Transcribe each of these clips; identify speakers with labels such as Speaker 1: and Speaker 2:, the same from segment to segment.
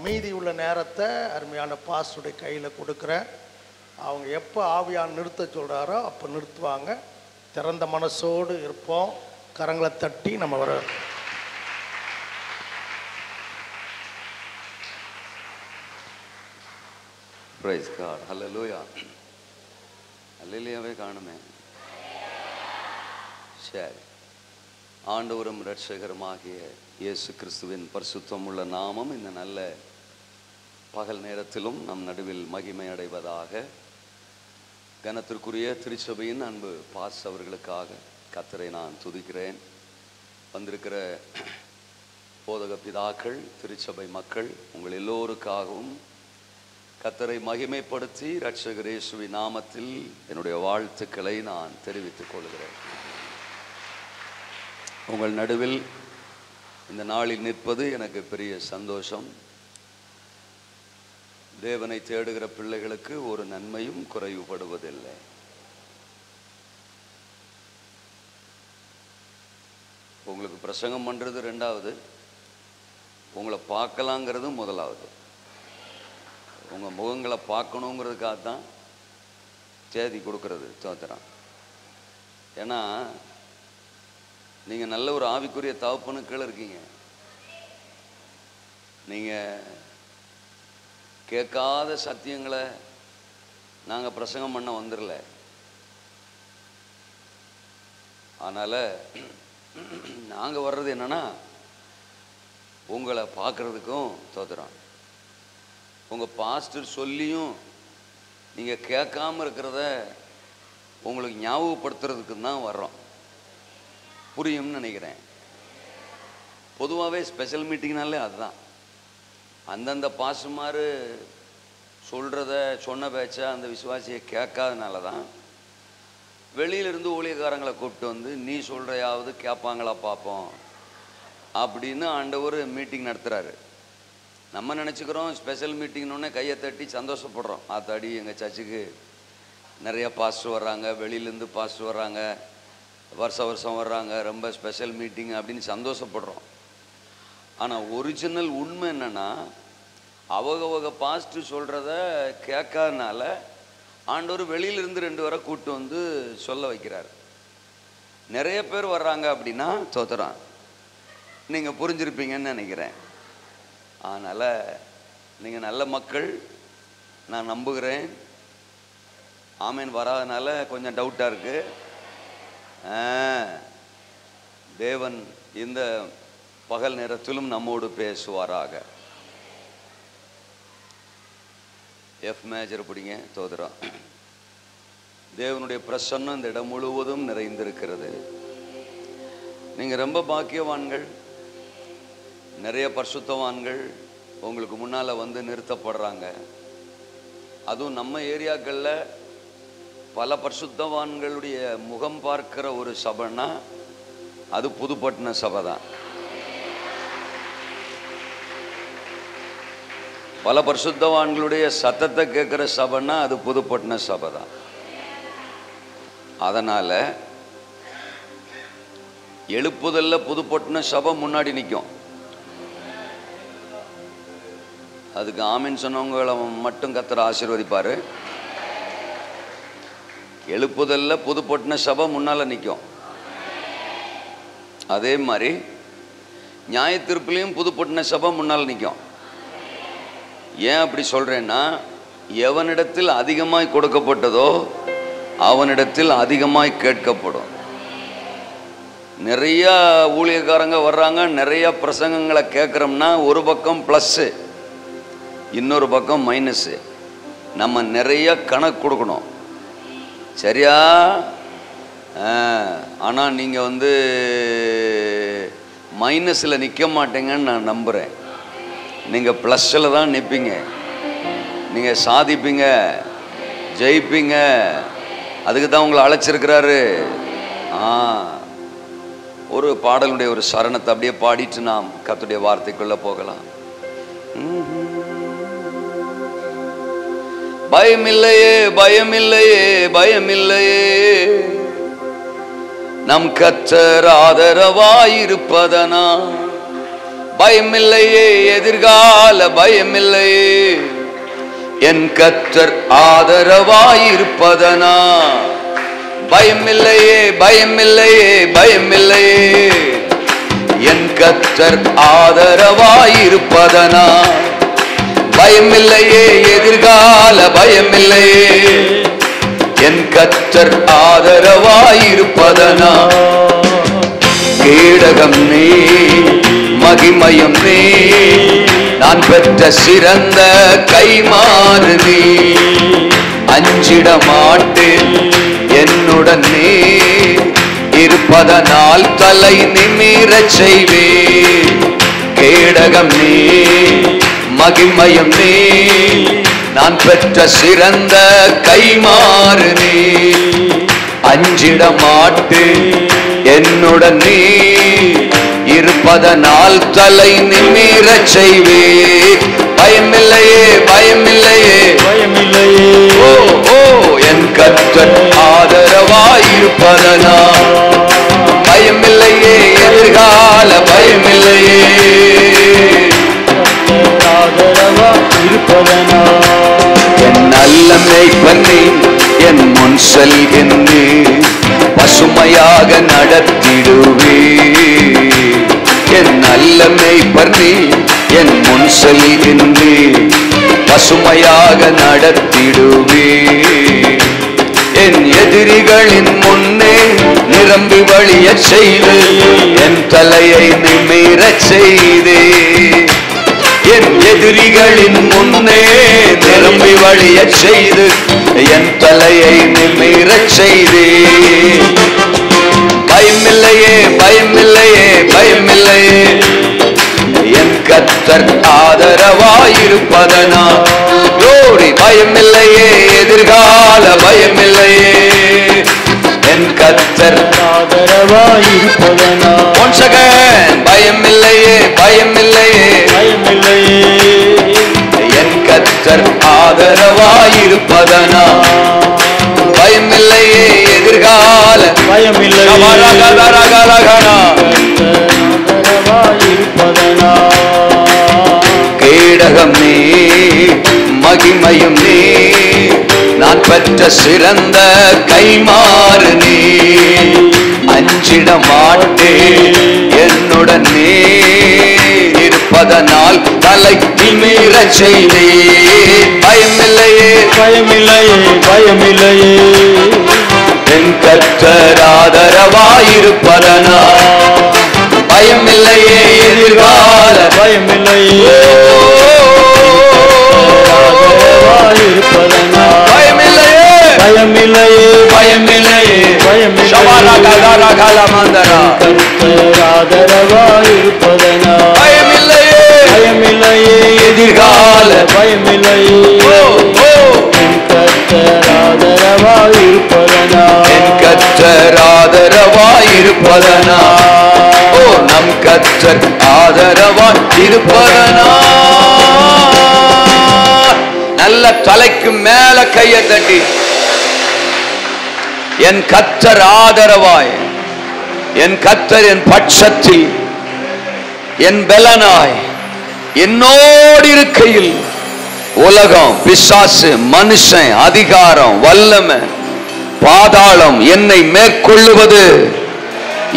Speaker 1: மீதி உள்ள நேரத்தை அருமையான பாஸ்டருடைய கையில் கொடுக்குறேன். அவங்க எப்போ ஆவியான் நிறுத்த சொல்கிறாரோ அப்போ நிறுத்துவாங்க. திறந்த மனசோடு இருப்போம். கரங்களை தட்டி நம்ம வர
Speaker 2: Praise God. Hallelujah. அல்லேலூயாவே காணுமே. சரி, ஆண்டவரும் இரட்சகருமாகிய இயேசு கிறிஸ்துவின் பரிசுத்தமுள்ள நாமம் இந்த நல்ல பகல் நேரத்திலும் நம் நடுவில் மகிமை அடைவதாக. கனத்திற்குரிய திருச்சபையின் அன்பு பாஸ் அவர்களுக்காக கர்த்தரை நான் துதிக்கிறேன். வந்திருக்கிற போதக பிதாக்கள், திருச்சபை மக்கள், உங்கள் எல்லோருக்காகவும் கர்த்தரை மகிமைப்படுத்தி இரட்சகர் இயேசுவின் நாமத்தில் என்னுடைய வாழ்த்துக்களை நான் தெரிவித்துக் கொள்கிறேன். உங்கள் நடுவில் இந்த நாளில் நிற்பது எனக்கு பெரிய சந்தோஷம். தேவனை தேடுகிற பிள்ளைகளுக்கு ஒரு நன்மையும் குறைவுபடுவதில்லை. உங்களுக்கு பிரசங்கம் பண்ணுறது ரெண்டாவது, உங்களை பார்க்கலாங்கிறது முதலாவது. உங்கள் முகங்களை பார்க்கணுங்கிறதுக்காக தான் தேதி கொடுக்கறது தோத்திரம். ஏன்னா நீங்கள் நல்ல ஒரு ஆவிக்குரிய தகப்பனுக்கள் இருக்கீங்க. நீங்கள் கேட்காத சத்தியங்களை நாங்கள் பிரசங்கம் பண்ண வந்துடல. அதனால் நாங்கள் வர்றது என்னன்னா உங்களை பார்க்குறதுக்கும் தோத்துறோம். உங்கள் பாஸ்டர் சொல்லியும் நீங்கள் கேட்காம இருக்கிறத உங்களுக்கு ஞாபகப்படுத்துறதுக்கு தான் வர்றோம். புரியும்னு நினைக்கிறேன். பொதுவாகவே ஸ்பெஷல் மீட்டிங்னாலே அதுதான். அந்தந்த பாசுமாறு சொல்கிறத சொன்ன பேச்சா அந்த விசுவாசியை கேட்காதனால தான் வெளியிலிருந்து ஊழியக்காரங்களை கூப்பிட்டு வந்து நீ சொல்கிறையாவது கேட்பாங்களா பார்ப்போம் அப்படின்னு ஆண்டவர் மீட்டிங் நடத்துகிறாரு. நம்ம நினச்சிக்கிறோம் ஸ்பெஷல் மீட்டிங்னோடனே கையை தட்டி சந்தோஷப்படுறோம். ஆத்தாடி எங்கள் சர்ச்சுக்கு நிறைய பாஸ்டர் வர்றாங்க, வெளியிலேருந்து பாஸ்டர் வர்றாங்க, வருஷம் வர்றாங்க, ரொம்ப ஸ்பெஷல் மீட்டிங் அப்படின்னு சந்தோஷப்படுறோம். ஆனால் ஒரிஜினல் உண்மை என்னென்னா அவங்க பாஸ்டர் சொல்கிறத கேட்காதனால ஆண்டவர் வெளியிலிருந்து 2 வரை கூப்பிட்டு வந்து சொல்ல வைக்கிறார். நிறைய பேர் வர்றாங்க அப்படின்னா தோத்துறான். நீங்கள் புரிஞ்சிருப்பீங்கன்னு நினைக்கிறேன். அதனால் நீங்கள் நல்ல மக்கள் நான் நம்புகிறேன். ஆமேன் வராதனால கொஞ்சம் டவுட்டாக இருக்குது. தேவன் இந்த பகல் நேரத்திலும் நம்மோடு பேசுவாராக. எஃப் மேஜர் பிடிங்க தோதுறோம். தேவனுடைய பிரசன்னம் இந்த இடம் முழுவதும் நிறைந்திருக்கிறது. நீங்கள் ரொம்ப பாக்கியவான்கள். நிறைய பரிசுத்தவான்கள் உங்களுக்கு முன்னால் வந்து நிறுத்தப்படுறாங்க. அதுவும் நம்ம ஏரியாக்களில் பல பரிசுத்தவான்களுடைய முகம் பார்க்கிற ஒரு சபைன்னா அது புதுப்பட்டின சபை தான். பல பரிசுத்தவான்களுடைய சத்தத்தை கேட்குற சபைன்னா அது புதுப்பட்டின சபை தான். அதனால் எழுப்புதல்ல புதுப்பட்டின சபை முன்னாடி நிற்கும். அதுக்கு ஆமீன் சொன்னவங்களை மட்டும் கர்த்தர் ஆசீர்வதிப்பார். எழுப்புதல்ல புதுப்பட்டின சபை முன்னால் நிற்கும். அதே மாதிரி நியாயத்தீர்ப்புலையும் புதுப்பட்டின சபை முன்னால் நிற்கும். ஏன் அப்படி சொல்கிறேன்னா, எவனிடத்தில் அதிகமாய் கொடுக்கப்பட்டதோ அவனிடத்தில் அதிகமாய் கேட்கப்படும். நிறையா ஊழியக்காரங்க வர்றாங்க, நிறைய பிரசங்கங்களை கேட்குறோம்னா ஒரு பக்கம் ப்ளஸ்ஸு, இன்னொரு பக்கம் மைனஸு. நம்ம நிறைய கணக்கு கொடுக்கணும், சரியா? ஆனால் நீங்கள் வந்து மைனஸில் நிற்க மாட்டீங்கன்னு நான் நம்புகிறேன். நீங்கள் ப்ளஸ்ஸில் தான் நிற்பீங்க. நீங்கள் சாதிப்பீங்க, ஜெயிப்பீங்க. அதுக்கு தான் உங்களை அழைச்சிருக்கிறாரு. ஒரு பாடலுடைய ஒரு சரணத்தை அப்படியே பாடிட்டு நாம் கர்த்தருடைய வார்த்தைக்குள்ளே போகலாம். பயமில்லையே பயமில்லையே பயமில்லையே நம் கர்த்தர் ஆதரவாயிருப்பதனா பயமில்லையே, எதிர்கால பயமில்லையே. என் கர்த்தர் ஆதரவாயிருப்பதனா பயமில்லையே, பயமில்லையே, பயமில்லையே. என் கர்த்தர் ஆதரவாயிருப்பதனா பயமில்லையே, எதிர்கால பயமில்லையே. என் கர்த்தர் ஆதரவாயிருப்பதனா கேடகம் நீ, மகிமையும் நீ, நான் பெற்ற சிறந்த கைமாறு நீ. அஞ்சிட மாட்டேன், என்னுடன் நீ இருப்பதனால் தலை நிமிரச் செய்வேன். கேடகம் நீ, மகிமையும் நீ, நான் பெற்ற சிறந்த கைமாறு நீ. அஞ்சிட மாட்டேன், என்னுடன் நீ இருப்பதனால் தலை நிமிரச் செய்வேன். பயமில்லையே, பயமில்லையே, பயமில்லையே. ஓ ஓ என் கர்த்தர் ஆதரவாயிருப்பதனா பயமில்லையே, எதிர்கால பயமில்லையே. ஆதரவாயிருப்பதனா என் நல்ல மேய்ப்பன் நீ, என் முன் செல்கின்றே, பசுமையாக நடத்திடுவே. என் நல்ல மேய்ப்பர் நீ, என் முன் செல்கின்றே, பசுமையாக நடத்திடுவே. என் எதிரிகளின் முன்னே நிரம்பி வழிய செய்து, என் தலையை நிமிரச் செய்தே. என் எதிரிகளின் முன்னே நிரம்பி வழிய செய்து, என் தலையை நிமிரச் செய்தே. பயமில்லையே, பயமில்லையே, பயமில்லையே. என் கர்த்தர் ஆதரவாயிருப்பதனா glory. பயமில்லையே, எதிர்கால பயமில்லையே. என் கர்த்தர் ஆதரவாயிருப்பதனா once again பயமில்லையே, பயமில்லையே, பயமில்லையே. என் கர்த்தர் ஆதரவாயிருப்பதனா பயமில்லையே, எதிர்கால பயமில்லையே. கேடகம் நீ, மகிமையும் நீ, நான் பெற்ற சிறந்த கைமாறு நீ. அஞ்சிட மாட்டேன், என்னுடன் நீ இருப்பதனால் தலை நிமிரச் செய்தே. பயமில்லையே, பயமில்லையே, பயமில்லையே. என் கர்த்தர் ஆதரவாயிருப்பதனா பயமில்லையே, எதிர்கால பயமில்லையே. ஆதரவாயிருப்பதனா பயமில்லையே, பயமில்லையே, பயமில்லையே, பயமில்லையே. கர்த்தர் ஆதரவாயிருப்பதனா பயமில்லையே, பயமில்லையே, எதிர்கால பயமில்லையே. என் கர்த்தர் ஆதரவாயிருப்பதனா, என் கர்த்தர் ஆதரவாயிருப்பதனா. ஓ நம் கர்த்தர் ஆதரவாயிருப்பதனா. நல்ல தலைக்கு மேல கையை தட்டி என் கர்த்தர் ஆதரவாய், என் கர்த்தர் என் பட்சத்தில், என் பலனாய் என்னோடு இருக்கையில் உலகம், பிசாசு, மனுஷன், அதிகாரம், வல்லமை, பாதாளம் என்னை மேற்கொள்ளுவது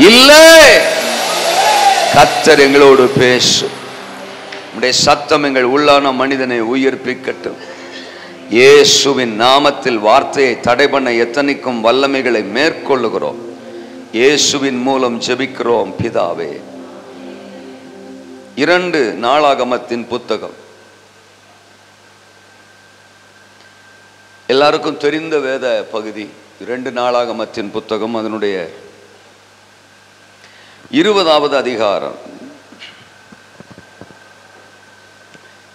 Speaker 2: இல்லை. கர்த்தர் எங்களோடு பேசு. உம்முடைய சத்தம் எங்கள் உள்ளான மனிதனை உயிர்ப்பிக்கட்டும். இயேசுவின் நாமத்தில் வார்த்தையை தடை பண்ண எத்தனைக்கும் வல்லமைகளை மேற்கொள்ளுகிறோம். இயேசுவின் மூலம் ஜெபிக்கிறோம் பிதாவே. 2 நாளாகமத்தின் புத்தகம், எல்லாருக்கும் தெரிந்த வேத பகுதி. 2 நாளாகமத்தின் புத்தகம், அதனுடைய 20வது அதிகாரம்.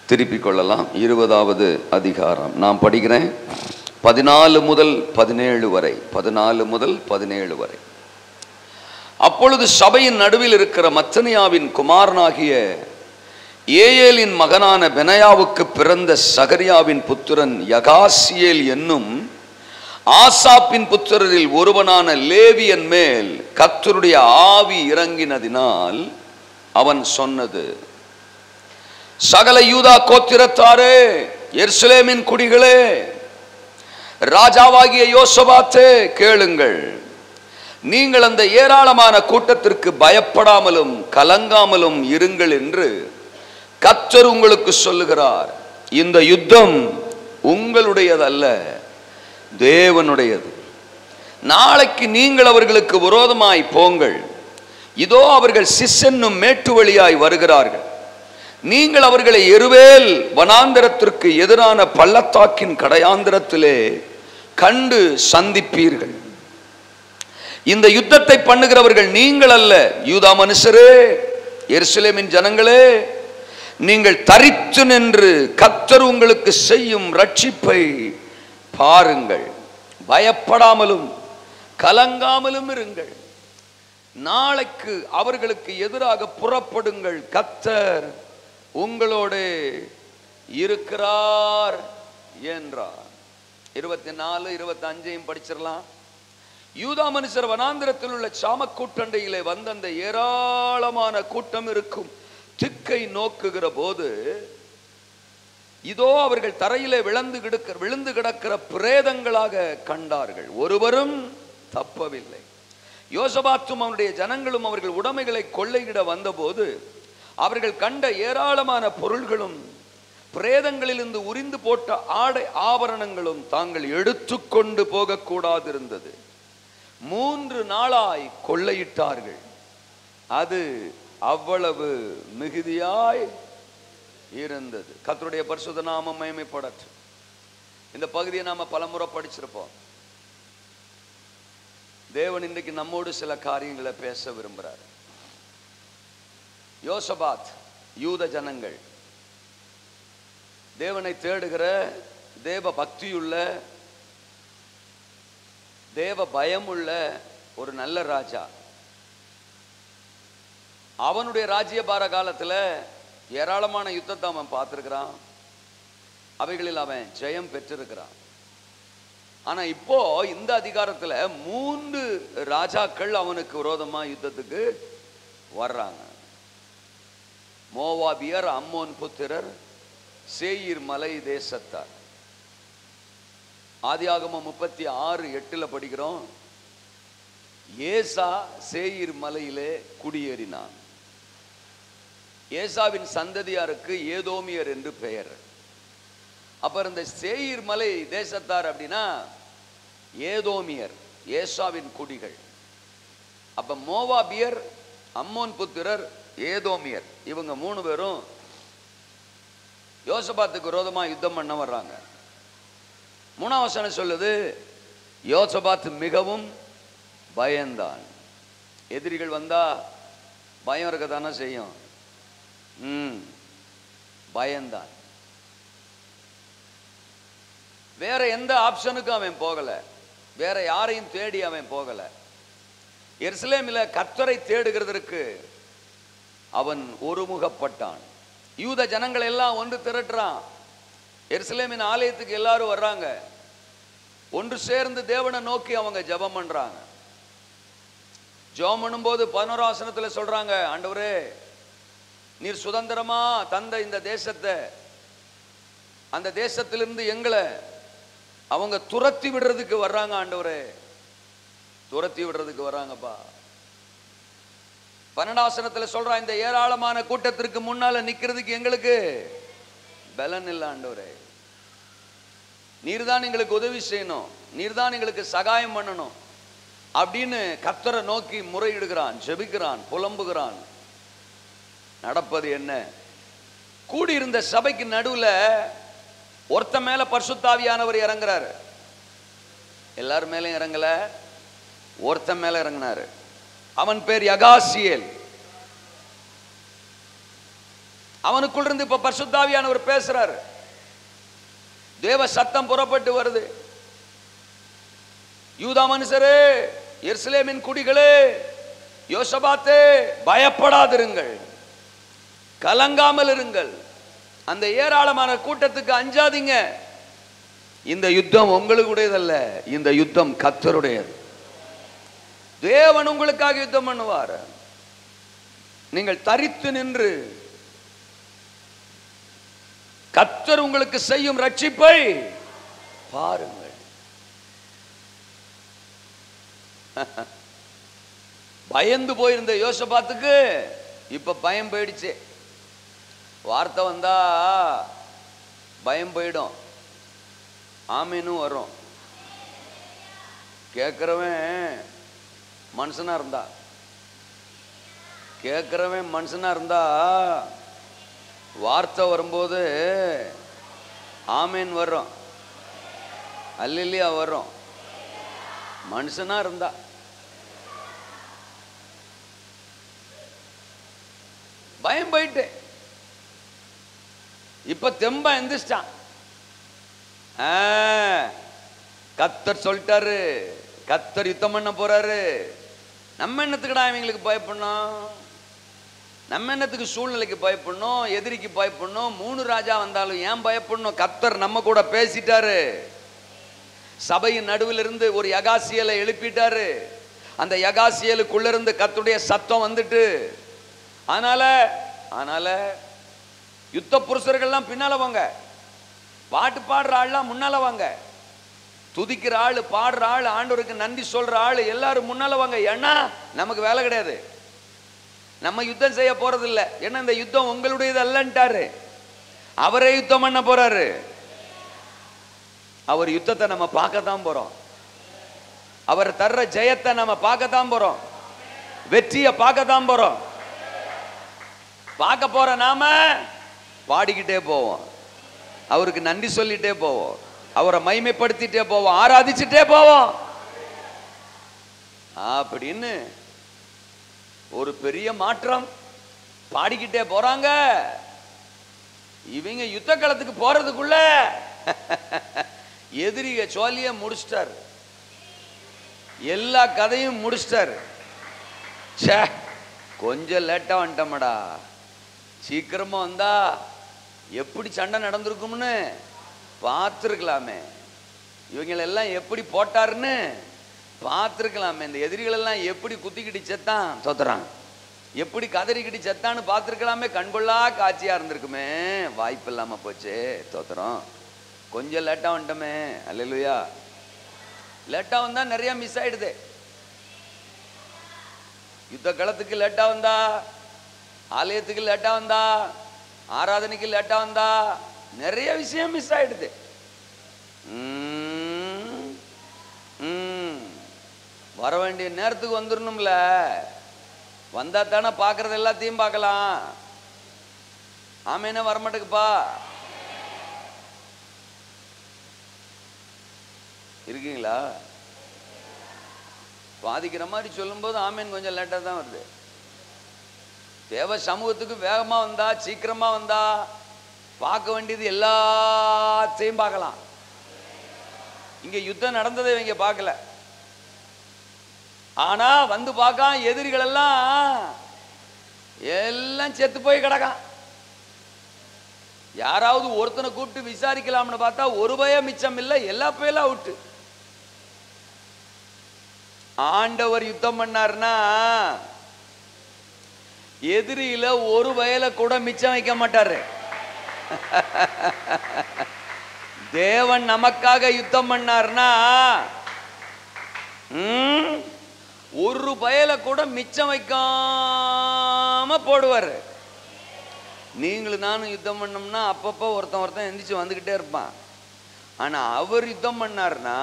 Speaker 2: திருப்பிக் கொள்ளலாம். 20வது அதிகாரம் நான் படிக்கிறேன். 14 முதல் 17 வரை. 14 முதல் 17 வரை. அப்பொழுது சபையின் நடுவில் இருக்கிற மத்தனியாவின் குமாரனாகிய ஏயேலின் மகனான பெனாயாவுக்கு பிறந்த சகரியாவின் புத்திரன் யகாசியேல் என்னும் ஆசாப்பின் புத்திரரில் ஒருவனான லேவியன் மேல் கர்த்தருடைய ஆவி இறங்கினதினால் அவன் சொன்னது, சகல யூதா கோத்திரத்தாரே, எருசலேமின் குடிகளே, ராஜாவாகிய யோசபாத்தே, கேளுங்கள். நீங்கள் அந்த ஏராளமான கூட்டத்திற்கு பயப்படாமலும் கலங்காமலும் இருங்கள் என்று கர்த்தர் உங்களுக்கு சொல்லுகிறார். இந்த யுத்தம் உங்களுடையதல்ல, தேவனுடையது. நாளைக்கு நீங்கள் அவர்களுக்கு விரோதமாய் போங்கள். இதோ அவர்கள் சிஸ்ஸென்னும் மேட்டு வழியாய் வருகிறார்கள். நீங்கள் அவர்களை எருவேல் வனாந்தரத்திற்கு எதிரான பள்ளத்தாக்கின் கடையாந்திரத்திலே கண்டு சந்திப்பீர்கள். இந்த யுத்தத்தை பண்ணுகிறவர்கள் நீங்கள் அல்ல, யூதா மனுஷரே, எருசலேமின் ஜனங்களே, நீங்கள் தரித்து நின்று கர்த்தர் உங்களுக்கு செய்யும் ரட்சிப்பை பாருங்கள். பயப்படாமலும் கலங்காமலும் இருங்கள். நாளைக்கு அவர்களுக்கு எதிராக புறப்படுங்கள். கர்த்தர் உங்களோடு இருக்கிறார் என்றார். 24, 25 படிச்சிடலாம். யூதா மனுஷர் வனாந்திரத்தில் உள்ள சாமக்கூட்டண்டையிலே வந்த அந்த ஏராளமான கூட்டம் இருக்கும் திக்கை நோக்குகிற போது, இதோ அவர்கள் தரையிலே விழுந்து கிடக்கிற பிரேதங்களாக கண்டார்கள். ஒருவரும் தப்பவில்லை. யோசபாத்தும் அவனுடைய ஜனங்களும் அவர்கள் உடைமைகளை கொள்ளையிட வந்தபோது அவர்கள் கண்ட ஏராளமான பொருள்களும் பிரேதங்களிலிருந்து உரிந்து போட்ட ஆடை ஆபரணங்களும் தாங்கள் எடுத்துக்கொண்டு போகக்கூடாது இருந்தது. 3 நாளாய் கொள்ளையிட்டார்கள். அது அவ்வளவு மிகுதியாய் இருந்தது. கர்த்தருடைய பரிசுத்த நாமம் மகிமைப்படட்டும். இந்த பகுதியை நாம பலமுறை படிச்சிருப்போம். தேவன் இன்றைக்கு நம்மோடு சில காரியங்களை பேச விரும்புகிறார். யோசபாத், யூத ஜனங்கள், தேவனை தேடுகிற, தேவ பக்தியுள்ள, தேவ பயமுள்ள ஒரு நல்ல ராஜா. அவனுடைய ராஜ்யபார காலத்தில் ஏராளமான யுத்தத்தை அவன் பார்த்துருக்கிறான். அவைகளில் அவன் ஜெயம் பெற்றிருக்கிறான். ஆனா இப்போ இந்த அதிகாரத்தில் 3 ராஜாக்கள் அவனுக்கு விரோதமா யுத்தத்துக்கு வர்றாங்க. மோவாபியர், அம்மோன் புத்திரர், சேயீர் மலை தேசத்தார். ஆதியாகமம் 36:8 படிக்கிறோம். ஏசா சேயீர் மலையிலே குடியேறினான். ஏசாவின் சந்ததியாருக்கு ஏதோமியர் என்று பெயர். அப்புறம் இந்த சேயீர் மலை தேசத்தார் அப்படின்னா ஏதோமியர், ஏசாவின் குடிகள். அப்ப மோவாபியர், அம்மோன் புத்திரர், ஏதோமியர், இவங்க 3 பேரும் யோசபாத்துக்கு விரோதமா யுத்தம் பண்ண வர்றாங்க. 3ஆம் வசனம் சொல்லுது, யோசபாத் மிகவும் பயந்தான். எதிரிகள் வந்தா பயம் இருக்கத்தானே செய்யும். பயந்தான். வேற எந்த ஆப்ஷனுக்கும் அவன் போகல. வேற யாரையும் தேடி அவன் போகல. எருசலேமில் கர்த்தரை தேடுகிறதற்கு அவன் ஒருமுகப்பட்டான். யூத ஜனங்கள் எல்லாம் ஒன்று திரட்டுறான். எருசலேமின் ஆலயத்துக்கு எல்லாரும் வர்றாங்க. ஒன்று சேர்ந்து தேவனை நோக்கி அவங்க ஜெபம் பண்றாங்க. ஜெபம் பண்ணும்போது 11ஆம் வசனத்தில் சொல்றாங்க, ஆண்டவரே, நீர் சுதந்திரமா தந்த இந்த தேசத்தை, அந்த தேசத்திலிருந்து எங்களை அவங்க துரத்தி விடுறதுக்கு வர்றாங்க. ஆண்டவரே, துரத்தி விடுறதுக்கு வர்றாங்கப்பா. 12ஆம் வசனத்தில் சொல்றான், இந்த ஏராளமான கூட்டத்திற்கு முன்னால நிக்கிறதுக்கு எங்களுக்கு பலன் இல்லை. ஆண்டவரே, நீர்தான் எங்களுக்கு உதவி செய்யணும், நீர்தான் எங்களுக்கு சகாயம் பண்ணணும் அப்படின்னு கர்த்தரை நோக்கி முறையிடுகிறான், ஜெபிக்கிறான், புலம்புகிறான். நடப்பது என்ன? கூடியிருந்த சபைக்கு நடுவுல ஒருத்த மேல பரிசுத்தாவியானவர் இறங்குறாரு. எல்லாரும் மேல இறங்கல, ஒருத்த மேல இறங்கினாரு. அவன் பேர் யகாசியேல். அவனுக்குள்ள இருந்து இப்ப பரிசுத்தாவியானவர் பேசுறாரு. தேவ சத்தம் புறப்பட்டு வருது. யூதா மனுஷரே, எருசலேமின் குடிகளே, யோசபாத்தே, பயப்படாதிருங்கள், கலங்காமல் இருங்கள். அந்த ஏராளமான கூட்டத்துக்கு அஞ்சாதீங்க. இந்த யுத்தம் உங்களுடையதல்ல, இந்த யுத்தம் கர்த்தருடையது. தேவன் உங்களுக்காக யுத்தம் பண்ணுவார். நீங்கள் தரித்து நின்று கர்த்தர் உங்களுக்கு செய்யும் ரட்சிப்பை பாருங்கள். பயந்து போயிருந்த யோசபாத்துக்கு இப்ப பயம் போயிடுச்சு. வார்த்தை வந்தா பயம் போயிடும், ஆமீனும் வரும். கேட்கிறவன் மனுஷனா இருந்தா வார்த்தை வரும்போது ஆமீன் வரும், அல்லேலூயா வரும். மனுஷனா இருந்தா பயம் போயிட்டு இப்ப தெம்பா எந்திரிச்சிட்டான். கர்த்தர் சொல்லிட்டாரு, கர்த்தர் யுத்தம் பண்ண போறாரு. நம்ம என்னத்துக்குடா இவங்களுக்கு பயப்படணும்? நம்ம என்னத்துக்கு சூழ்நிலைக்கு பயப்படணும், எதிரிக்கு பயப்படணும்? 3 ராஜா வந்தாலும் ஏன் பயப்படணும்? கர்த்தர் நம்ம கூட பேசிட்டாரு. சபையின் நடுவில் இருந்து ஒரு யகாசியலை எழுப்பிட்டாரு. அந்த யகாசியலுக்குள்ள இருந்து கர்த்தருடைய சத்தம் வந்துட்டு, அதனால யுத்த புருஷர்கள்லாம் பின்னால வாங்க, பாட்டு பாடுற ஆள்லாம் முன்னால வாங்க, துதிக்கிற ஆளு, பாடுற ஆளு, ஆண்டவருக்கு நன்றி சொல்ற ஆளு எல்லாரும் முன்னால வாங்க. ஏன்னா நமக்கு வேலை கிடையாது, நம்ம யுத்தம் செய்ய போறது இல்லை. ஏன்னா இந்த யுத்தம் உங்களுடையது அல்லன்ட்டாரு. அவரே யுத்தம் பண்ண போறாரு. அவர் யுத்தத்தை நம்ம பார்க்கத்தான் போறோம். அவர் தர்ற ஜெயத்தை நம்ம பார்க்கத்தான் போறோம். வெற்றியை பார்க்கத்தான் போறோம். பார்க்க போற நாம பாடிக்கிட்டே போவோம், அவருக்கு நன்றி சொல்லிட்டே போவோம், அவரை மகிமைப்படுத்திட்டே போவோம், ஆராதிச்சுட்டே போவோம். அப்படின்னு ஒரு பெரிய மாற்றம். பாடிக்கிட்டே போறாங்க. இவங்க யுத்த களத்துக்கு போறதுக்குள்ள எதிரிய சோழிய முடிச்சிட்டாரு, எல்லா கதையும் முடிச்சிட்டாரு. கொஞ்சம் லேட்டா வந்துட்டோம்டா, சீக்கிரமா வந்தா எப்படி சண்டை நடந்திருக்கும்னு பார்த்துருக்கலாமே, இவங்களெல்லாம் எப்படி போட்டாருன்னு பார்த்துருக்கலாமே, இந்த எதிரிகள் எல்லாம் எப்படி குத்திக்கிட்டு செத்தான் தோத்துறான், எப்படி கதறிக்கிட்டு செத்தான்னு பார்த்துருக்கலாமே, கண்கொள்ளா காட்சியா இருந்திருக்குமே. வாய்ப்பு இல்லாம போச்சு, தோத்துறோம். கொஞ்சம் லேட்டா வந்துட்டோமே. அல்லேலூயா. லேட்டா வந்தா நிறைய மிஸ் ஆயிடுது. யுத்த களத்துக்கு லேட்டா வந்தா, ஆலயத்துக்கு லேட்டா வந்தா, ஆராதனைக்கு லேட்டா வந்தா நிறைய விஷயம் மிஸ் ஆயிடுது. வர வேண்டிய நேரத்துக்கு வந்துடணும்ல, வந்தா தானே பார்க்கறது எல்லாத்தையும் பார்க்கலாம். ஆமேனா வரமாட்டேக்குப்பா இருக்கீங்களா? பாதிக்கிற மாதிரி சொல்லும்போது ஆமேன் கொஞ்சம் லேட்டாக தான் வருது. தேவ சமூகத்துக்கு வேகமா வந்தா, சீக்கிரமா வந்தா பார்க்க வேண்டியது எல்லாத்தையும் பார்க்கலாம். இங்க யுத்தம் நடந்ததை இவங்க பார்க்கல, ஆனா வந்து பார்க்க எதிரிகள் எல்லாம் செத்து போய் கிடக்கான். யாராவது ஒருத்தனை கூப்பிட்டு விசாரிக்கலாம்னு பார்த்தா ஒரு பயம் மிச்சம் இல்லை, எல்லா பையெல்லாம் அவுட்டு. ஆண்டவர் யுத்தம் பண்ணார்னா எதிரியில ஒரு வயலை கூட மிச்சம் வைக்க மாட்டாரு. தேவன் நமக்காக யுத்தம் பண்ணார்னா ஒரு வயலை கூட மிச்சம் வைக்காம போடுவாரு. நீங்களும் நானும் யுத்தம் பண்ணோம்னா அப்பப்போ ஒருத்தன் எந்திரிச்சு வந்துகிட்டே இருப்பான். ஆனா அவர் யுத்தம் பண்ணார்னா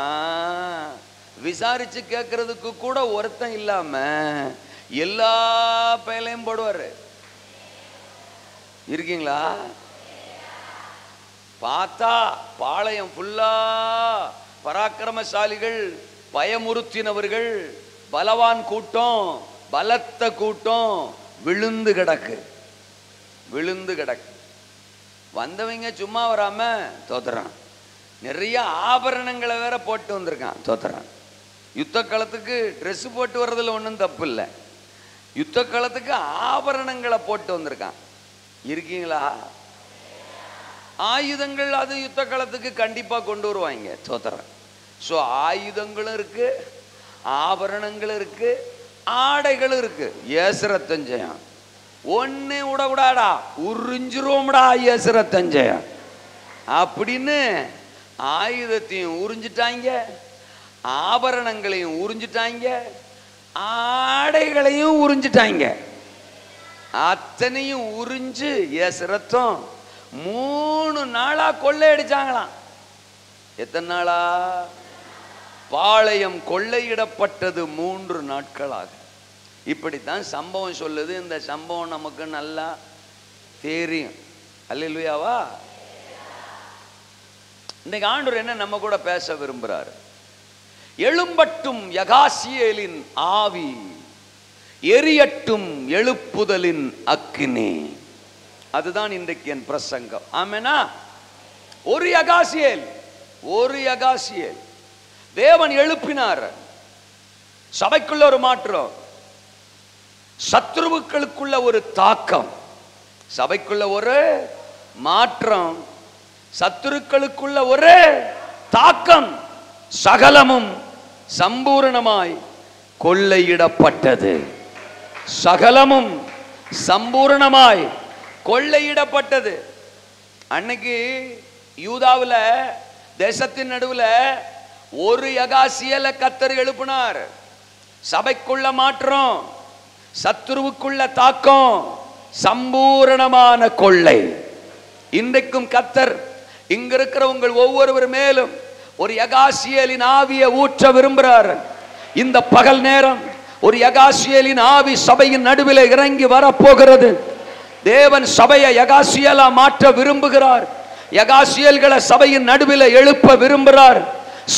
Speaker 2: விசாரிச்சு கேட்கறதுக்கு கூட ஒருத்தன் இல்லாம எல்லா பயலையும் போடுவாரு. இருக்கீங்களா? பார்த்தா பாளையம் ஃபுல்லா பராக்கிரமசாலிகள், பயமுறுத்தினவர்கள், பலவான் கூட்டம், பலத்த கூட்டம் விழுந்து கிடக்கு, விழுந்து கிடக்கு. வந்தவங்க சும்மா வராம தோத்துறான். நிறைய ஆபரணங்களை வேற போட்டு வந்திருக்கான், தோத்துறான். யுத்த களத்துக்கு ட்ரெஸ் போட்டு வர்றதுல ஒன்றும் தப்பு இல்லை, யுத்த களத்துக்கு ஆபரணங்களை போட்டு வந்திருக்கான். இருக்கீங்களா? ஆயுதங்கள் அது யுத்த களத்துக்கு கண்டிப்பா கொண்டு வருவாங்க. தோத்திரம். ஸோ ஆயுதங்களும் இருக்கு, ஆபரணங்களும் இருக்கு, ஆடைகளும் இருக்கு. ஏசுரத்தஞ்சயம் ஒன்னு விடக்கூடாடா, உறிஞ்சிருவோம்டா ஏசுரத்தஞ்சயம் அப்படின்னு ஆயுதத்தையும் உறிஞ்சிட்டாங்க, ஆபரணங்களையும் உறிஞ்சிட்டாங்க, ஆடைகளையும் உறிஞ்சிட்டாங்க. அத்தனையும் உறிஞ்சு ஏசுரத்தம் 3 நாளா கொள்ளையடிச்சாங்களாம். எத்தனை நாளா? பாளையம் கொள்ளையிடப்பட்டது 3 நாட்களாக. இப்படித்தான் சம்பவம் சொல்லுது. இந்த சம்பவம் நமக்கு நல்லா தெரியும். அல்லேலூயாவா? இன்னைக்கு ஆண்டவர் என்ன நம்ம கூட பேச விரும்புறாரு? எழும்பட்டும் யகாசியேலின் ஆவி, எரியட்டும் எழுப்புதலின் அக்கினி. அதுதான் இன்றைக்கு என் பிரசங்கம். ஆமெனா? ஒரு யகாசியேல், ஒரு யகாசியேல் தேவன் எழுப்பினார். சபைக்குள்ள ஒரு மாற்றம், சத்துருவுக்களுக்குள்ள ஒரு தாக்கம். சபைக்குள்ள ஒரு மாற்றம், சத்துருக்களுக்குள்ள ஒரு தாக்கம். சகலமும் சம்பூரணமாய் கொள்ளையிடப்பட்டது. சகலமும் சம்பூரணமாய் கொள்ளையிடப்பட்டது. அன்னைக்கு யூதாவில் தேசத்தின் நடுவில் ஒரு யகாசியல கர்த்தர் எழுப்பினார். சபைக்குள்ள மாற்றம், சத்துருவுக்குள்ள தாக்கம், சம்பூரணமான கொள்ளை. இன்றைக்கும் கர்த்தர் இங்க இருக்கிற உங்கள் ஒவ்வொருவர் மேலும் ஒரு யகாசியலின் ஆவியை ஊற்ற விரும்புகிறார். இந்த பகல் நேரம் ஒரு யகாசியலின் ஆவி சபையின் நடுவில் இறங்கி வரப்போகிறது. தேவன் சபையை யகாசியலா மாற்ற விரும்புகிறார். யகாசியல்களை சபையின் நடுவில் எழுப்ப விரும்புகிறார்.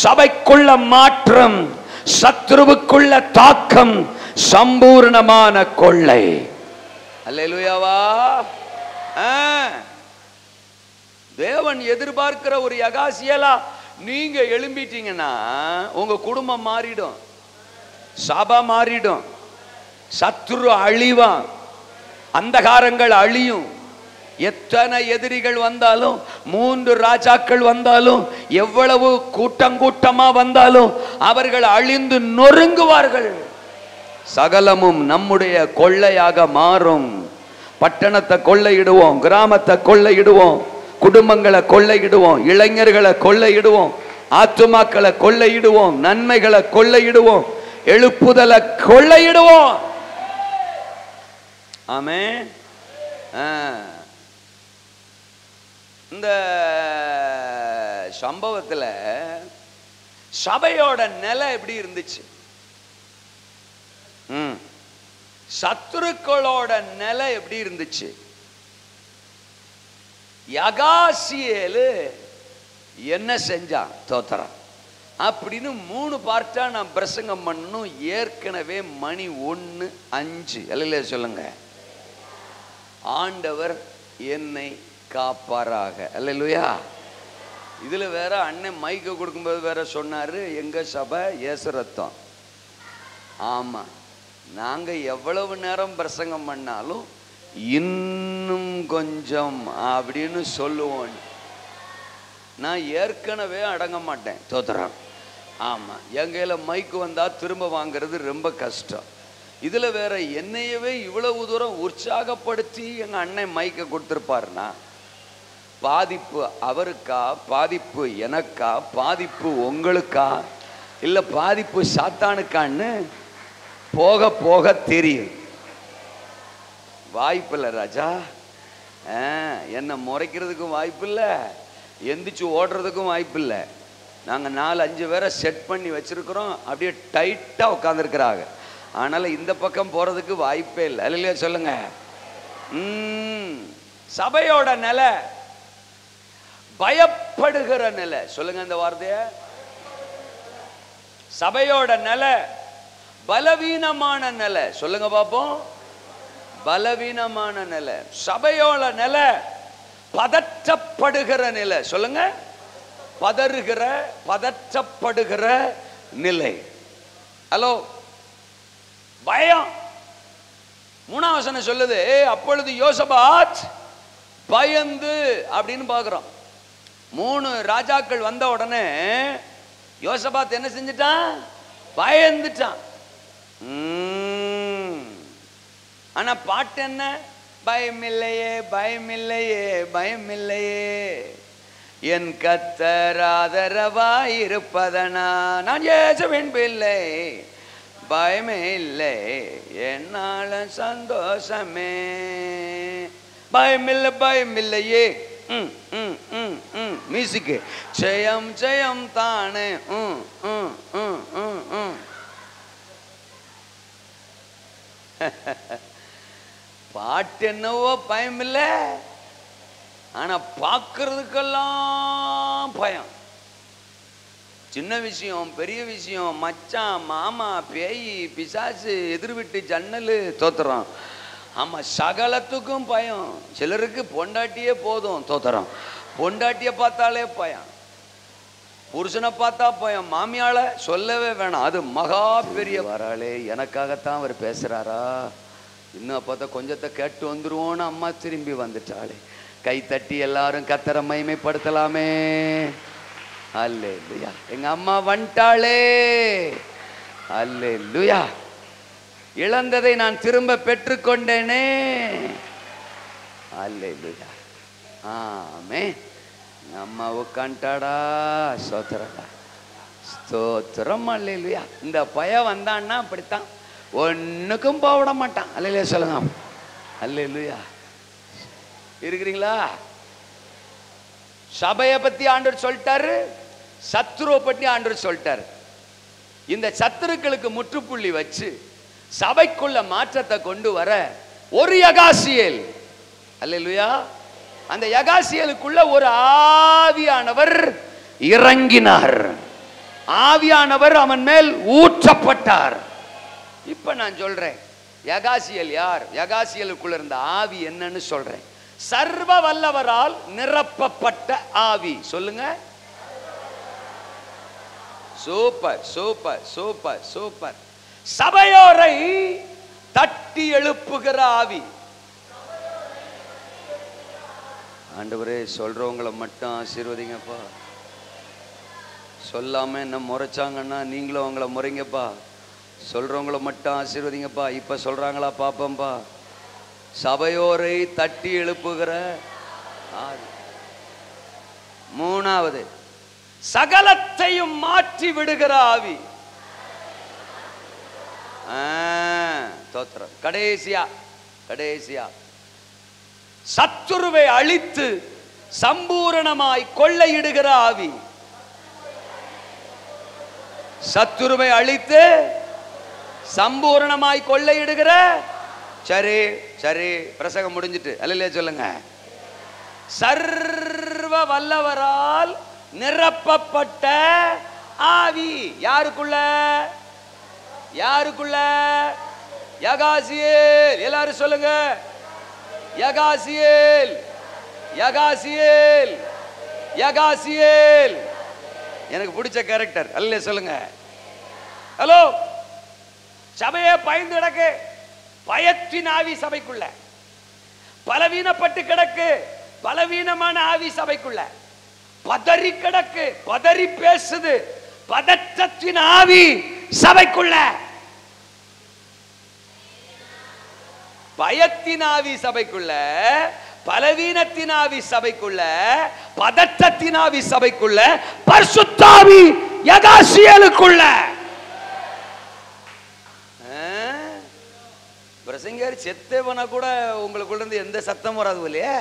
Speaker 2: சபைக்குள்ள மாற்றம், சத்ருவுக்குள்ள தாக்கம், சம்பூர்ணமான கொள்ளை. அல்லேலூயாவா? தேவன் எதிர்பார்க்கிற ஒரு யகாசியலா நீங்க எழும்பிட்டீங்கன்னா உங்க குடும்பம் மாறிடும், சபை மாறிடும், சத்ரு அழிவான், அந்தகாரங்கள் அழியும். எத்தனை எதிரிகள் வந்தாலும், 3 ராஜாக்கள் வந்தாலும், எவ்வளவு கூட்டம் கூட்டமா வந்தாலும் அவர்கள் அழிந்து நொறுங்குவார்கள். சகலமும் நம்முடைய கொள்ளையாக மாறும். பட்டணத்தை கொள்ளையிடுவோம், கிராமத்தை கொள்ளையிடுவோம், குடும்பங்களை கொள்ளையிடுவோம், இளைஞர்களை கொள்ளையிடுவோம், ஆத்துமாக்களை கொள்ளையிடுவோம், நன்மைகளை கொள்ளையிடுவோம், எழுப்புதலை கொள்ளையிடுவோம். ஆமென். இந்த சம்பவத்தில் சபையோட நிலை எப்படி இருந்துச்சு? சத்துருக்களோட நிலை எப்படி இருந்துச்சு? யகாசியேலு என்ன செஞ்சான்? தோத்தரம் அப்படின்னு 3 பார்ட்டா நான் பிரசங்கம் பண்ணணும். ஏற்கனவே மணி 1:05. அல்லேலூயா சொல்லுங்க. ஆண்டவர் என்னை காப்பாராக. அல்லேலூயா. இதுல வேற அண்ணன் மைக்க கொடுக்கும்போது வேற சொன்னாரு, எங்க சபை ஏசுரத்தம். ஆமா, நாங்க எவ்வளவு நேரம் பிரசங்கம் பண்ணாலும் இன்னும் கொஞ்சம் அப்படின்னு சொல்லுவோம். நான் ஏற்கனவே அடங்க மாட்டேன். தோத்துறேன். ஆமா, எங்கையில மைக்கு வந்தா திரும்ப வாங்கிறது ரொம்ப கஷ்டம். இதுல வேற என்னையவே இவ்வளவு தூரம் உற்சாகப்படுத்தி எங்க அண்ணன் மைக்க கொடுத்துருப்பாருன்னா பாதிப்பு அவருக்கா, பாதிப்பு எனக்கா, பாதிப்பு உங்களுக்கா, இல்ல பாதிப்பு சாத்தானுக்கான்னு போக போக தெரியும். வாய்ப்பு இல்லை ராஜா. என்னை முறைக்கிறதுக்கும் வாய்ப்பு இல்லை, எந்திரிச்சு ஓடுறதுக்கும் வாய்ப்பு இல்லை. நாங்கள் 4-5 பேரை செட் பண்ணி வச்சிருக்கிறோம், அப்படியே டைட்டாக உட்காந்துருக்குறாங்க. அதனால் இந்த பக்கம் போகிறதுக்கு வாய்ப்பே இல்லை. இல்லையா சொல்லுங்க. சபையோட நிலை பயப்படுகிற நிலை. சொல்லுங்க இந்த வார்த்தைய. சபையோட நிலை பலவீனமான நிலை. சொல்லுங்க பாப்போம். பலவீனமான நிலை. சபையோட நிலை பதற்றப்படுகிற நிலை. சொல்லுங்க. பதறுகிற, பதற்றப்படுகிற நிலை. ஹலோ, பயம். 3ஆம் வசனம் சொல்லுது, அப்பொழுது யோசபாத் பயந்து அப்படின்னு பார்க்குறோம். 3 ராஜாக்கள் வந்த உடனே யோசபாத் என்ன செஞ்சிட்டான்? பயந்துட்டான். ஆனா பாட்டு என்ன? பயமில்லையே பயமில்லையே பயமில்லையே, என் கர்த்தர் ஆதரவாயிருப்பதனா நான் இயேசுவின் பிள்ளை, பயமே இல்லை என்னால சந்தோஷமே, பயமில்லை பயமில்லையே. மியூசிக் ஜெயம் ஜெயம் தானே. பாட்டு என்னவோ பயமில்லை, ஆனா பார்க்கறதுக்கெல்லாம் பயம். சின்ன விஷயம் பெரிய விஷயம், மச்சான் மாமா பேய் பிசாசு எதிர்விட்டு ஜன்னல் தோத்துறோம். ஆமா, சகலத்துக்கும் பயம். சிலருக்கு பொண்டாட்டியே போதும் தோத்துறோம். பொண்டாட்டிய பார்த்தாலே பயம், புருஷனை பார்த்தா பயம், மாமியால சொல்லவே வேணாம், அது மகா பெரிய. வராளே எனக்காகத்தான் அவர் பேசுறாரா, இன்னும் பார்த்தா கொஞ்சத்தை கேட்டு வந்துருவோன்னு அம்மா திரும்பி வந்துட்டாளே. கை தட்டி எல்லாரும் கர்த்தரை மகிமைப்படுத்தலாமே. அல்லேலூயா, எங்க அம்மா வந்துட்டாளே. அல்லேலூயா, இழந்ததை நான் திரும்ப பெற்றுக்கொண்டேனே. அல்லேலூயா, ஆமென். அம்மா உட்காண்டாடா, ஸ்தோத்திரம்டா, ஸ்தோத்திரம். அல்லேலூயா. இந்த பயம் வந்தான்னா அப்படித்தான், ஒன்னுக்கும் போவிட மாட்டான். அல்லேலூயா சொல்லுங்க. அல்லேலூயா. இருக்கிறீங்களா? சபையை பத்தி ஆண்டவர் சொல்லிட்டாரு, சத்துருவை பற்றி ஆண்டவர் சொல்லிட்டாரு. இந்த சத்துருக்களுக்கு முற்றுப்புள்ளி வச்சு சபைக்குள்ள மாற்றத்தை கொண்டு வர ஒரு யகாசியேல். அல்லேலூயா. அந்த யகாசியலுக்குள்ள ஒரு ஆவியானவர் இறங்கினார். ஆவியானவர் அவன் மேல் ஊற்றப்பட்டார். இப்ப நான் சொல்றேன், யகாசியல் யார்? யகாசியலுக்குள்ள இருந்த ஆவி என்னன்னு சொல்றேன். சர்வ வல்லவரால் நிரப்பப்பட்ட ஆவி. சொல்லுங்க. Super super super super. சபையோரை தட்டி எழுப்புகிற ஆவி. ஆண்டவரே, சொல்றவங்களை மட்டும் ஆசீர்வதிங்கப்பா. சொல்லாம என்ன முறைச்சாங்கன்னா நீங்களும் அவங்கள முறைங்கப்பா. சொல்றவங்களை மட்டும் ஆசீர்வதிங்கப்பா. இப்ப சொல்றாங்களா பாப்பம்பா. சபையோரை தட்டி எழுப்புகிற ஆவி. 3வது, சகலத்தையும் மாற்றி விடுகிற ஆவி. தோத்திரம். கடைசியா சத்துருவை அழித்து சம்பூரணமாய் கொள்ளையிடுகிற ஆவி. சத்துருவை அழித்து சம்பூரணமாய் கொள்ளையிடுகிற. சரி சரி, பிரசங்கம் முடிஞ்சிட்டு. அல்லேலூயா சொல்லுங்க. சர்வ வல்லவரால் நிரப்பப்பட்ட ஆவி. யாருக்குள்ள? யாருக்குள்ள? யகாசியேல். எல்லாரும் சொல்லுங்க. யகாசியேல் யகாசியேல் யகாசியேல். எனக்கு பிடிச்ச கேரக்டர். அல்லேலூயா சொல்லுங்க. ஹலோ, சபையே பயந்து கிடக்கு. பயத்தின் ஆவி சபைக்குள்ள. பலவீனப்பட்டு கிடக்கு. பலவீனமான ஆவி சபைக்குள்ள. பதறி கிடக்கு. பதறி பேசுது. பதற்றத்தின் ஆவி சபைக்குள்ள. பயத்தின் ஆவி சபைக்குள்ள, பலவீனத்தின் ஆவி சபைக்குள்ள, பதற்றத்தின் ஆவி சபைக்குள்ள, பரிசுத்த ஆவி யகாசியலுக்குள்ள. பிரசங்கர் செத்தவன கூட உங்களுக்குள்ள இருந்து எந்த சத்தம் வராது இல்லையே.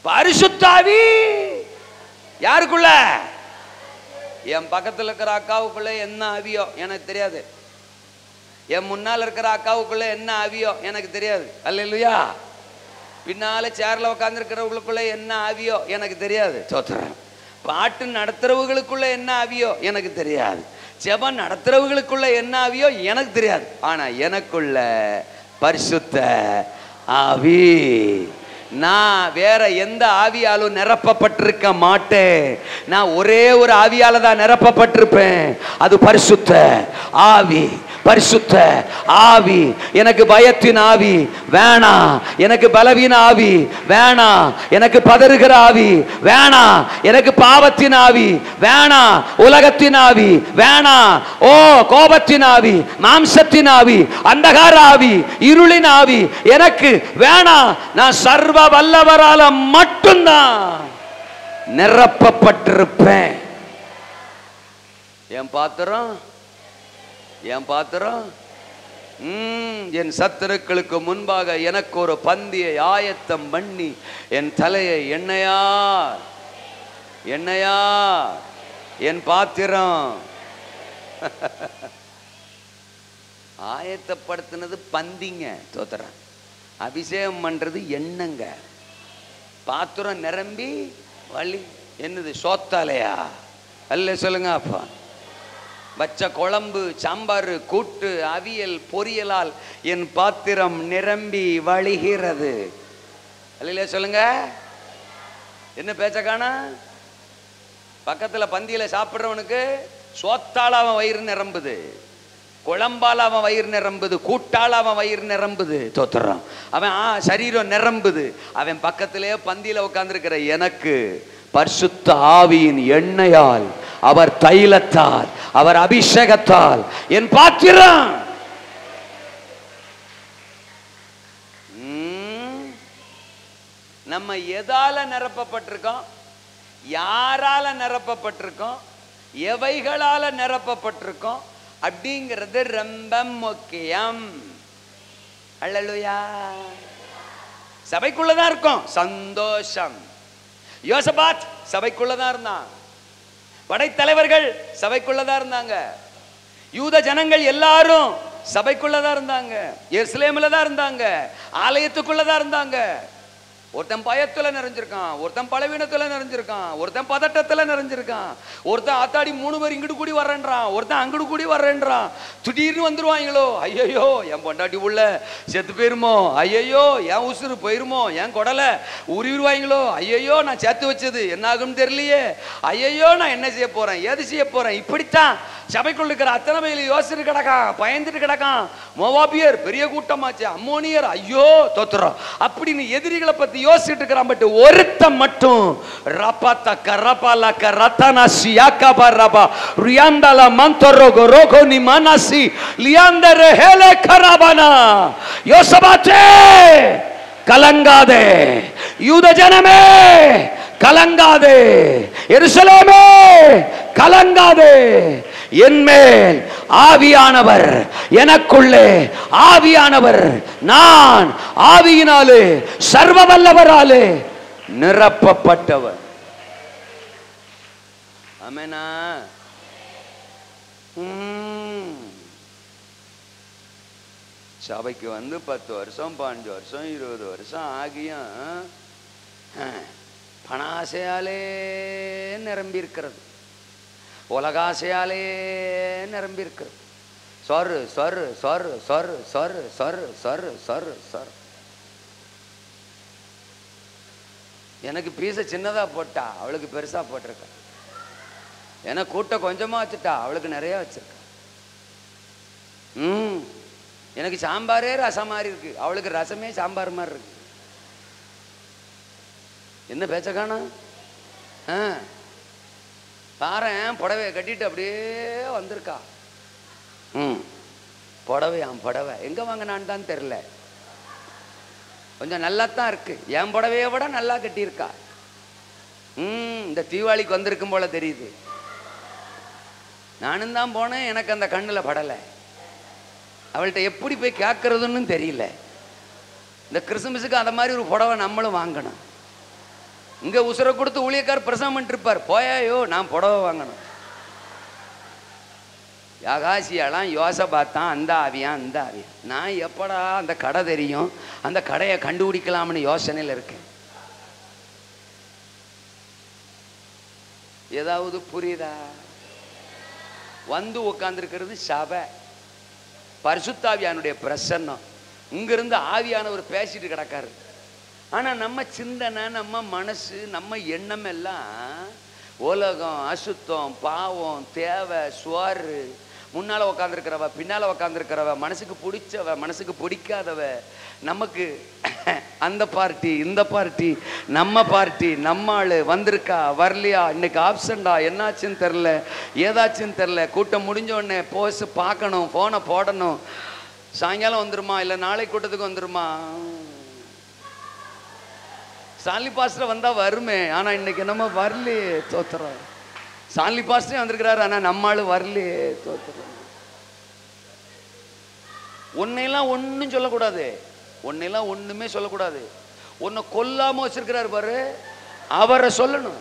Speaker 2: பரிசுத்த ஆவி யாருக்குள்ள? என் பக்கத்துல இருக்கிற அக்காவுக்குள்ள என்ன ஆவியோ எனக்கு தெரியாது. என் முன்னால் இருக்கிற அக்காவுக்குள்ள என்ன ஆவியோ எனக்கு தெரியாது. அல்லேலூயா. பின்னால சேர்ல உட்கார்ந்து இருக்கிறவங்களுக்குள்ள என்ன ஆவியோ எனக்கு தெரியாது. சோத்திரம். பாட்டு நடத்துறவங்களுக்குள்ள என்ன ஆவியோ எனக்கு தெரியாது. ஜெபம் நடத்துறவங்களுக்குள்ள என்ன ஆவியோ எனக்கு தெரியாது. ஆனா எனக்குள்ள பரிசுத்த ஆவி. நான் வேற எந்த ஆவியாலும் நிரப்பப்பட்டிருக்க மாட்டேன். நான் ஒரே ஒரு ஆவியால தான் நிரப்பப்பட்டிருப்பேன். அது பரிசுத்த ஆவி. பரிசுத்த ஆவி. எனக்கு பயத்தின் ஆவி வேணாம், எனக்கு பலவீன ஆவி வேணாம், எனக்கு பதறுகிற ஆவி வேணாம், எனக்கு பாவத்தின் ஆவி வேணாம், உலகத்தின் ஆவி வேணாம், ஓ கோபத்தின் ஆவி, மாம்சத்தின் ஆவி, அந்தகார ஆவி, இருளின் ஆவி எனக்கு வேணாம். நான் சர்வ வல்லவரால மட்டும்தான் நிரப்பப்பட்டிருப்பேன். என் பாத்திரம் என் சத்துருக்களுக்கு முன்பாக எனக்கு ஒரு பந்தியை ஆயத்தம் பண்ணி என் தலையை எண்ணெயார் என் பாத்திரம் ஆயத்தப்படுத்தினது பந்திங்க, தோத்துறேன். அபிஷேகம் பண்றது எண்ணங்க. பாத்திரம் நிரம்பி வழி என்னது சோத்தாலையா அல்ல சொல்லுங்க. அப்பா வச்ச குழம்பு, சாம்பார், கூட்டு, அவியல், பொரியலால் என் பாத்திரம் நிரம்பி வழிகிறது. அல்ல சொல்லுங்க. என்ன பேச்ச காணா? பக்கத்துல பந்தியில சாப்பிட்றவனுக்கு சோத்தால அவன் வயிறு நிரம்புது, குழம்பால் அவன் வயிறு நிரம்புது, கூட்டால் அவன் வயிறு நிரம்புது. தோத்துறான். அவன் சரீரம் நிரம்புது. அவன் பக்கத்திலே பந்தியில உட்கார்ந்துருக்கிற எனக்கு பரிசுத்த ஆவியின் எண்ணெயால், அவர் தைலத்தால், அவர் அபிஷேகத்தால் என் பாத்திரம். நம்ம எதால நிரப்பப்பட்டிருக்கோம், யாரால நிரப்பப்பட்டிருக்கோம், எவைகளால நிரப்பப்பட்டிருக்கோம் அப்படிங்கிறது ரொம்ப முக்கியம். அல்லேலூயா. சபைக்குள்ளதான் இருக்கும் சந்தோஷம். யோசபாத் சபைக்குள்ளதான் இருந்தான். படைத்தலைவர்கள் சபைக்குள்ளதான் இருந்தாங்க. யூத ஜனங்கள் எல்லாரும் சபைக்குள்ளதான் இருந்தாங்க. எருசலேமில் தான் இருந்தாங்க. ஆலயத்துக்குள்ளதான் இருந்தாங்க. ஒருத்தன் பயத்துல நிறைஞ்சிருக்கான், ஒருத்தன் பலவீனத்துல நிறைஞ்சிருக்கான், ஒருத்தன் பதட்டத்துல நிறைஞ்சிருக்கான், ஒருத்தன் ஆத்தாடி 3 பேர் இங்கிட்டு கூடி வர்றேன்றான், ஒருத்தன் அங்கிட்டு கூடி வர்றேன்றான். திடீர்னு வந்துருவாங்களோ, ஐயோ என் பொண்டாட்டி உள்ள செத்து போயிருமோ, ஐயோ என் உசுறு போயிருமோ, என் குடலை உருவிடுவாங்களோ, ஐயோ நான் சேர்த்து வச்சது என்ன ஆகும்னு தெரியலையே, ஐயோ நான் என்ன செய்ய போறேன், ஏது செய்ய போறேன். இப்படித்தான் சபைக்குள்ள இருக்கிற அத்தனை பேர் யோசிச்சுட்டு கிடக்கான், பயந்துட்டு கிடக்கான். மோவாபியர் பெரிய கூட்டமாச்சு, அம்மோனியர் ஐயோ தோத்துறோம் அப்படின்னு எதிரிகளை பத்தி யோசிச்சுட்டு இருக்கிறான். பட் ஒருத்தன் மட்டும் ரபாத்தக்க ரபாலக்க ரத்தனாசி யாக்கபரபா ரியாண்டல மந்தரோகோ ரோகோ நி மனசி லியாண்டர ஹேலே கரபனா. யோசபாத்தே கலங்காதே, யூத ஜனமே கலங்காதே, எருசலேமே கலங்காதே. என்மேல் ஆவியானவர், எனக்குள்ளே ஆவியானவர், நான் ஆவியினாலே சர்வ வல்லவராலே நிரப்பப்பட்டவர். ஆமெனா? சபைக்கு வந்து 10 வருஷம் 15 வருஷம் 20 வருஷம் ஆகியும் பணாசையாலே நிரம்பி இருக்கிறது, உலகாசையாலே நிரம்பி இருக்கிறது. சொரு சொரு சொரு சொரு சொரு சொரு சொரு சொரு சொரு. எனக்கு பீஸை சின்னதா போட்டா அவளுக்கு பெருசா போட்டிருக்க, எனக்கு கூட்டம் கொஞ்சமா வச்சுட்டா அவளுக்கு நிறைய வச்சிருக்க. எனக்கு சாம்பாரே ரசம் மாதிரி இருக்கு, அவளுக்கு ரசமே சாம்பார் மாதிரி இருக்கு. என்ன பேச்ச காணா? பாரேன், புடவையை கட்டிட்டு அப்படியே வந்திருக்கா. புடவையாம் புடவை எங்க வாங்கினான்னு தான் தெரியல, கொஞ்சம் நல்லா தான் இருக்கு. என் புடவையை விட நல்லா கட்டியிருக்கா. இந்த தீபாவளிக்கு வந்திருக்கும் போல தெரியுது. நானும் தான் போனேன், எனக்கு அந்த கண்ணில் படலை. அவள்கிட்ட எப்படி போய் கேட்கறதுன்னு தெரியல. இந்த கிறிஸ்துமஸுக்கு அந்த மாதிரி ஒரு புடவை நம்மளும் வாங்கணும். இங்க உசுரை கொடுத்து ஊழியக்கார் பிரசவம் பண்ணிட்டு இருப்பார், போயாயோ நான் புடவை வாங்கணும். யாகாசியாலாம் யோசபாத்தான் அந்த ஆவியா அந்த ஆவியா. நான் எப்படா அந்த கடை தெரியும், அந்த கடையை கண்டுபிடிக்கலாம்னு யோசனையில் இருக்கேன். ஏதாவது புரியுதா? வந்து உட்கார்ந்துருக்கிறது சபை, பரிசுத்தாவியானுடைய பிரசன்னம். இங்கிருந்து ஆவியானவர் பேசிட்டு கிடக்காரு. ஆனா நம்ம சிந்தனை, நம்ம மனசு, நம்ம எண்ணம் எல்லாம் உலகம், அசுத்தம், பாவம், தேவை, சுவாறு, முன்னால உக்காந்துருக்கிறவ, பின்னால உக்காந்துருக்கிறவ, மனசுக்கு பிடிச்சவ, மனசுக்கு பிடிக்காதவ, நமக்கு அந்த பார்ட்டி, இந்த பார்ட்டி, நம்ம பார்ட்டி, நம்ம ஆளு வந்திருக்கா வரலையா, இன்னைக்கு ஆப்சண்டா, என்னாச்சுன்னு தெரில, ஏதாச்சுன்னு தெரில, கூட்டம் முடிஞ்ச உடனே போஸ் பார்க்கணும், ஃபோனை போடணும், சாயங்காலம் வந்துருமா இல்லை நாளைக்கு கூட்டத்துக்கு வந்துருமா, சாலி பாஸ்டர் வந்தா வருமே, ஆனா இன்னைக்கு என்னமோ வரலையே தோத்துறோம். சாலி பாஸ்டரே வந்திருக்கிறாரு, ஆனா நம்மளால வரலையே தோத்துறோம். உன்னையெல்லாம் ஒன்றும் சொல்லக்கூடாது, உன்னையெல்லாம் ஒண்ணுமே சொல்லக்கூடாது. உன்னை கொல்லாம வச்சிருக்கிறாரு பாரு, அவரை சொல்லணும்.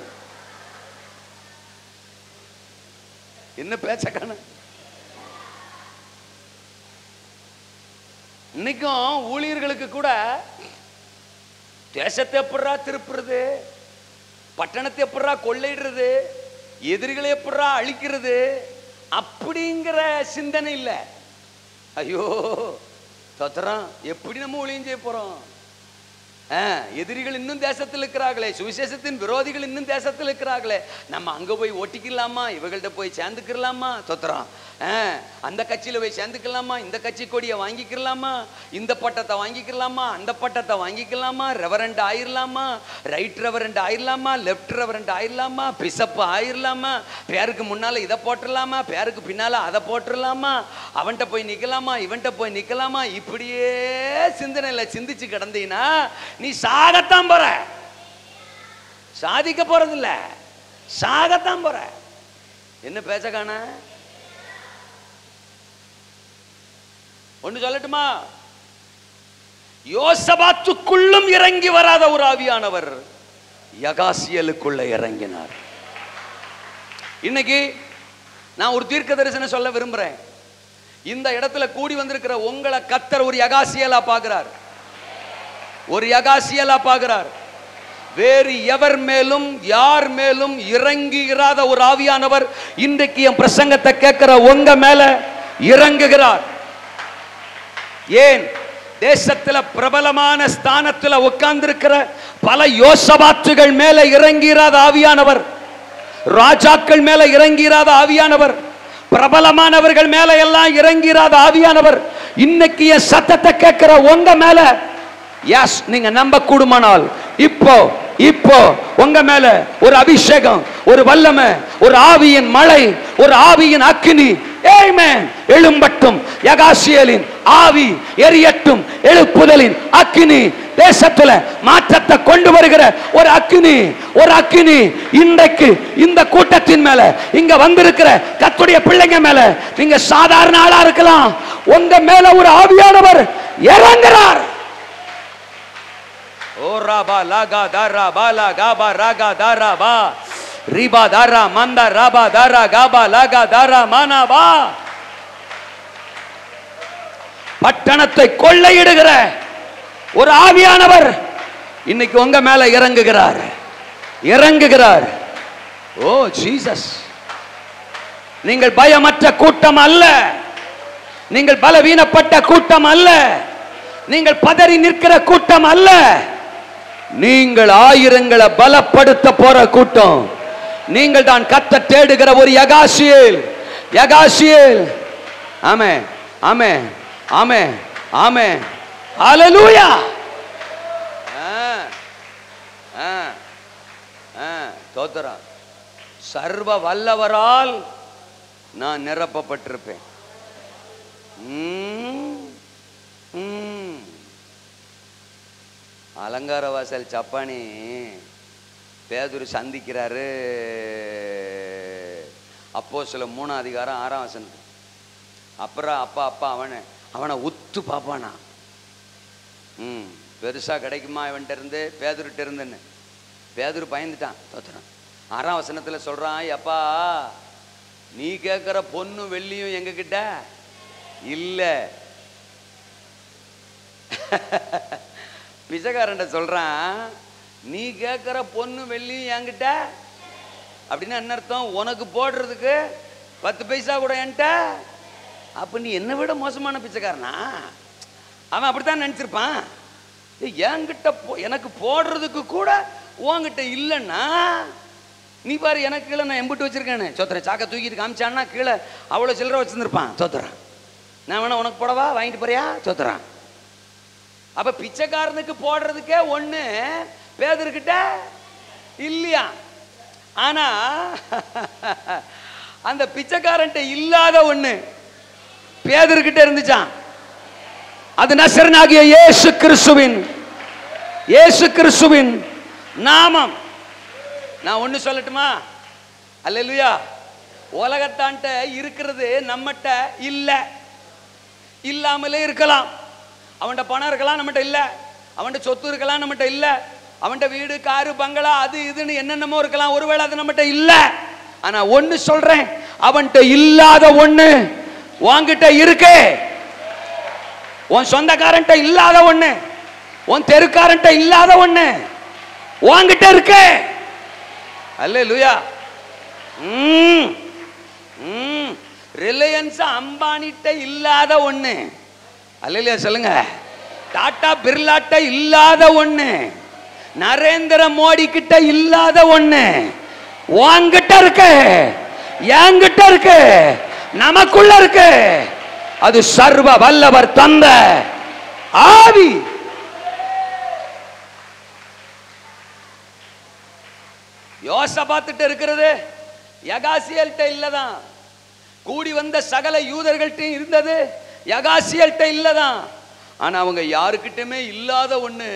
Speaker 2: என்ன பேச்சக்கான இன்னைக்கும் ஊழியர்களுக்கு கூட தேசத்தை எப்படா திருப்புறது, பட்டணத்தை எப்படா கொள்ளையிடுறது, எதிரிகளை எப்படா அழிக்கிறது அப்படிங்கிற சிந்தனை இல்லை. ஐயோ தோத்துறோம், எப்படி நம்ம ஊழியம் செய்ய போறோம்? எதிரிகள் இன்னும் தேசத்தில் இருக்கிறார்களே, சுவிசேஷத்தின் விரோதிகள் இன்னும் தேசத்தில் இருக்கிறார்களே, நம்ம அங்க போய் ஒட்டிக்கலாமா, இவங்கள்ட்ட போய் சேர்ந்துக்கலாமா? தோத்துறோம். அந்த கட்சியில போய் சேர்ந்துக்கலாமா, இந்த கட்சி கொடியை வாங்கிக்கலாமா, இந்த பட்டத்தை வாங்கிக்கலாமா, அந்த பட்டத்தை வாங்கிக்கலாமா, ரெவரண்ட் ஆயிரலாமா, ரைட் ரெவரண்ட் ஆயிரலாமா, லெப்ட் ரெவரண்ட் ஆயிரலாமா, பிசப் ஆயிரலாமா, பேருக்கு முன்னால இதை போட்டுடலாமா, பேருக்கு பின்னால அதை போட்டுடலாமா, அவன்கிட்ட போய் நிக்கலாமா, இவன்கிட்ட போய் நிக்கலாமா, இப்படியே சிந்தனையில சிந்திச்சு கிடந்தீங்கன்னா நீ சாகத்தான் போற, சாதிக்க போறதில்ல, சாகத்தான் போற. என்ன பேசக்கான ஒன்று சொல்லட்டுமா? யோசபாத்துக்குள்ளும் இறங்கி வராத ஒரு ஆவியானவர் யகாசியலுக்குள்ள இறங்கினார். இன்னைக்கு நான் ஒரு தீர்க்க தரிசனம் சொல்ல விரும்புறேன். இந்த இடத்துல கூடி வந்திருக்கிற உங்களை கர்த்தர் ஒரு யகாசியலா பார்க்கிறார், ஒரு யகாசியலா பார்க்கிறார். வேறு எவர் மேலும் யார் மேலும் இறங்குகிறாத ஒரு ஆவியானவர் இன்றைக்கு என் பிரசங்கத்தை கேட்கிற உங்க மேல இறங்குகிறார். ஏன்? தேசத்துல பிரபலமான ஸ்தானத்துல உட்கார்ந்திருக்கிற பல யோசபாத்துகள் மேல இறங்கிறாத ஆவியானவர், ராஜாக்கள் மேல இறங்கிறாத ஆவியானவர், பிரபலமானவர்கள் மேல எல்லாம் இறங்கிறாத ஆவியானவர் இன்னைக்கு என் சத்தத்தை கேட்கிற உங்க மேல, எஸ், நீங்க நம்ப கூடுமானால் இப்போ உங்க மேல ஒரு அபிஷேகம், ஒரு வல்லமை, ஒரு ஆவியின் மழை, ஒரு ஆவியின் அக்கினி ஆமென் எழும்பட்டும். யகாசியலின் ஆவி எரியட்டும். எழுப்புதலின் அக்கினி, தேசத்துல மாற்றத்தை கொண்டு வருகிற ஒரு அக்கினி, ஒரு அக்கினி இன்றைக்கு இந்த கூட்டத்தின் மேல, இங்க வந்திருக்கிற கர்த்தருடைய பிள்ளைங்க மேல. நீங்க சாதாரண ஆளா இருக்கலாம், உங்க மேல ஒரு ஆவியானவர் இறங்குறார். ஓ ராபா லாகா தாரா பாலா காபா ராகா தாரா பா ரிபா தாரா மந்தா ராபா தாரா காபா லாகா தாரா மானா பா. பட்டணத்தை கொள்ளையிடுகிற ஒரு ஆவியானவர் இன்னைக்கு உங்க மேல இறங்குகிறார், இறங்குகிறார். ஓ ஜீசஸ், நீங்கள் பயமற்ற கூட்டம் அல்ல, நீங்கள் பலவீனப்பட்ட கூட்டம் அல்ல, நீங்கள் பதறி நிற்கிற கூட்டம் அல்ல, நீங்கள் ஆயிரங்களை பலப்படுத்த போற கூட்டம். நீங்கள் தான் கர்த்தர் தேடுகிற ஒரு யகாசியேல், யகாசியேல். ஆமென், ஆமென், ஆமென், ஆமென், ஹல்லேலூயா. தோத்திரம். சர்வ வல்லவரால் நான் நிரப்பப்பட்டிருப்பேன். அலங்காரவாசல் சப்பானி பேதுரு சந்திக்கிறாரு. அப்போஸ்தலர் 3ஆம் அதிகாரம் 6ஆம் வசனம். அப்புறம் அப்பா அவனை உத்து பாப்பானா, பெருசா கிடைக்குமா இவன்கிட்ட இருந்து, பேதுருட்ட இருந்துன்னு. பேதுரு பயந்துட்டான். தோத்துறான். 6ஆம் வசனத்துல சொல்றான், அப்பா நீ கேட்கிற பொண்ணு வெள்ளியும் எங்க கிட்ட இல்ல. பிச்சைக்காரன்ட்ட சொல்றான், நீ கேட்கிற பொண்ணு வெள்ளியும் என்கிட்ட அப்படின்னா என்ன அர்த்தம்? உனக்கு போடுறதுக்கு 10 பைசா கூட என்கிட்ட. அப்ப நீ என்னை விட மோசமான பிச்சைக்காரனா? அவன் அப்படித்தான் நினைச்சிருப்பான். என்கிட்ட எனக்கு போடுறதுக்கு கூட உன்கிட்ட இல்லைன்னா நீ பாரு எனக்கு கீழே நான் எம்பிட்டு வச்சிருக்கேன்னு சோத்துறேன். சாக்கை தூக்கிட்டு காமிச்சான்னா கீழே அவ்வளோ சில்லறை வச்சுருந்துருப்பான். சோத்துறான். நான் வேணா உனக்கு போடவா, வாங்கிட்டு போறியா? சோத்துறான். அப்ப பிச்சைக்காரனுக்கு போடுறதுக்கே ஒண்ணு பேதர்கிட்ட இல்லையா? ஆனா அந்த பிச்சைக்காரன்ட்ட இல்லாத ஒண்ணு பேதர்கிட்ட இருந்துச்சான். அது நசரேயனாகிய இயேசு கிறிஸ்துவின் நாமம். நான் ஒண்ணு சொல்லட்டுமா? அல்லேலூயா. உலகத்தான்ட்ட இருக்கிறது நம்மகிட்ட இல்ல, இல்லாமலே இருக்கலாம். அவன்கிட்ட பணம் இருக்கலாம், நம்மகிட்ட இல்ல. அவன்கிட்ட சொத்து இருக்கலாம், நம்மகிட்ட இல்ல. அவன்கிட்ட வீடு, காரு, பங்களா, அது இதுன்னு என்னென்னமோ இருக்கலாம். ஒருவேளை அது நம்மகிட்ட இல்ல. ஆனா ஒண்ணு சொல்றேன், அவன்கிட்ட இல்லாத ஒண்ணு உன்கிட்ட இருக்கு. உன் சொந்தக்காரன்ட்ட இல்லாத ஒண்ணு, உன் தெருக்காரன்ட்ட இல்லாத ஒண்ணு உன்கிட்ட இருக்கு. அல்லேலூயா. ரிலையன்ஸ் அம்பானிட்ட இல்லாத ஒண்ணு. அல்லேலூயா சொல்லுங்க. டாடா பிர்லாட்ட இல்லாத ஒண்ணு, நரேந்திர மோடி கிட்ட இல்லாத ஒண்ணு உன்கிட்ட இருக்கு, என்கிட்ட இருக்கு, நமக்குள்ள இருக்கு. அது சர்வ வல்லவர் தந்த ஆவி. யோசபாத்திட்ட இருக்கிறது யகாசியல்ட்ட இல்லதான். கூடி வந்த சகல யூதர்கள்ட்ட இருந்தது யகாசியல்ட்ட இல்லதான். ஆனா அவங்க யாருக்கிட்டமே இல்லாத ஒண்ணு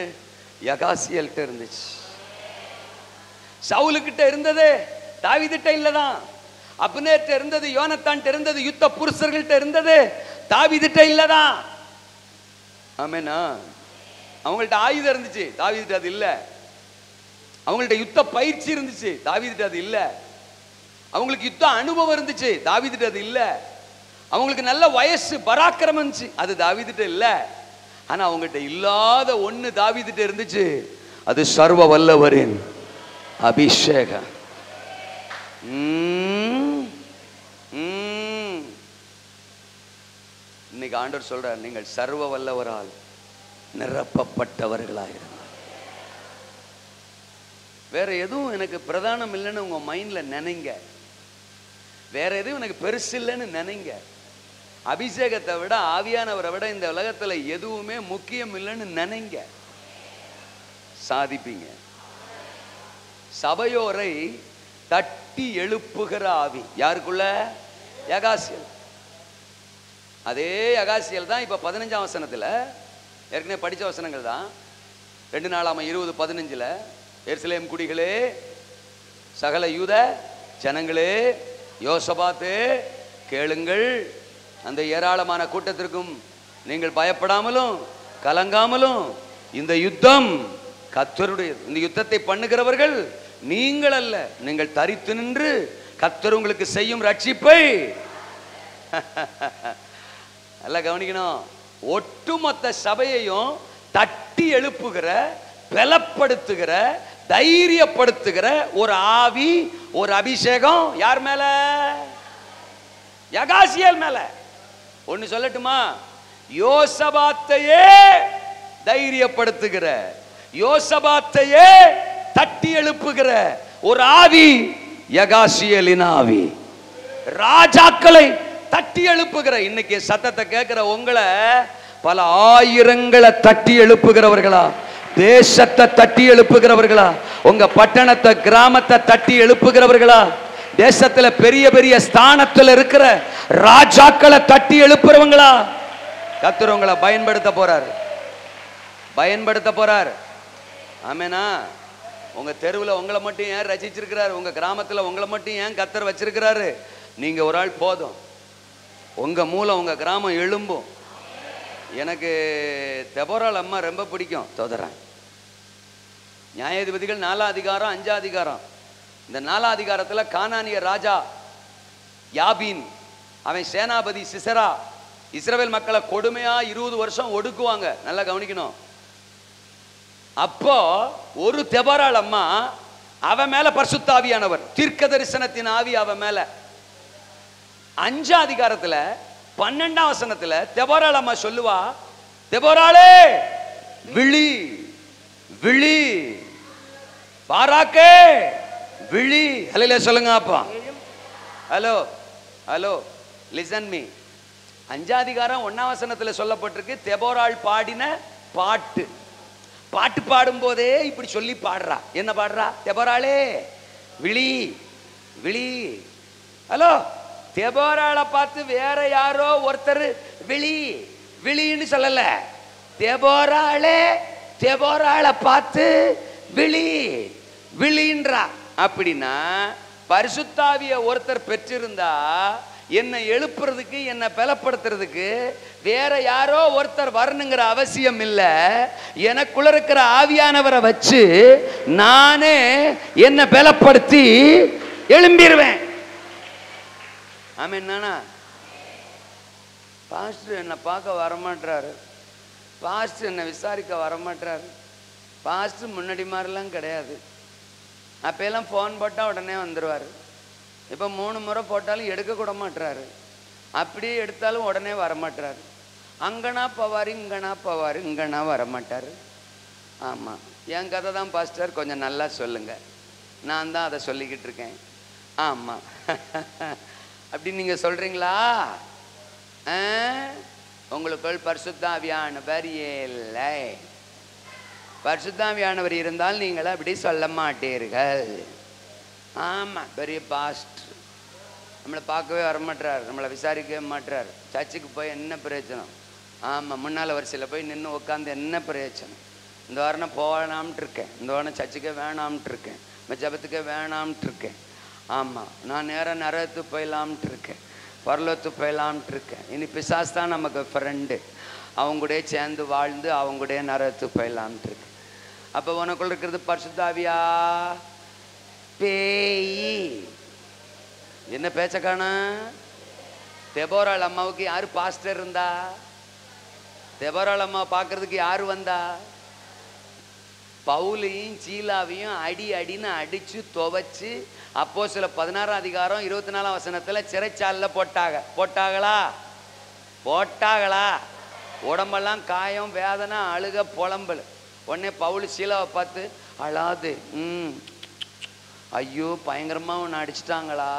Speaker 2: யகாசியல்ட்ட இருந்துச்சு. சவுலுக்கிட்ட இருந்தது தாவீதுட்ட இல்லதான். அப்னேர்ட்ட இருந்தது, யோனத்தான்ட்ட இருந்தது, யுத்த புருஷர்கள்ட்ட இருந்தது தாவீதுட்ட இல்லதான். ஆமெனா. அவங்கள்ட்ட ஆயுதம் இருந்துச்சு, தாவீதுட்ட அது இல்ல. அவங்கள்ட்ட யுத்த பயிற்சி இருந்துச்சு, தாவீதுட்ட அது இல்ல. அவங்களுக்கு யுத்த அனுபவம் இருந்துச்சு, தாவீதுட்ட அது இல்ல. அவங்களுக்கு நல்ல வயசு பராக்கிரமம் இருந்துச்சு, அது தாவீதுட்ட இல்ல. ஆனா அவங்ககிட்ட இல்லாத ஒண்ணு தாவீதுட்ட இருந்துச்சு. அது சர்வ வல்லவரின் அபிஷேகம். இன்னைக்கு ஆண்டவர் சொல்றார், நீங்கள் சர்வ வல்லவரால் நிரப்பப்பட்டவர்களாக. வேற எதுவும் எனக்கு பிரதானம் இல்லைன்னு உங்க மைண்ட்ல நினைங்க. வேற எதுவும் எனக்கு பெருசு இல்லைன்னு நினைங்க. அபிஷேகத்தை விட, ஆவியானவரை விட இந்த உலகத்துல எதுவுமே முக்கியம் இல்லைன்னு நினைங்க. சாதிப்பீங்க. சபையோரை தட்டி எழுப்புகிற ஆவி யாருக்குள்ள? யகாசியல். அதே யகாசியல் தான் இப்ப 15ஆம் வசனத்துல, ஏற்கனவே படிச்ச வசனங்கள் தான். 2 நாளாம 20:15 எருசலேம் குடிகளே, சகல யூத ஜனங்களே, யோசபாத்தே கேளுங்கள். அந்த ஏராளமான கூட்டத்திற்கும் நீங்கள் பயப்படாமலும் கலங்காமலும், இந்த யுத்தம் கர்த்தருடையது. இந்த யுத்தத்தை பண்ணுகிறவர்கள் நீங்கள் அல்ல, நீங்கள் தரித்து நின்று கர்த்தர் உங்களுக்கு செய்யும் ரட்சிப்பை நல்லா கவனிக்கணும். ஒட்டுமொத்த சபையையும் தட்டி எழுப்புகிற, பலப்படுத்துகிற, தைரியப்படுத்துகிற ஒரு ஆவி, ஒரு அபிஷேகம் யார் மேல? யகாசியல் மேல. ஒன்னு சொல்லட்டுமா? யோசபாத்தையே தைரியப்படுத்துகிற, யோசபாத்தையே தட்டி எழுப்புகிற ஒரு ஆவி யகாசியலின் ஆவி. ராஜாக்களை தட்டி எழுப்புகிற, இன்னைக்கு சத்தத்தை கேட்கிற உங்களை பல ஆயிரங்களை தட்டி எழுப்புகிறவர்களா, தேசத்தை தட்டி எழுப்புகிறவர்களா, உங்க பட்டணத்தை கிராமத்தை தட்டி எழுப்புகிறவர்களா, தேசத்துல பெரிய பெரிய ஸ்தானத்துல இருக்கிற ராஜாக்களை தட்டி எழுப்புறவங்களா, கர்த்தர் உங்களை பயன்படுத்த போறார், பயன்படுத்த போறார். ஆமெனா. உங்க தெருவில் உங்களை மட்டும் ஏன் ரசிச்சிருக்கிறாரு? உங்க கிராமத்துல உங்களை மட்டும் ஏன் கர்த்தர் வச்சிருக்கிறாரு? நீங்க ஒரு ஆள் போதும், உங்க மூலம் உங்க கிராமம் எழும்பும். எனக்கு தெபோராள் அம்மா ரொம்ப பிடிக்கும். தோதரன் நியாயாதிபதிகள் 4ஆம் அதிகாரம் 5ஆம் அதிகாரம். இந்த 4ஆம் அதிகாரத்துல கானானிய ராஜா யாபீன், அவன் சேனாபதி சிசரா, இஸ்ரவேல் மக்களை கொடுமையா 20 வருஷம் ஒடுக்குவாங்க. நல்லா கவனிக்கணும். அப்போ ஒரு தெபோராள் அம்மா, அவ மேல பரிசுத்த ஆவியானவர், தீர்க்க தரிசனத்தின் ஆவி அவ மேல. 5ஆம் அதிகாரத்துல 12ஆம் வசனத்துல தெபோராள் அம்மா சொல்லுவா, தெபோராளே விழி விழி, பாராக்கே விழி. ஹல்லேலூயா சொல்லுங்க அப்பா. Hello hello listen me. 5ஆம் அதிகாரம் 1ஆம் வசனத்துல சொல்லப்பட்டிருக்கு, தெபோராள் பாடின பாட்டு. பாட்டு பாடும் போதே இப்படி சொல்லி பாடுறா. என்ன பாடுறா? தெபோராளே விழி விழி. ஹலோ, தெபோராளை பார்த்து வேற யாரோ ஒருத்தர் விழி விழின்னு சொல்லல. தெபோராளே தெபோராளை பார்த்து விழி விழின்றா. அப்படின்னா பரிசுத்தாவிய ஒருத்தர் பெற்றிருந்தா என்னை எழுப்புறதுக்கு, என்னை பலப்படுத்துறதுக்கு வேற யாரோ ஒருத்தர் வரணுங்கிற அவசியம் இல்லை. எனக்குள்ள இருக்கிற ஆவியானவரை வச்சு நானே என்னை பலப்படுத்தி எழும்பிடுவேன். ஆமென். நானா பாஸ்டர் என்னை பார்க்க வரமாட்டாரு, பாஸ்டர் என்னை விசாரிக்க வரமாட்டாரு. பாஸ்டர் முன்னாடி மாதிரிலாம் கிடையாது. அப்பெல்லாம் ஃபோன் போட்டால் உடனே வந்துடுவார். இப்போ 3 முறை போட்டாலும் எடுக்க கூட மாட்டுறாரு. அப்படியே எடுத்தாலும் உடனே வரமாட்டாரு. அங்கனா போவார், இங்கனா போவார், இங்கனா வரமாட்டார். ஆமாம், என் கதை தான் பாஸ்டர், கொஞ்சம் நல்லா சொல்லுங்க, நான் தான் அதை சொல்லிக்கிட்டு இருக்கேன். ஆமாம் அப்படி நீங்கள் சொல்கிறீங்களா? உங்களுக்குள் பரிசுத்த ஆவியானவர் இல்லை. பரிசுத்த ஆவியானவர் இருந்தால் நீங்கள் அப்படி சொல்ல மாட்டீர்கள். ஆமாம், பெரிய பாஸ்டர் நம்மளை பார்க்கவே வரமாட்டார், நம்மளை விசாரிக்கவே மாட்டார். சர்ச்சுக்கு போய் என்ன பிரயோஜனம்? ஆமாம், முன்னால் வரிசையில் போய் நின்று உட்காந்து என்ன பிரயோஜனம்? இந்த வாரம் நான் போகலாம்ட்டு இருக்கேன், இந்த வாரம் சர்ச்சுக்கே வேணாம்ட்டு இருக்கேன், ஜபத்துக்கே வேணாம்ட்டு இருக்கேன். ஆமாம், நான் நேராக நரகத்துக்கு போயிடலாம்ட்டு இருக்கேன், பரலோகத்துக்கு போயிடலாம்ட்டு இருக்கேன். இனி பிசாசு தான் நமக்கு ஃப்ரெண்டு, அவங்க கூட சேர்ந்து வாழ்ந்து அவங்க கூட நரகத்துக்கு போயிடலாம்ட்டு இருக்கேன். அப்போ உனக்குள்ள இருக்கிறது பரிசுத்தாவியா பேய்? என்ன பேச்ச காண? தெபோராள் அம்மாவுக்கு யாரு பாஸ்டர் இருந்தா? தெபோராள் அம்மா பார்க்கறதுக்கு யாரு வந்தா? பவுலையும் சீலாவையும் அடி அடின்னு அடிச்சு துவைச்சு அப்போஸ்தலர் 16ஆம் அதிகாரம் 24ஆம் வசனத்துல சிறைச்சாலையில் போட்டாங்களா? உடம்பெல்லாம் காயம், வேதனை, அழுக, புலம்பல். உடனே பவுல் சீலாவை பார்த்து அழாது, ஐயோ பயங்கரமாக உன்னை அடிச்சிட்டாங்களா,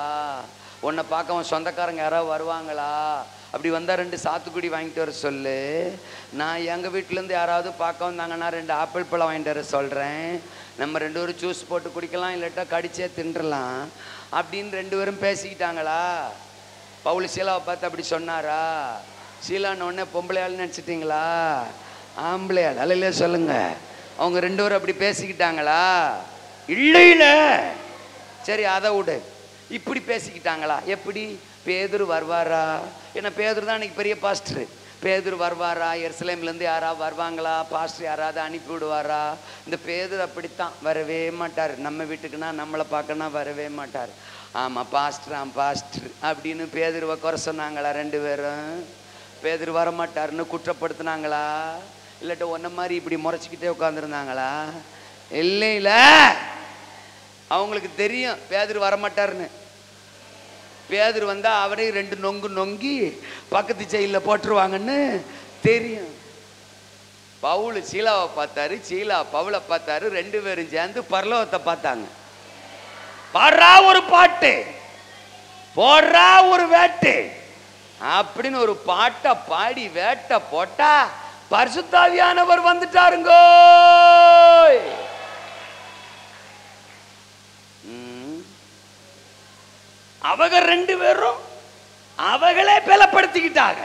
Speaker 2: உன்னை பார்க்க அவன் சொந்தக்காரங்க யாராவது வருவாங்களா, அப்படி வந்தால் 2 சாத்துக்குடி வாங்கிட்டு வர சொல்லு, நான் எங்கள் வீட்டிலேருந்து யாராவது பார்க்க வந்தாங்கன்னா 2 ஆப்பிள் பழம் வாங்கிட்டு வர சொல்கிறேன், நம்ம 2 பேரும் ஜூஸ் போட்டு குடிக்கலாம், இல்லாட்டா கடிச்சே தின்றலாம் அப்படின்னு 2 பேரும் பேசிக்கிட்டாங்களா? பவுல் சீலாவை பார்த்து அப்படி சொன்னாரா? சீலான்னு உடனே பொம்பளையாள் நினச்சிட்டிங்களா? ஆம்பளையாள். அல்லையிலே சொல்லுங்க. அவங்க 2 பேரும் அப்படி பேசிக்கிட்டாங்களா? இல்லையில. சரி, அதை விடு. இப்படி பேசிக்கிட்டாங்களா? எப்படி? பேதுரு வருவாரா? ஏன்னா பேதுரு தான் அன்னைக்கு பெரிய பாஸ்டர். பேதுரு வருவாரா? எருசலேம்லேருந்து யாராவது வருவாங்களா? பாஸ்டர் யாராவது அனுப்பி விடுவாரா? இந்த பேதுரு அப்படித்தான், வரவே மாட்டார். நம்ம வீட்டுக்குன்னா நம்மளை பார்க்கனா வரவே மாட்டார். ஆமாம், பாஸ்டர் அப்படின்னு பேதுருவை குறை சொன்னாங்களா? 2 பேரும் பேதுரு வரமாட்டாருன்னு குற்றப்படுத்தினாங்களா? இல்லாட்ட ஒன்ன மாதிரி இப்படி முறைச்சிக்கிட்டே உட்காந்துருந்தாங்களா? இல்லையில, அவங்களுக்கு தெரியும் பேதுரு வரமாட்டாருன்னு. பேதுரு வந்தா அவரே 2 நொங்கு நொங்கி பக்கத்து ஜெயிலில் போட்டுருவாங்கன்னு தெரியும். பவுல் சீலாவை பார்த்தாரு, சீலா பவுலை பார்த்தாரு, 2 பேரும் சேர்ந்து பரலோகத்தை பார்த்தாங்க. பாடுறா ஒரு பாட்டு, போடுறா ஒரு வேட்டு அப்படின்னு ஒரு பாட்டை பாடி வேட்டை போட்டா பரிசுத்தாவியானவர் வந்துட்டாருங்கோ. அவங்க 2 பேரும் அவங்களே பலப்படுத்திக்கிட்டாங்க.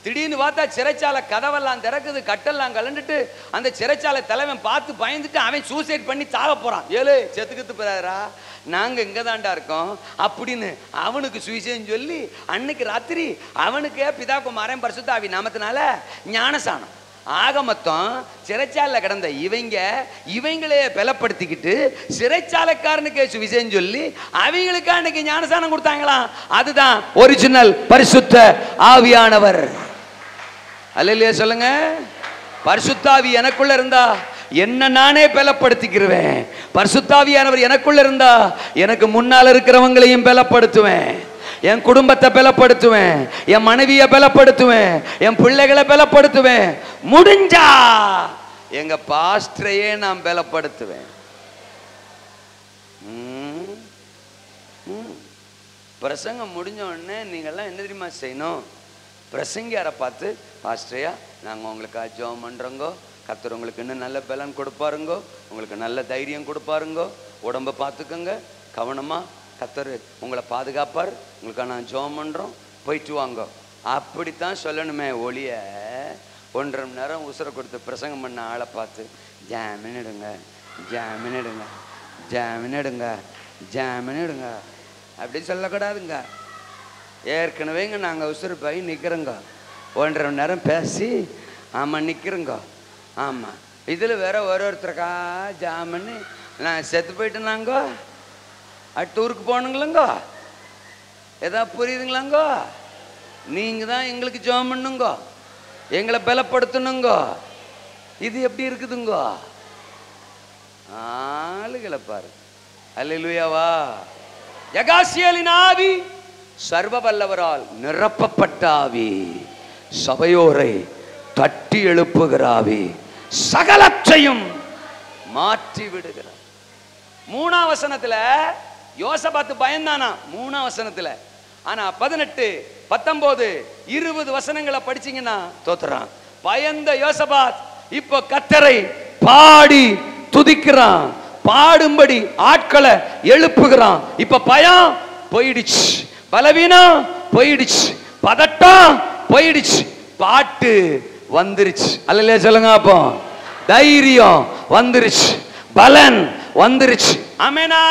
Speaker 2: திடீர்னு பார்த்தா சிறைச்சாலை கதவெல்லாம் திறக்குது, கட்டெல்லாம் கலந்துட்டு அந்த சிறைச்சாலை தலைவன் பார்த்து பயந்துட்டு அவன் சூசைட் பண்ணி சாக போறான். ஏழு செத்துக்கிட்டு போறாரா, நாங்க இங்க தாண்டா இருக்கோம் அப்படின்னு அவனுக்கு சுவிசேஷம் சொல்லி அன்னைக்கு ராத்திரி அவனுக்கே பிதா குமாரன் பரிசுத்த ஆவி நாமத்தினால ஞானசானம். ஆக மொத்தம் சிறைச்சாலையில் கிடந்த இவங்களே பலப்படுத்திக்கிட்டு சிறைச்சாலைக்காரனுக்கே சுவிசேஷம் சொல்லி அவங்களுக்கு அன்னைக்கு ஞானசானம் கொடுத்தாங்களாம். அதுதான் ஒரிஜினல் பரிசுத்த ஆவியானவர். அல்லேலூயா சொல்லுங்க. பரிசுத்தாவி எனக்குள்ள இருந்தா என்ன நானே பலப்படுத்திக்கிறேன். பரிசுத்தாவியானவர் எனக்குள்ள இருந்தா எனக்கு முன்னால் இருக்கிறவங்களையும் பலப்படுத்துவேன், என் குடும்பத்தை பலப்படுத்துவேன், என் மனைவியை பலப்படுத்துவேன், என் பிள்ளைகளை பலப்படுத்துவேன், முடிஞ்சா எங்க பாஸ்டரையே நான் பலப்படுத்துவேன். பிரசங்கம் முடிஞ்ச உடனே நீங்கள்லாம் என்ன தெரியுமா செய்யணும்? பிரசங்கியாரை பார்த்து, பாஸ்டரையா நாங்கள் உங்களுக்கு ஜெபம் பண்ணுறோங்கோ, கர்த்தர் உங்களுக்கு இன்னும் நல்ல பலன் கொடுப்பாருங்கோ, உங்களுக்கு நல்ல தைரியம் கொடுப்பாருங்கோ, உடம்பை பார்த்துக்கோங்க, கவனமாக கர்த்தர் உங்களை பாதுகாப்பார், உங்களுக்காக நான் ஜெபம் பண்ணுறோம், போயிட்டு வாங்க, அப்படித்தான் சொல்லணுமே ஒழிய 1.5 மணி நேரம் உசுரை கொடுத்து பிரசங்கம் பண்ண ஆளை பார்த்து ஜாமீன் எடுங்க, ஜாமீன் எடுங்க, ஜாமீன் எடுங்க, ஜாமீன் எடுங்க அப்படி சொல்லக்கூடாதுங்க. ஏற்கனவே இங்கே நாங்கள் உசுறு போய் நிற்கிறோங்க, 1.5 மணி நேரம் பேசி ஆமாம் நிற்கிறோங்க. ஆமாம், இதில் வேற ஒருத்தருக்கா ஜாமீன் நான் செத்து போயிட்டேனாங்கோ, டூருக்கு போகணுங்களேங்கோ, எதா புரியுதுங்களாங்கோ? நீங்கள் தான் எங்களுக்கு ஜெபம் பண்ணுங்கோ, எங்களை பலப்படுத்தணுங்கோ. இது எப்படி இருக்குதுங்கோ? ஆளுகளை பாரு. அல்லேலூயாவா. யகாசியேலின் ஆவி சர்வ வல்லவரால் நிரப்பப்பட்ட ஆவி, சபையோரை தட்டி எழுப்புகிற ஆவி, சகலத்தையும் மாற்றி விடுகிறார். 3ஆம் வசனத்துல யோசபாத்து பயந்தானா 3ஆம் வசனத்துல. ஆனா 18, 19, 20 வசனங்களை படிச்சீங்கன்னா தோத்துறான். பயந்த யோசபாத் இப்போ கர்த்தரை பாடி துதிக்கிறான், பாடும்படி ஆட்களை எழுப்புகிறான். இப்ப பயம் போயிடுச்சு, பலவீனம் போயிடுச்சு, பதட்டம் போயிடுச்சு, பாட்டு வந்துருச்சு. அல்லையா சொல்லுங்க. அப்போ தைரியம் வந்துருச்சு, பலன் வந்துருச்சு. ஆமெனா.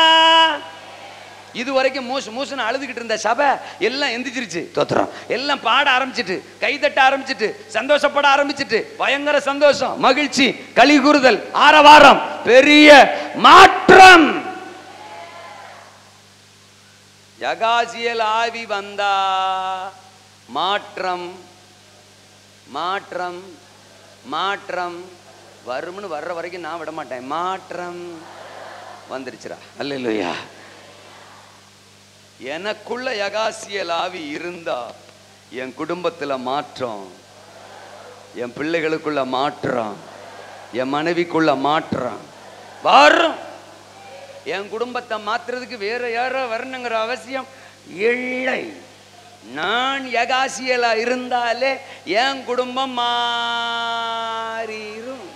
Speaker 2: இது வரைக்கும் மூசுன்னு அழுதுகிட்டு இருந்த சபை எல்லாம் எந்திரிச்சிருச்சு. தோத்திரம். எல்லாம் பாட ஆரம்பிச்சிட்டு, கைதட்ட ஆரம்பிச்சிட்டு, சந்தோஷப்பட ஆரம்பிச்சிட்டு, பயங்கர சந்தோஷம், மகிழ்ச்சி, களி கூறுதல், ஆரவாரம், பெரிய மாற்றம். யகாசியேல் ஆவி வந்தா மாற்றம் மாற்றம் மாற்றம் வரும்னு வர்ற வரைக்கும் நான் விட மாட்டேன். மாற்றம் வந்துருச்சுடா. அல்லேலூயா. எனக்குள்ள யகாசியேல் ஆவி இருந்தா என் குடும்பத்துல மாற்றம், என் பிள்ளைகளுக்குள்ள மாற்றம், என் மனைவிக்குள்ள மாற்றம் வரும். என் குடும்பத்தை மாத்துறதுக்கு வேற யாரோ வரணுங்கிற அவசியம் இல்லை. நான் யகாசியேலா இருந்தாலே என் குடும்பம் மாறிடும்.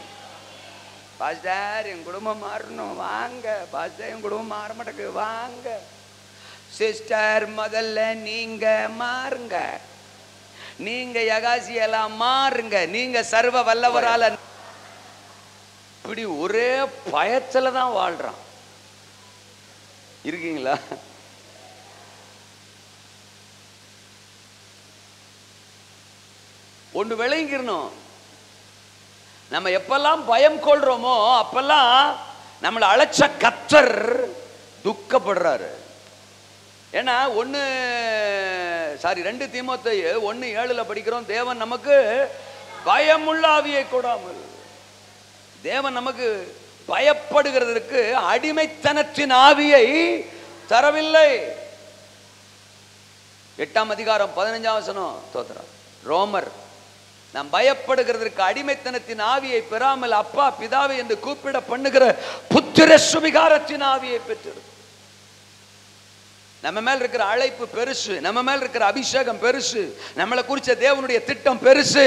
Speaker 2: பாஸ்டர் என் குடும்பம் மாறணும் வாங்க. பாஸ்டர் என் குடும்பம் மாற மாட்டேங்குது வாங்க. சிஸ்டர் முதல்ல நீங்க மாறுங்க, நீங்க யகாசியேலா மாறுங்க, நீங்க சர்வ வல்லவரால. இப்படி ஒரே பயத்துல தான் வாழ்றான். இருக்கீங்களா? ஒன்று விளங்கிக்கணும், நம்ம எப்பெல்லாம் பயம் கொள்றோமோ அப்பெல்லாம் நம்மளை அழைச்ச கர்த்தர் துக்கப்படுறாரு. ஏன்னா 2 தீமோத்தேயு 1:7 படிக்கிறோம், தேவன் நமக்கு பயமுள்ள ஆவியை கொடாமல், தேவன் நமக்கு பயப்படுகிறதற்கு அடிமைத்தனத்தின் ஆவியை தரவில்லை. 8ஆம் அதிகாரம் 15ஆம் வசனம். தோத்திரம். ரோமர், நாம் பயப்படுகிறதற்கு அடிமைத்தனத்தின் ஆவியை பெறாமல் அப்பா பிதாவை என்று கூப்பிட பண்ணுகிற புத்திர சுவிகாரத்தின் ஆவியை பெற்று. நம்ம மேல் இருக்கிற அழைப்பு பெருசு, நம்ம மேல் இருக்கிற அபிஷேகம் பெருசு, நம்மளை குறிச்ச தேவனுடைய திட்டம் பெருசு.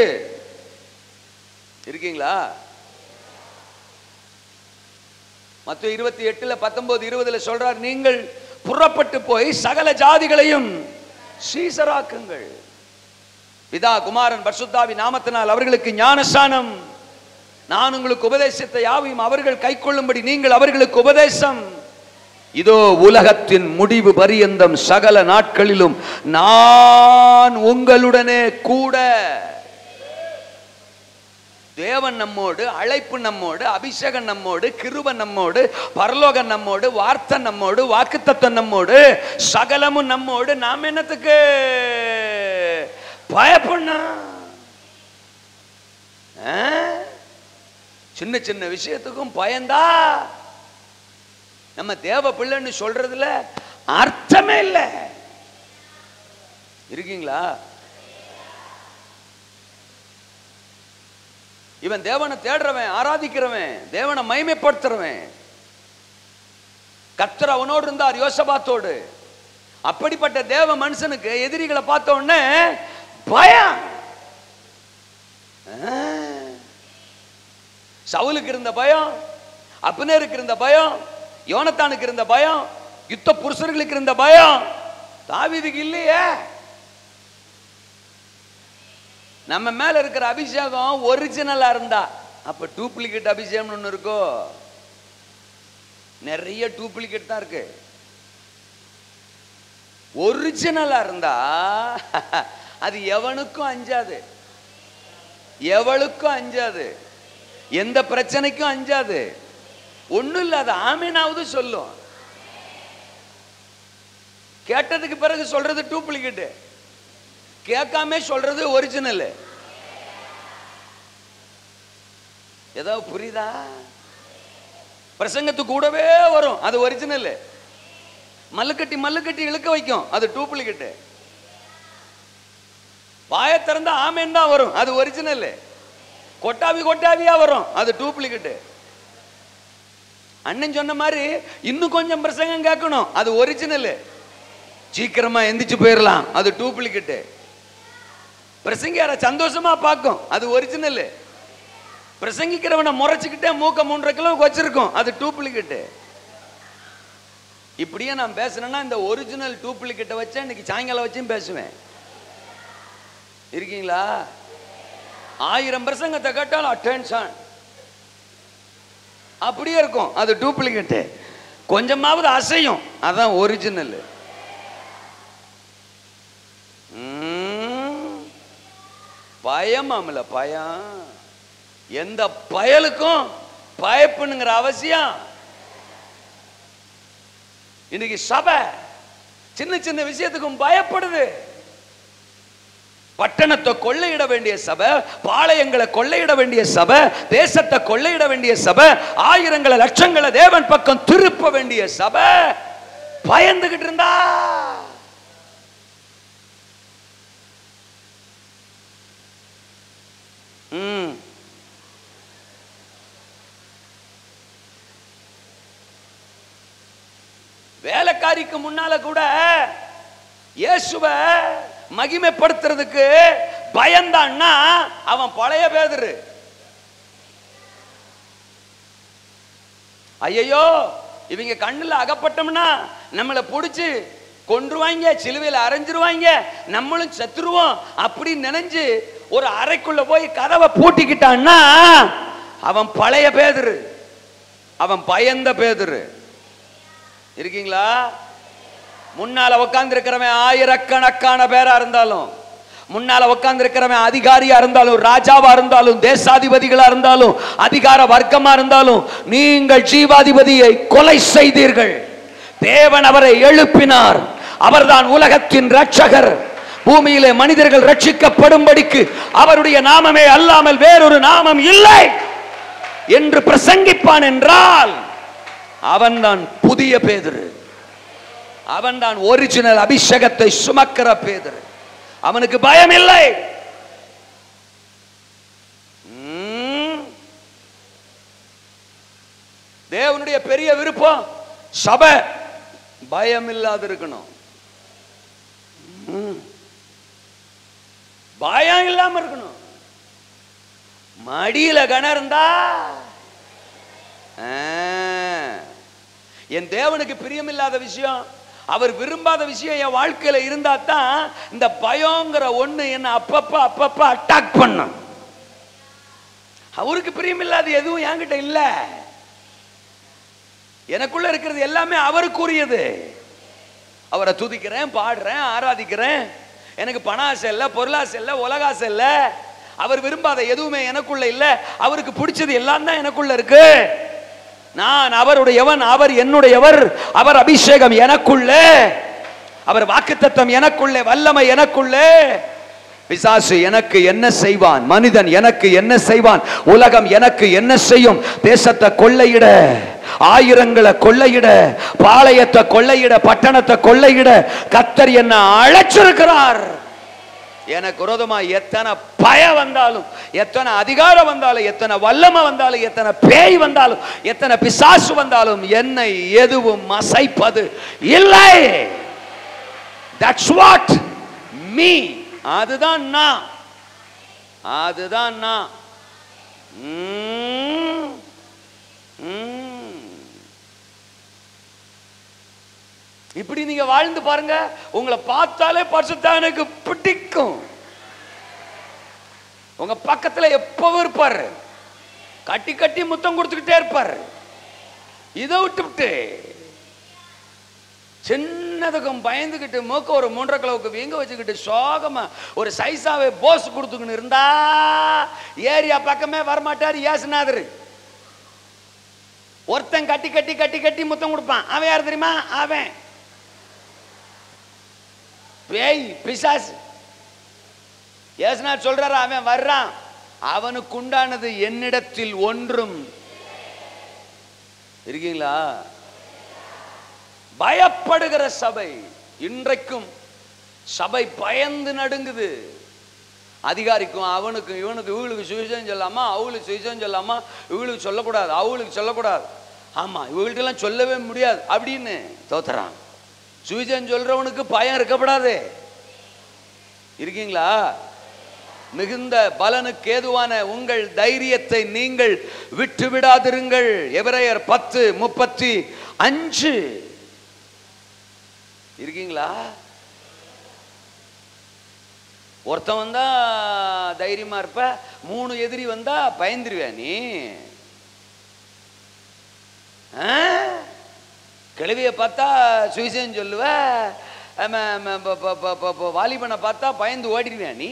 Speaker 2: இருக்கீங்களா? மத்தேயு 28:19-20 சொல்றார், நீங்கள் புறப்பட்டு போய் சகல ஜாதிகளையும் சீசராக்குங்கள், பிதா குமாரன் பரிசுத்தாவி நாமத்தினால் அவர்களுக்கு ஞானஸ்நானம், நான் உங்களுக்கு உபதேசித்த யாவையும் அவர்கள் கைக்கொள்ளும்படி நீங்கள் அவர்களுக்கு உபதேசம். இதோ உலகத்தின் முடிவு பரியந்தம் சகல நாட்களிலும் நான் உங்களுடனே கூட. தேவன் நம்மோடு, அழைப்பு நம்மோடு, அபிஷேகம் நம்மோடு, கிருபை நம்மோடு, பரலோகம் நம்மோடு, வார்த்தை நம்மோடு, வாக்குத்தத்தம் நம்மோடு, சகலமும் நம்மோடு. நாம் என்னத்துக்கு பயப்படணும்? சின்ன சின்ன விஷயத்துக்கும் பயந்தா நம்ம தேவ பிள்ளைன்னு சொல்றதுல அர்த்தமே இல்லை. இருக்கீங்களா? இவன் தேவனை தேடுறவன், ஆராதிக்கிறவன், தேவனை மகிமைப்படுத்துறவன். கர்த்தர் அவனோடு இருந்தார், யோசபாத்தோடு. அப்படிப்பட்ட தேவ மனுஷனுக்கு எதிரிகளை பார்த்த உடனே பயம். சவுலுக்கு இருந்த பயம், அப்னேருக்கு இருந்த பயம், யோனத்தானுக்கு இருந்த பயம், யுத்த புருஷர்களுக்கு இருந்த பயம், தாவீதுக்கு இல்லையே. நம்ம மேல இருக்கிற அபிஷேகம் ஒரிஜினலா இருந்தா, அப்ப டூப்ளிகேட் அபிஷேகம் ஒண்ணு இருக்கோ? நிறைய டூப்ளிகேட் தான் இருக்கு. ஒரிஜினலா இருந்தா அது எவனுக்கும் அஞ்சாது, எவளுக்கும் அஞ்சாது, எந்த பிரச்சனைக்கும் அஞ்சாது. ஒண்ணும் இல்லாத ஆமீனாவது சொல்லும். கேட்டதுக்கு பிறகு சொல்றது டூப்ளிகேட், கேட்காம சொல்றது ஒரிஜினல். ஏதாவது புரியுதா? பிரசங்கத்துக்கு கூடவே வரும், அது ஒரிஜினல். மல்லுக்கட்டி மல்லுக்கட்டி இழுக்க வைக்கும், அது டூப்ளிகேட். வாய திறந்தா ஆமேன் தான் வரும், அது ஒரிஜினல். கொட்டாவி கொட்டாவியா வரும், அது டூப்ளிகேட். அண்ணன் சொன்ன மாதிரி இன்னும் கொஞ்சம் பிரசங்கம் கேட்கணும், அது ஒரிஜினல். சீக்கிரமா எந்திரிச்சு போயிடலாம், அது டூப்ளிகேட். பிரசங்கியார சந்தோஷமா பார்க்கும், அது ஒரிஜினல். பிரசங்கிக்கிறவனை முறைச்சுக்கிட்டே மூக்க 3 கிலோ வச்சிருக்கும், அது டூப்ளிகேட். இப்படியே நான் பேசுறேன்னா இந்த ஒரிஜினல் டூப்ளிகேட்டை வச்சு இன்னைக்கு சாயங்காலம் வச்சும் பேசுவேன். இருக்கீங்களா? 1000 பிரசங்கத்தை கேட்டாலும் அட்டென்ஷன் அப்படியே இருக்கும், அது டூப்ளிகேட். கொஞ்சமாவது அசையும், அதான் ஒரிஜினல். பயமாமல பயம். எந்த பயலுக்கும் பயப்புனுங்கிற அவசியம். இன்னைக்கு சபை சின்ன சின்ன விஷயத்துக்கும் பயப்படுது. பட்டணத்தை கொள்ளையிட வேண்டிய சபை, பாளையங்களை கொள்ளையிட வேண்டிய சபை, தேசத்தை கொள்ளையிட வேண்டிய சபை, ஆயிரங்களை லட்சங்களை தேவன் பக்கம் திருப்ப வேண்டிய சபை பயந்துகிட்டு இருந்தா வேலைக்காரிக்கு முன்னால கூட இயேசுவை மகிமைப்படுத்துறதுக்கு பயந்தான்னா அவன் பழைய பேதுரு. ஐயோ இவங்க கண்ணுல அகப்பட்டோம்னா நம்மளை பிடிச்சு கொன்றுவாங்க, சிலுவையில் அரைஞ்சிருவாங்க, நம்மளும் செத்துருவோம் அப்படின்னு நினைஞ்சு ஒரு அறைக்குள்ள போய் கதவை பூட்டிக்கிட்டான்னா அவன் பழைய பேதுரு, அவன் பயந்த பேதுரு. இருக்கீங்களா? முன்னால உட்கார்ந்து இருக்கிறவன் ஆயிரக்கணக்கான பேரா இருந்தாலும், முன்னால உட்கார்ந்து இருக்கிறவன் அதிகாரியா இருந்தாலும், ராஜாவா இருந்தாலும், தேசாதிபதிகளா இருந்தாலும், அதிகார வர்க்கமா இருந்தாலும், நீங்கள் ஜீவாதிபதியை கொலை செய்தீர்கள். தேவன் அவரை எழுப்பினார். அவர்தான் உலகத்தின் ரட்சகர். பூமியிலே மனிதர்கள் ரட்சிக்கப்படும்படிக்கு அவருடைய நாமமே அல்லாமல் வேறொரு நாமம் இல்லை என்று பிரசங்கிப்பான் என்றால் அவன்தான் புதிய பேதுரு, அவன்தான் ஒரிஜினல் அபிஷேகத்தை சுமக்கிற பேதுரு. அவனுக்கு பயம் இல்லை. தேவனுடைய பெரிய விருப்பம் சபை பயம் இல்லாத இருக்கணும், பயம் இல்லாம இருக்கணும். மடியில கணம் இருந்தா என் தேவனுக்கு பிரியமில்லாத விஷயம், அவர் விரும்பாத விஷயம் என் வாழ்க்கையில இருந்தா தான் இந்த பயங்கிற ஒண்ணு என்ன அப்பப்ப அட்டாக் பண்ணும். அவருக்கு பிரியமில்லாத எதுவும் என்கிட்ட இல்ல. எனக்குள்ள இருக்கிறது எல்லாமே அவருக்குரியது. அவரை துதிக்கிறேன், பாடுறேன், ஆராதிக்கிறேன். எனக்கு பண ஆசை இல்லை, பொருளாசை இல்லை, உலகாசை இல்லை. அவர் விரும்பாத எதுவுமே எனக்குள்ள இல்லை. அவருக்கு பிடிச்சது எல்லாம் தான் எனக்குள்ள இருக்கு. நான் அவருடையவன், அவர் என்னுடையவர். அவர் அபிஷேகம் எனக்குள்ளே, அவர் வாக்குத்தத்தம் எனக்குள்ளே, வல்லமை எனக்குள்ளே. பிசாசு எனக்கு என்ன செய்வான், மனிதன் எனக்கு என்ன செய்வான், உலகம் எனக்கு என்ன செய்யும்? தேசத்தை கொள்ளையிட, ஆயிரங்களை கொள்ளையிட, பாளையத்தை கொள்ளையிட, பட்டணத்தை கொள்ளையிட கர்த்தர் என்ன அழைச்சிருக்கிறார். எனக்கு விரோதமா எத்தனை பயம் வந்தாலும், எத்தனை அதிகாரம் வந்தாலும், எத்தனை வல்லமை வந்தாலும், எத்தனை பேய் வந்தாலும், எத்தனை பிசாசு வந்தாலும் என்னை எதுவும் அசைப்பது இல்லை. That's what me. அதுதான் நான், அதுதான் நான். இப்படி நீங்க வாழ்ந்து பாருங்க, உங்களை பார்த்தாலே பரிசுத்தாவிக்கு பிடிக்கும். உங்க பக்கத்துல எப்பவும் இருப்பாரு, கட்டி கட்டி முத்தம் கொடுத்துக்கிட்டே இருப்பாரு. இதை விட்டுவிட்டு சின்னதுக்கும் பயந்துகிட்டு மூக்க ஒரு 3.5 கிலோவுக்கு வீங்க வச்சுக்கிட்டு சோகமா ஒரு சைஸாவே போஸ் கொடுத்துக்கின்னு இருந்தா ஏரியா பக்கமே வரமாட்டார் ஏசுநாதர். ஒருத்தன் கட்டி கட்டி கட்டி கட்டி முத்தம் கொடுப்பான். அவன் யார் தெரியுமா? அவன் பேய், பிசாசு. ஏசுநாதர் சொல்றாரு, அவன் வர்றான், அவனுக்கு உண்டானது என்னிடத்தில் ஒன்றும். இருக்கீங்களா? பயப்படுகிற சபை. இன்றைக்கும் சபை பயந்து நடுங்குது. அதிகாரிக்கும் அவனுக்கும் இவனுக்கு, இவளுக்கு சுவிசேஷம் சொல்லாமா, அவளுக்கு சுவிசேஷம் சொல்லாமா, இவளுக்கு சொல்லக்கூடாது, அவளுக்கு சொல்லக்கூடாது, ஆமா இவங்கள்ட்ட எல்லாம் சொல்லவே முடியாது அப்படின்னு தோத்துறான். சுவிசேஷம் சொல்றவனுக்கு பயம் இருக்கப்படாது. இருக்கீங்களா? மிகுந்த பலனுக்கு ஏதுவான உங்கள் தைரியத்தை நீங்கள் விட்டு விடாதிருங்கள். எபிரேயர் 10:35. இருக்கீங்களா? ஒருத்தன் வந்தா தைரியமா இருப்ப, 3 எதிரி வந்தா பயந்துருவியா நீ? கிழவிய பார்த்தா சுவிசேஷம் சொல்லுவ, வாலிபனை பார்த்தா பயந்து ஓடிடுவியா நீ?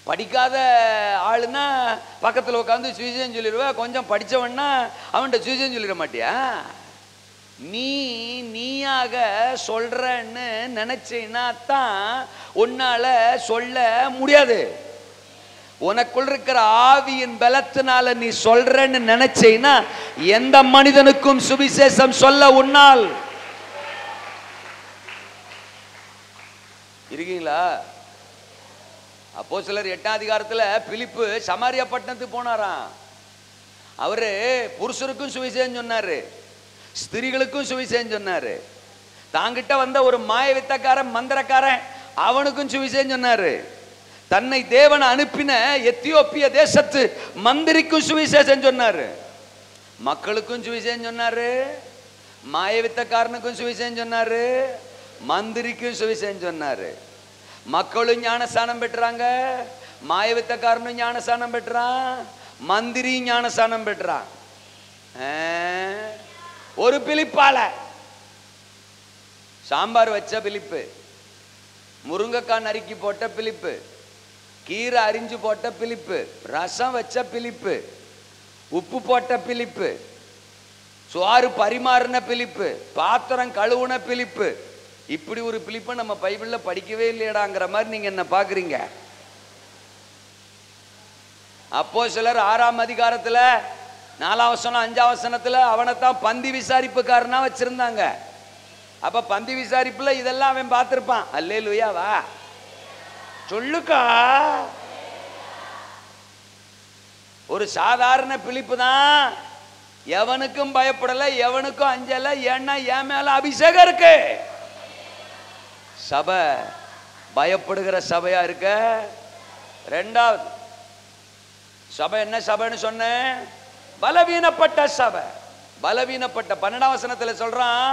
Speaker 2: படிக்காத ஆளுன்னா பக்கத்தில் உட்காந்து சுவிசேஷம் சொல்லிடுவ, கொஞ்சம் படித்தவன்னா அவன்கிட்ட சுவிசேஷம் சொல்லிட மாட்டியா? நீயாக சொல்றன்னு நினைச்சீன்னா தான் உன்னால சொல்ல முடியாது. உனக்குள் இருக்கிற ஆவியின் பலத்தினால நீ சொல்றன்னு நினைச்சீன்னா எந்த மனிதனுக்கும் சுவிசேஷம் சொல்ல உன்னால். இருக்கீங்களா? அப்போஸ்தலர் 8ஆம் அதிகாரத்துல பிலிப்பு சமாரியா பட்டணத்துக்கு போனாராம். அவரு புருஷருக்கும் சுவிசேஷம் சொன்னாரு, ஸ்திரீகளுக்கும் சுவிசேஷம் சொன்னாரு. தாங்கிட்ட வந்த ஒரு மாய வித்தக்காரன் மந்திரக்காரன் அவனுக்கும் சுவிசேஷம் சொன்னாரு. தன்னை தேவன் அனுப்பின எத்தியோப்பிய தேசத்து மந்திரிக்கும் சுவிசேஷம் சொன்னாரு. மக்களுக்கும் சுவிசேஷம் சொன்னாரு, மாய வித்தக்காரனுக்கும் சுவிசேஷம் சொன்னாரு, மந்திரிக்கும் சுவிசேஷம் சொன்னாரு. மக்களும் ஞானஸ்தானம் பெற்றாங்க, மாய வித்தக்காரனும் ஞானஸ்தானம் பெற்றான், மந்திரி ஞானஸ்தானம் பெற்றான். ஒரு பிலிப்பால சாம்பார் வச்ச பிலிப்பு, முருங்கைக்காய் நறுக்கி போட்ட பிலிப்பு, கீரை அரிஞ்சு போட்ட பிலிப்பு, ரசம் வச்ச பிலிப்பு, உப்பு போட்ட பிலிப்பு, சோறு பரிமாறின பிலிப்பு, பாத்திரம் கழுவுன பிலிப்பு. இப்படி ஒரு பிலிப்பை நம்ம பைபிள்ல படிக்கவே இல்லையடாங்கிற மாதிரி நீங்க என்ன பாக்குறீங்க? அப்போஸ்தலர் 6ஆம் அதிகாரத்துல 4ஆம் வசனம் 5ஆம் வசனத்துல அவனைத்தான் பந்தி விசாரிப்புக்காரனா வச்சிருந்தாங்க. அப்ப பந்தி விசாரிப்புல இதெல்லாம் அவன் பார்த்திருப்பான். அல்லேலூயா, வா சொல்லுக்கா. ஒரு சாதாரண பிலிப்பு தான், எவனுக்கும் பயப்படல, எவனுக்கும் அஞ்சல. ஏன்னா என் மேல அபிஷேகம் இருக்கு. சபை பயப்படுகிற சபையா இருக்க. ரெண்டாவது சபை என்ன சபைன்னு சொன்னேன்? பலவீனப்பட்ட சபை. பலவீனப்பட்ட 12ஆம் வசனத்துல சொல்றான்,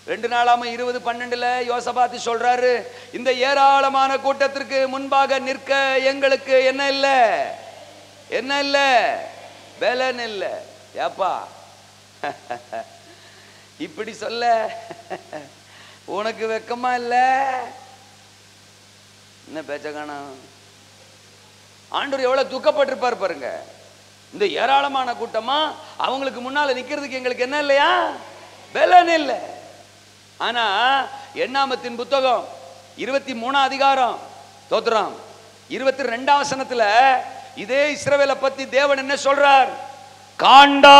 Speaker 2: 2 நாளாம 20:12 யோசபாத்து சொல்றாரு, இந்த ஏராளமான கூட்டத்திற்கு முன்பாக நிற்க எங்களுக்கு என்ன இல்ல, என்ன இல்ல, பலன் இல்ல. ஏப்பா இப்படி சொல்ல உனக்கு வெக்கமா இல்ல? என்ன பேச்ச காணோம்? ஆண்டவர் எவ்வளவு துக்கப்பட்டிருப்பார் பாருங்க. இந்த ஏராளமான கூட்டமா அவங்களுக்கு முன்னால நிக்கிறதுக்கு எங்களுக்கு என்ன இல்லையா, பலன் இல்லை. ஆனா எண்ணாமத்தின் புத்தகம் 23ஆம் அதிகாரம் தோத்திரம் 22ஆம் வசனத்துல இதே இஸ்ரவேலை பத்தி தேவன் என்ன சொல்றார்? காண்டா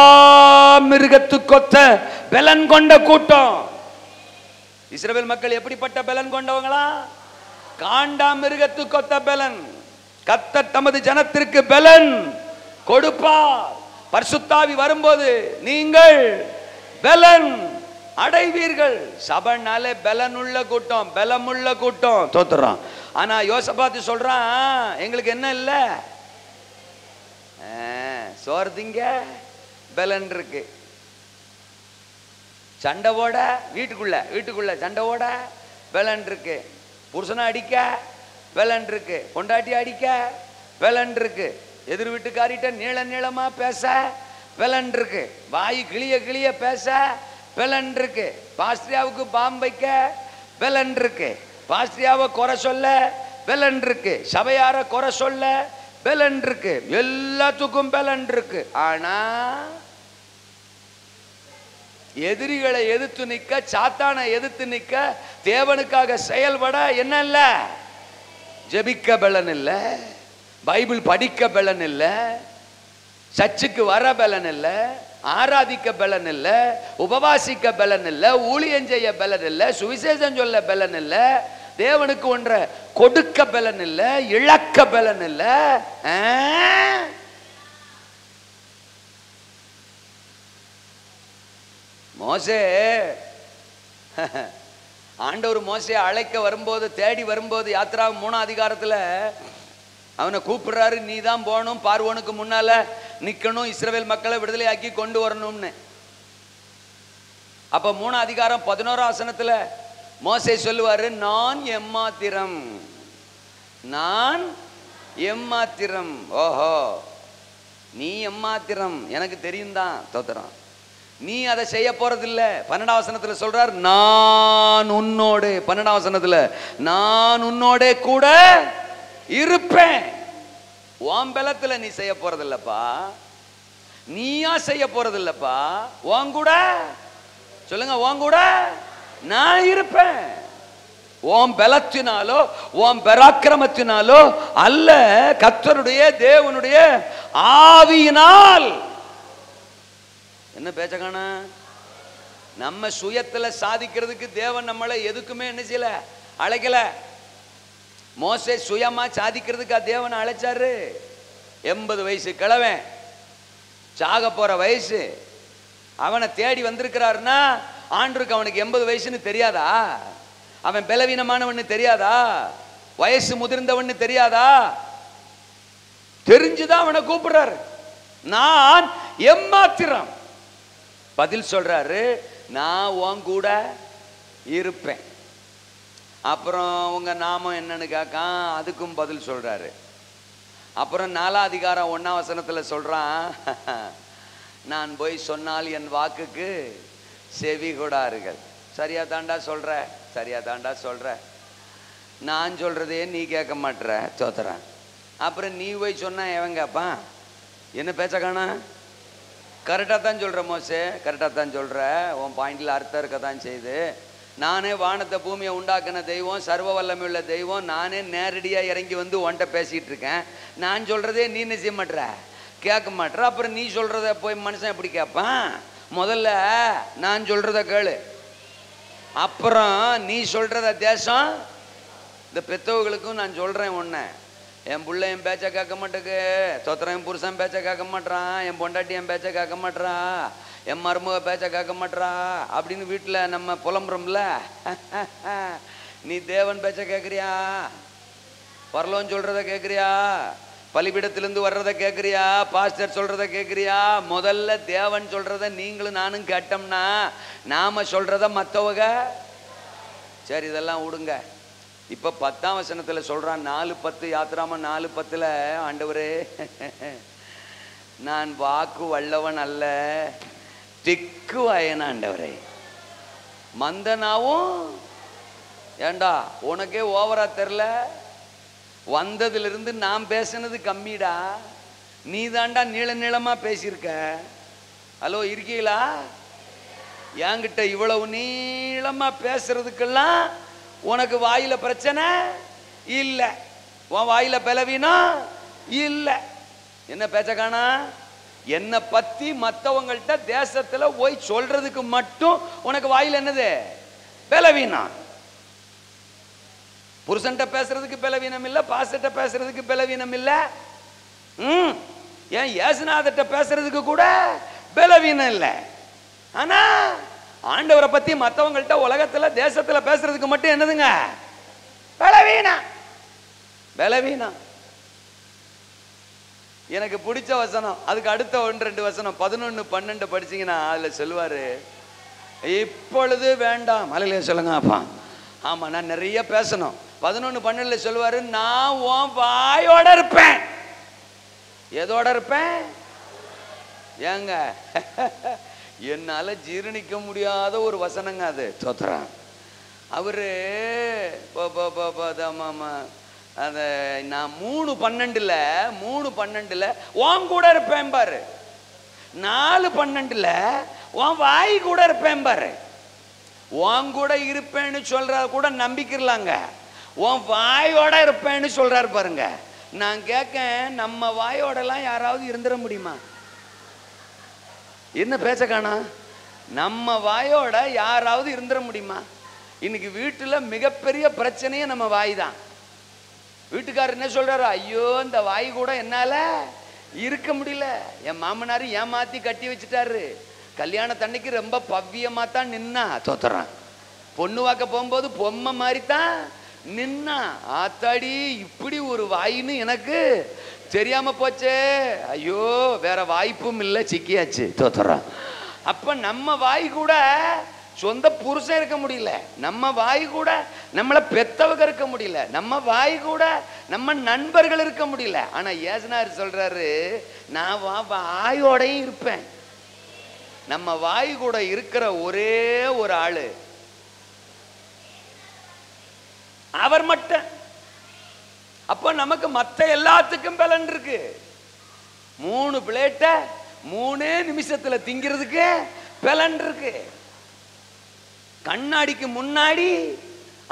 Speaker 2: மிருகத்து கொத்த பலன் கொண்ட கூட்டம். இஸ்ரவேல் மக்கள் எப்படிப்பட்ட பலன் கொண்டவங்களா? காண்டா மிருகத்து கொத்த பலன். கர்த்தர் தமது ஜனத்திற்கு பலன் கொடுப்பார். பரிசுத்த ஆவி வரும்போது நீங்கள் பலன் அடைவீர்கள். சபைனாலே பலனுள்ள கூட்டம், பலமுள்ள கூட்டம். தோத்துறோம். ஆனா யோசபாத்து சொல்றான், எங்களுக்கு என்ன இல்லை, சோர்திங்க பலன் இருக்கு. சண்டை ஓட வீட்டுக்குள்ள சண்டை ஓட பலன் இருக்கு. புருஷனை அடிக்க பலன் இருக்கு. பொண்டாட்டி அடிக்க பலன் இருக்கு. எதிர் வீட்டுக்காரிட்ட நீளமா பேச பலன் இருக்கு. வாய் கிளிய பேச பலன் இருக்கு. பாஸ்திரியாவுக்கு பாம்பு வைக்க பலன் இருக்கு. பாஸ்திரியாவை குறை சொல்ல பலன் இருக்கு. சபையார குறை சொல்ல பலன் இருக்கு. எல்லாத்துக்கும் பலன் இருக்கு. ஆனா எதிரிகளை எதிர்த்து நிக்க, சாத்தானை எதிர்த்து நிக்க, தேவனுக்காக செயல்பட என்ன இல்ல, ஜெபிக்க பலன் இல்ல, பைபிள் படிக்க பலன் இல்ல, சர்ச்சுக்கு வர பலன் இல்ல, ஆராதிக்க பலன் இல்ல, உபவாசிக்க பலன் இல்ல, ஊழியம் செய்ய பலன் இல்ல, சுவிசேஷம் சொல்ல பலன் இல்ல, தேவனுக்கு ஒன்றை கொடுக்க பலன் இல்ல, இழக்க பலன் இல்ல. மோசே, ஆண்டவர் மோசே அழைக்க வரும்போது, தேடி வரும்போது, யாத்ரா 3ஆம் அதிகாரத்தில் அவனை கூப்பிடுறாரு, நீ தான் போகணும், பார்வோனுக்கு முன்னால நிக்கணும், இஸ்ரவேல் மக்களை விடுதலை ஆக்கி கொண்டு வரணும்னு. அப்ப 3ஆம் அதிகாரம் 11ஆம் வசனத்துல மோசே சொல்லுவாரு, நான் எம்மாத்திரம், நான் எம்மாத்திரம். ஓஹோ, நீ எம்மாத்திரம், எனக்கு தெரியும் தான். தோத்திரம், நீ அதை செய்ய போறதில்ல. 12ஆம் வசனத்துல சொல்றார், நான் உன்னோடு, 12ஆம் வசனத்துல நான் உன்னோட கூட இருப்பேன். உன் பலத்துல நீ செய்ய போறதில்லப்பா, நீயா செய்ய போறதில்லப்பா, உன் கூட சொல்லுங்க, உன் கூட நான் இருப்பேன். உன் பலத்தினாலோ உன் பராக்கிரமத்தினாலோ அல்ல, கர்த்தருடைய தேவனுடைய ஆவியினால். என்ன பேச்ச காண, நம்ம சுயத்துல சாதிக்கிறதுக்கு தேவன் நம்மளை எதுக்குமே என்ன செய்யல, அழைக்கல. மோசே சுயமா சாதிக்கிறதுக்கா தேவன் அழைச்சாரு? 80 வயசு கிழவன், சாக போற வயசு, அவனை தேடி வந்திருக்கிறாருன்னா ஆண்டருக்கு அவனுக்கு 80 வயசுன்னு தெரியாதா? அவன் பலவீனமானவன்னு தெரியாதா? வயசு முதிர்ந்தவன்னு தெரியாதா? தெரிஞ்சுதான் அவனை கூப்பிடுறாரு. நான் எம்மாத்திரம். பதில் சொல்றாரு, நான் உன் கூட இருப்பேன். அப்புறம் உங்க நாமம் என்னன்னு கேட்கான், அதுக்கும் பதில் சொல்றாரு. அப்புறம் 4ஆம் அதிகாரம் 1ஆம் வசனத்துல சொல்றான், நான் போய் சொன்னால் என் வாக்குக்கு செவி கொடார்கள். சரியா தாண்டா சொல்ற, சரியா தாண்டா சொல்ற, நான் சொல்றதே நீ கேட்க மாட்டற. தோத்துறேன். அப்புறம் நீ போய் சொன்ன எவன் கேட்பான்? என்ன பேச்ச காணா? கரெக்டாக தான் சொல்கிற மோசே, கரெக்டாக தான் சொல்கிற. உன் பாயிண்டில் அர்த்தம் இருக்க தான் செய்யுது. நானே வானத்தை பூமியை உண்டாக்கின தெய்வம், சர்வ வல்லமை உள்ள தெய்வம், நானே நேரடியாக இறங்கி வந்து உன்கிட்ட பேசிகிட்டு இருக்கேன். நான் சொல்கிறதே நீ என்ன செய்ய மாட்டேற, கேட்க மாட்டேற. அப்புறம் நீ சொல்கிறத போய் மனுஷன் எப்படி கேட்பான்? முதல்ல நான் சொல்கிறத கேளு, அப்புறம் நீ சொல்கிறத தேசம். இந்த பெத்தவர்களுக்கும் நான் சொல்கிறேன் ஒன்று, என் பிள்ளை என் பேச்சை கேட்க மாட்டேக்கு, தோத்திரம் என் புருஷன் பேச்சை கேட்க மாட்டான், என் பொண்டாட்டி என் பேச்சை கேட்க மாட்டா, என் மருமக பேச்சை கேட்க மாட்டா அப்படின்னு வீட்டில் நம்ம புலம்புறோம்ல. நீ தேவன் பேச்சை கேட்குறியா? பரலோன் சொல்கிறத கேட்குறியா? பலிபீடத்திலிருந்து வர்றத கேட்குறியா? பாஸ்டர் சொல்கிறத கேட்குறியா? முதல்ல தேவன் சொல்கிறத நீங்களும் நானும் கேட்டோம்னா நாம் சொல்கிறத மற்றவங்க சரி இதெல்லாம் விடுங்க. இப்போ 10ஆம் வசனத்தில் சொல்கிறான், 4:10, யாத்ராம 4:10, ஆண்டவரே நான் வாக்கு வல்லவன் அல்ல, திக்கு வாயன ஆண்டவரே, மந்தனாவும். ஏண்டா உனக்கே ஓவரா தெரில, வந்ததுலேருந்து நான் பேசினது கம்மிடா, நீ தாண்டா நீளமா பேசியிருக்க. ஹலோ இருக்கீங்களா? என்கிட்ட இவ்வளவு நீளமா பேசுறதுக்கெல்லாம் உனக்கு வாயில பிரச்சனை இல்லை, உன் வாயில பலவீனம் இல்லை. என்ன பேச்ச காணா? என்னை பத்தி மற்றவங்கள்ட்ட தேசத்துல போய் சொல்றதுக்கு மட்டும் உனக்கு வாயில என்னது பலவீனம். புருஷன்ட்ட பேசுறதுக்கு பலவீனம் இல்லை, பாஸ்டர்ட்ட பேசுறதுக்கு பலவீனம் இல்லை, ஏன் ஏசுநாதர்ட்ட பேசுறதுக்கு கூட பலவீனம் இல்லை. ஆனா ஆண்டவரை பத்தி மற்றவங்கள்ட்ட உலகத்துல தேசத்துல பேசுறதுக்கு மட்டும் என்னதுங்க? பலவீனம். பலவீனம். எனக்கு பிடிச்ச வசனம், அதுக்கு அடுத்த 1-2 வசனம் 11-12 படிச்சீங்கன்னா அதுல சொல்லுவாரு, இப்பொழுது வேண்டாம். அல்லேலூயா சொல்லுங்க அப்பா. ஆமா, நான் நிறைய பேசணும். 11-12 சொல்லுவாரு, நான் உன் வாயோட இருப்பேன். எதோட இருப்பேன்? ஏங்க, என்னால ஜீரணிக்க முடியாத ஒரு வசனங்க அது. தோத்துறான் அவரு. அத நான் 3:12 உன் கூட இருப்பேன் பாரு. 4:12 உன் வாய் கூட இருப்பேன் பாரு. உன் கூட இருப்பேன்னு சொல்ற கூட நம்பிக்கலாங்க. உன் வாயோட இருப்பேன்னு சொல்றாரு பாருங்க. நான் கேட்க, நம்ம வாயோடலாம் யாராவது இருந்துட முடியுமா? என்ன பேச காணா? நம்ம வாயோட யாராவது இருந்துட முடியுமா? இன்னைக்கு வீட்டுல மிகப்பெரிய பிரச்சனையே நம்ம வாய் தான். வீட்டுக்காரர் என்ன சொல்றாரு? ஐயோ, இந்த வாய் கூட என்னால இருக்க முடியல. என் மாமனாரு ஏமாத்தி கட்டி வச்சுட்டாரு. கல்யாணத்தன்னைக்கு ரொம்ப பவ்யமா தான் நின்னா. தோத்துறான். பொண்ணு வாக்க போகும்போது பொம்மை மாதிரி தான் நின்னா. ஆத்தாடி, இப்படி ஒரு வாயின்னு எனக்கு தெரியாம போச்சே. ஐயோ, வேற வாய்ப்பும் இல்லை, சிக்கியாச்சு. தோத்துறான். அப்ப நம்ம வாய் கூட சொந்த புருஷன் இருக்க முடியல. நம்ம வாய் கூட நம்மளை பெத்தவங்க இருக்க முடியல. நம்ம வாய் கூட நம்ம நண்பர்கள் இருக்க முடியல. ஆனா ஏசுனார் சொல்றாரு, நான் வாயோடையும் இருப்பேன். நம்ம வாய் கூட இருக்கிற ஒரே ஒரு ஆளு அவர் மட்டும். அப்ப நமக்கு மத்த எல்லாத்துக்கும் பலன் இருக்கு. 3 பிளேட்ட 3 நிமிஷத்துல திங்கிறதுக்கு பலன் இருக்கு. கண்ணாடிக்கு முன்னாடி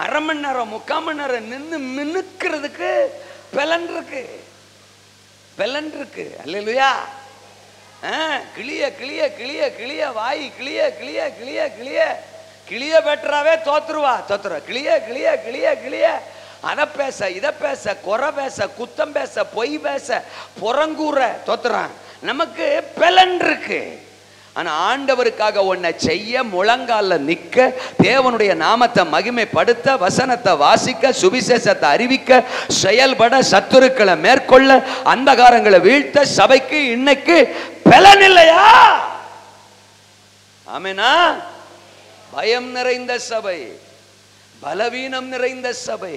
Speaker 2: 1/2 மணி நேரம் 3/4 மணி நேரம் நின்று மினுக்கிறதுக்கு பலன் இருக்கு. பலன் இருக்கு. அல்லேலூயா. கிளிய கிளிய கிளிய கிளிய வாய் கிளிய கிளிய கிளிய கிளிய கிளிய பெற்றாவே தோத்துருவா. தோத்துருவா. கிளிய கிளிய கிளிய கிளிய அதை பேச, இதை பேச, குறை பேச, குத்தம் பேச, பொய் பேச, புறங்கூற தோத்துறான். நமக்கு பலன் இருக்கு. ஆனா ஆண்டவருக்காக ஒன்ன செய்ய, முழங்கால நிக்க, தேவனுடைய நாமத்தை மகிமைப்படுத்த, வசனத்தை வாசிக்க, சுவிசேஷத்தை அறிவிக்க, செயல்பட, சத்துருக்களை மேற்கொள்ள, அந்தகாரங்களை வீழ்த்த சபைக்கு இன்னைக்கு பலன் இல்லையா? ஆமெனா? பயம் நிறைந்த சபை, பலவீனம் நிறைந்த சபை,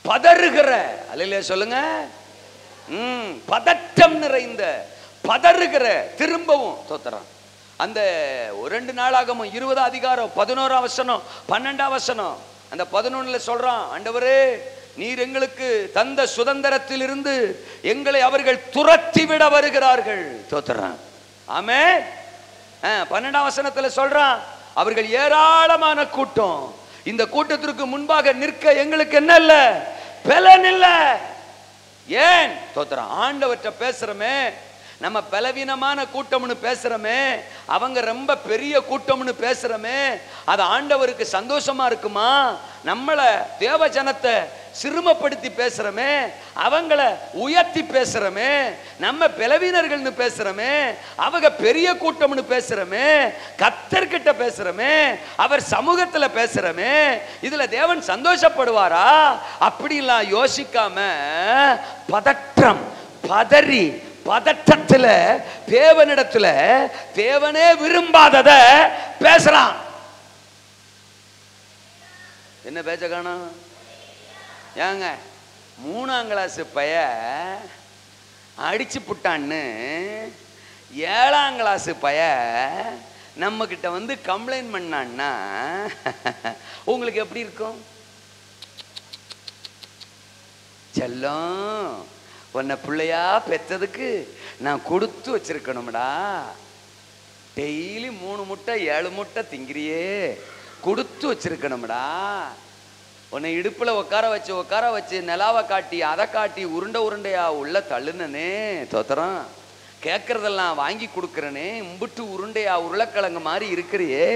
Speaker 2: பதறுகிற, அல்லேலூயா சொல்லுங்க, பதட்டம் நிறைந்த, பதறுகிற, திரும்பவும் தோத்துறான். அந்த 2 நாளாகமம் 20 அதிகாரம் 11 வசனம் 12 வசனம், அந்த 11 சொல்றான், ஆண்டவரே, நீர் எங்களுக்கு தந்த சுதந்திரத்தில் இருந்து எங்களை அவர்கள் துரத்தி விட வருகிறார்கள். தோத்துறான். ஆமென். 12 வசனத்துல சொல்றான், அவர்கள் ஏராளமான கூட்டம், இந்த கூட்டத்திற்கு முன்பாக நிற்க எங்களுக்கு என்ன இல்ல? பலன் இல்ல. ஏன்? தோத்துறான். ஆண்டவர்கிட்ட பேசுறமே, நம்ம பலவீனமான கூட்டம்னு பேசுறமே, அவங்க ரொம்ப பெரிய கூட்டம்னு பேசுறமே, அது ஆண்டவருக்கு சந்தோஷமா இருக்குமா? நம்மள தேவ ஜனத்தை சிறுமப்படுத்தி பேசுறமே, அவங்கள உயர்த்தி பேசுறமே, நம்ம பலவீனர்கள்னு பேசுறமே, அவங்க பெரிய கூட்டம்னு பேசுறமே, கர்த்தர்கிட்ட பேசுறமே, அவர் சமூகத்துல பேசுறமே, இதுல தேவன் சந்தோஷப்படுவாரா? அப்படிலாம் யோசிக்காம பதற்றம், பதறி, பதட்டத்துல தேவனிடத்துல தேவனே விரும்பாதத பேசுறான். என்ன பேச்ச காணோம்? ஏங்க, 3ஆம் கிளாஸ் பைய அடிச்சு புட்டான்னு 7ஆம் கிளாஸ் பைய நம்ம கிட்ட வந்து கம்ப்ளைண்ட் பண்ணான்னா உங்களுக்கு எப்படி இருக்கும்? செல்லம், உன்னை பிள்ளையா பெற்றதுக்கு நான் கொடுத்து வச்சிருக்கணும்டா. டெய்லி 3 முட்டை 7 முட்டை திங்கிறியே, கொடுத்து வச்சிருக்கணும்டா. உன்னை இடுப்புல உட்கார வச்சு நிலாவை காட்டி அதை காட்டி உருண்டை உருண்டையா உள்ள தள்ளுனனே. தோத்துறான். கேட்கறதெல்லாம் வாங்கி கொடுக்குறனே, இம்புட்டு உருண்டையா உருளைக்கிழங்கு மாதிரி இருக்கிறியே,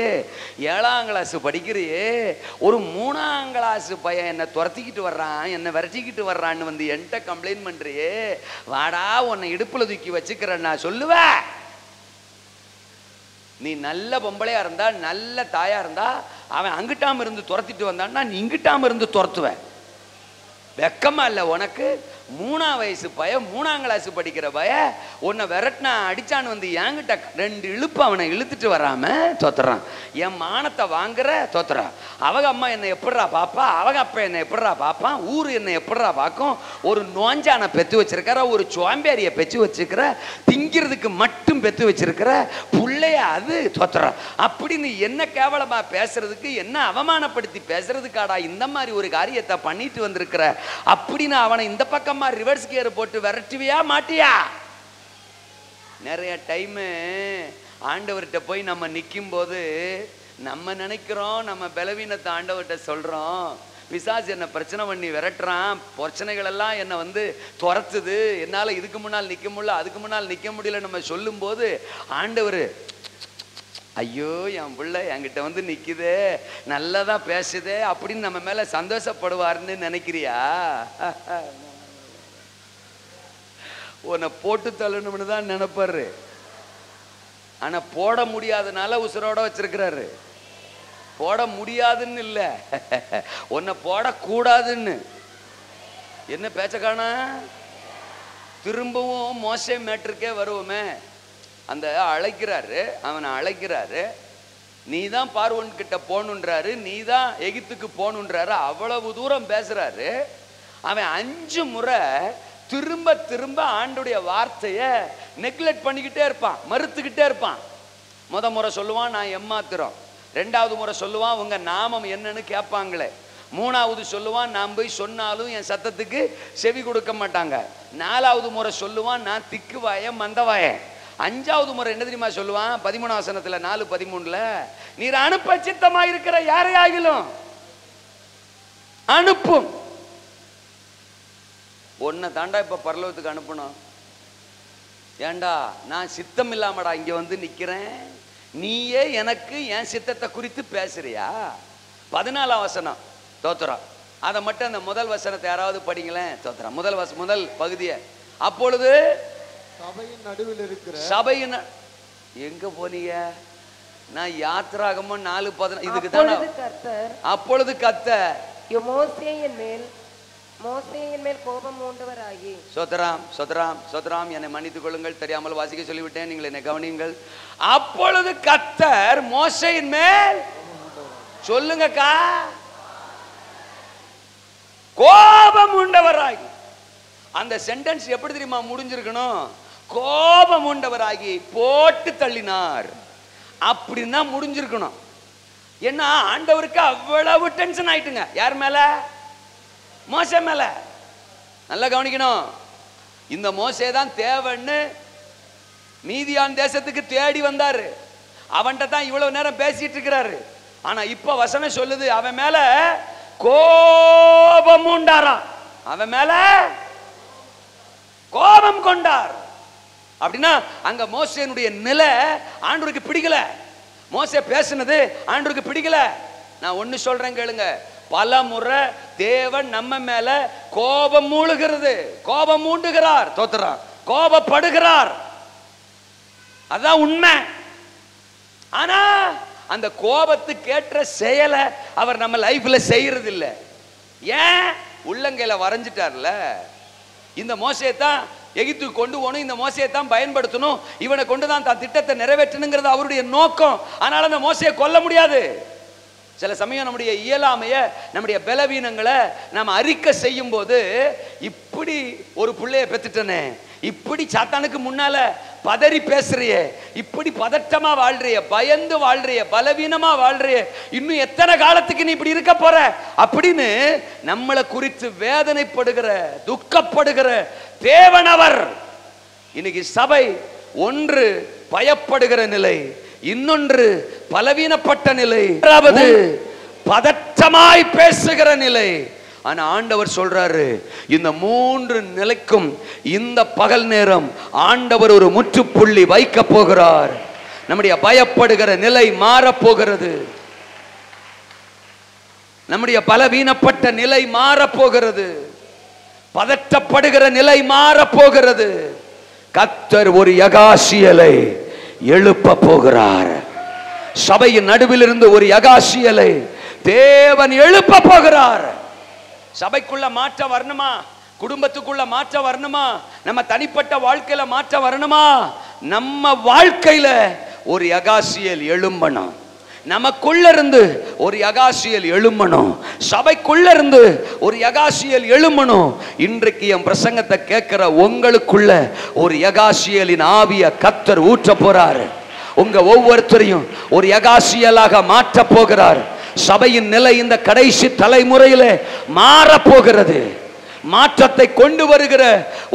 Speaker 2: 7ஆம் கிளாஸ் படிக்கிறியே, ஒரு 3ஆம் கிளாஸ் பையன் என்னை துரத்திக்கிட்டு வர்றான், என்னை விரட்டிக்கிட்டு வர்றான்னு வந்து என்கிட்ட கம்ப்ளைண்ட் பண்றியே, வாடா உன்னை இடுப்புல தூக்கி வச்சுக்கிறேன் நான் சொல்லுவேன். நீ நல்ல பொம்பளையா இருந்தா, நல்ல தாயா இருந்தா, அவன் அங்கிட்டாம இருந்து துரத்திட்டு வந்தான்னா நீ இங்கிட்டாம இருந்து துரத்துவேன். வெக்கமா இல்லை உனக்கு? 3ஆம் வயசு பய, 3ஆம் கிளாஸ் படிக்கிற பய உன்னை விரட்டினா அடிச்சான்னு வந்து என்கிட்ட 2 இழுப்பு அவனை இழுத்துட்டு வராம தோத்துறான். என் மானத்தை வாங்குற தோத்துறான். அவங்க அம்மா என்னை எப்படிரா பாப்பா, அவங்க அப்பா என்னை எப்படிரா பாப்பான், ஊர் என்னை எப்படிரா பார்க்கும். ஒரு நோஞ்சானை பெற்று வச்சிருக்கிற, ஒரு சோம்பேறியை பெற்று வச்சிருக்கிற, திங்கிறதுக்கு மட்டும் பெற்று வச்சிருக்கிற புள்ளைய அது தோத்துறான். அப்படின்னு என்ன கேவலமா பேசுறதுக்கு, என்ன அவமானப்படுத்தி பேசுறதுக்காடா இந்த மாதிரி ஒரு காரியத்தை பண்ணிட்டு வந்திருக்கிற அப்படின்னு அவனை இந்த பக்கமா ரிவர்ஸ் கியர் போட்டு விரட்டுவியா மாட்டியா? நிறைய டைம் ஆண்டவர்கிட்ட போய் நம்ம நிற்கும் போது நம்ம நினைக்கிறோம் நம்ம பலவீனத்தை ஆண்டவர்கிட்ட சொல்றோம். பிசாசு என்ன பிரச்சனை பண்ணி விரட்டுறான், பிரச்சனைகள் எல்லாம் என்ன வந்து துரத்துது, என்னால இதுக்கு முன்னால் நிற்க முடியல, அதுக்கு முன்னால் நிற்க முடியல நம்ம சொல்லும் போது ஆண்டவர் ஐயோ என் பிள்ளை என்கிட்ட வந்து நிக்குதே, நல்லதா பேசுதே அப்படின்னு நம்ம மேல சந்தோஷப்படுவார்னு நினைக்கிறியா? உன்னை போட்டு தள்ளணும்னு தான் நினைப்பாரு. ஆனா போட முடியாதனால உசுரோட வச்சிருக்கிறாரு. போட முடியாதுன்னு இல்லை, உன்னை போடக்கூடாதுன்னு. என்ன பேச்ச காணா? திரும்பவும் மோசே மேட்டருக்கே வருவோமே. அந்த அழைக்கிறாரு, அவனை அழைக்கிறாரு, நீ தான் பார்வோன் கிட்ட போகணுன்றாரு, நீ தான் எகிப்துக்கு போகணுன்றாரு. அவ்வளவு தூரம் பேசுறாரு. அவன் 5 முறை திரும்ப திரும்ப ஆண்டுடைய வார்த்தையை நெக்லெக்ட் பண்ணிக்கிட்டே இருப்பான், மறுத்துக்கிட்டே இருப்பான். முறை சொல்லுவான் நான் எம்மாத்திரம், 2வது முறை சொல்லுவான் உங்க நாமம் என்னன்னு கேட்பாங்களே, 3வது சொல்லுவான் நான் போய் சொன்னாலும் என் சத்தத்துக்கு செவி கொடுக்க மாட்டாங்க, 4வது முறை சொல்லுவான் நான் திக்குவாய மந்தவாய, 5வது முறை என்ன தெரியுமா சொல்லுவான்? 13 வசனத்துல 4:13 நீர் அனுப்ப சித்தமா இருக்கிற யாரையாகிலும் அனுப்பும். உன்னை தாண்டா இப்ப பரலோகத்துக்கு அனுப்பணும். ஏண்டா நான் சித்தம் இல்லாமடா இங்க வந்து நிக்கிறேன், நீயே எனக்கு என் சித்தத்தை குறித்து பேசுறியா? 14ஆம் வசனம் தோத்துறான். அதை மட்டும் அந்த முதல் வசனத்தை யாராவது படிங்களேன். தோத்துறான் முதல் பகுதியை. அப்பொழுது
Speaker 3: சபையின் நடுவில் இருக்கிற
Speaker 2: சபையின் எங்க போனீங்க? நான் யாத்திராகமம் 4:14 இதுக்கு தானே. அப்பொழுது கர்த்தர் மோசேயின் மேல் கோபம் மூண்டவராகி சோதராம் என்னை மன்னித்துக் கொள்ளுங்கள், தெரியாமல் வாசிக்க சொல்லிவிட்டேன், நீங்கள் என்னை கவனியுங்கள். அப்பொழுது கர்த்தர் மோசேயின் மேல் சொல்லுங்கக்கா கோபம் உண்டவராகி. அந்த சென்டென்ஸ் எப்படி தெரியுமா முடிஞ்சிருக்கணும்? கோபம் உண்டவராகி போட்டு தள்ளினார் அப்படின்னா முடிஞ்சிருக்கணும். ஏன்னா ஆண்டவருக்கு அவ்வளவு டென்ஷன் ஆயிட்டுங்க. யார் மேல? மோசே மேல. நல்லா கவனிக்கணும். இந்த மோசே தான் தேவன்னு மீதியான் தேசத்துக்கு தேடி வந்தாரு. அவன்கிட்ட தான் இவ்வளவு நேரம் பேசிட்டு இருக்கிறாரு. ஆனா இப்ப வசனம் சொல்லுது அவன் மேல கோபம் உண்டாராம். அவன் மேல கோபம் கொண்டார். அப்படின்னா அங்க மோசேனுடைய நிலை ஆண்டவருக்கு பிடிக்கல. மோசே பேசினது ஆண்டவருக்கு பிடிக்கல. நான் ஒன்னு சொல்றேன் கேளுங்க. பல முறை தேவன் நம்ம மேல கோபம் மூழுகிறது, கோபம் மூண்டுகிறார், தோத்துறான், கோபப்படுகிறார். அதான் உண்மை. ஆனா அந்த கோபத்துக்கு ஏற்ற செயலை அவர் நம்ம லைஃப்ல செய்யறது இல்லை. ஏன்? உள்ளங்கையில வரைஞ்சிட்டார்ல. இந்த மோசையை தான் எகிப்துக்கு கொண்டு போகணும், இந்த மோசையை தான் பயன்படுத்தணும், இவனை கொண்டு தான் தான் திட்டத்தை நிறைவேற்றணுங்கிறது அவருடைய நோக்கம். அதனால அந்த மோசையை கொல்ல முடியாது. சில சமயம் நம்முடைய இயலாமைய, நம்முடைய பலவீனங்களை நம்ம அறிக்கை செய்யும் போது, இப்படி ஒரு பிள்ளைய பெத்துட்டனே, இப்படி சாத்தானுக்கு முன்னால பதறி பேசுறிய, இப்படி பதட்டமா வாழ்றிய, பயந்து வாழ்றிய, பலவீனமா வாழ்றிய, இன்னும் எத்தனை காலத்துக்கு நீ இப்படி இருக்க போற அப்படின்னு நம்மளை குறித்து வேதனைப்படுகிற, துக்கப்படுகிற தேவனவர். இன்னைக்கு சபை ஒன்று பயப்படுகிற நிலை, இன்னொன்று பலவீனப்பட்ட நிலை, பதற்றமாய் பேசுகிற நிலை. ஆனா ஆண்டவர் சொல்றாரு, இந்த 3 நிலைக்கும் இந்த பகல் நேரம் ஆண்டவர் ஒரு முற்றுப்புள்ளி வைக்க போகிறார். நம்முடைய பயப்படுகிற நிலை மாறப்போகிறது, நம்முடைய பலவீனப்பட்ட நிலை மாறப்போகிறது, பதற்றப்படுகிற நிலை மாறப்போகிறது. கர்த்தர் ஒரு யகாசியலை எழுப்ப போகிறார். சபையின் நடுவில் இருந்து ஒரு யகாசியலை தேவன் எழுப்ப போகிறார். சபைக்குள்ள மாற்றம் வரணுமா? குடும்பத்துக்குள்ள மாற்றம் வரணுமா? நம்ம தனிப்பட்ட வாழ்க்கையில மாற்றம் வரணுமா? நம்ம வாழ்க்கையில ஒரு யகாசியல் எழும்பணும். நமக்குள்ள இருந்து ஒரு யகாசியல் எழும்பணும். சபைக்குள்ள இருந்து ஒரு யகாசியல் எழும்பணும். இன்றைக்கு என் பிரசங்கத்தை கேட்கிற உங்களுக்குள்ள ஒரு யகாசியலின் ஆவிய கர்த்தர் ஊற்ற போறாரு. உங்க ஒவ்வொருத்தரையும் ஒரு யகாசியலாக மாற்ற போகிறார். சபையின் நிலை இந்த கடைசி தலைமுறையில மாறப்போகிறது. மாற்றத்தை கொண்டு வருகிற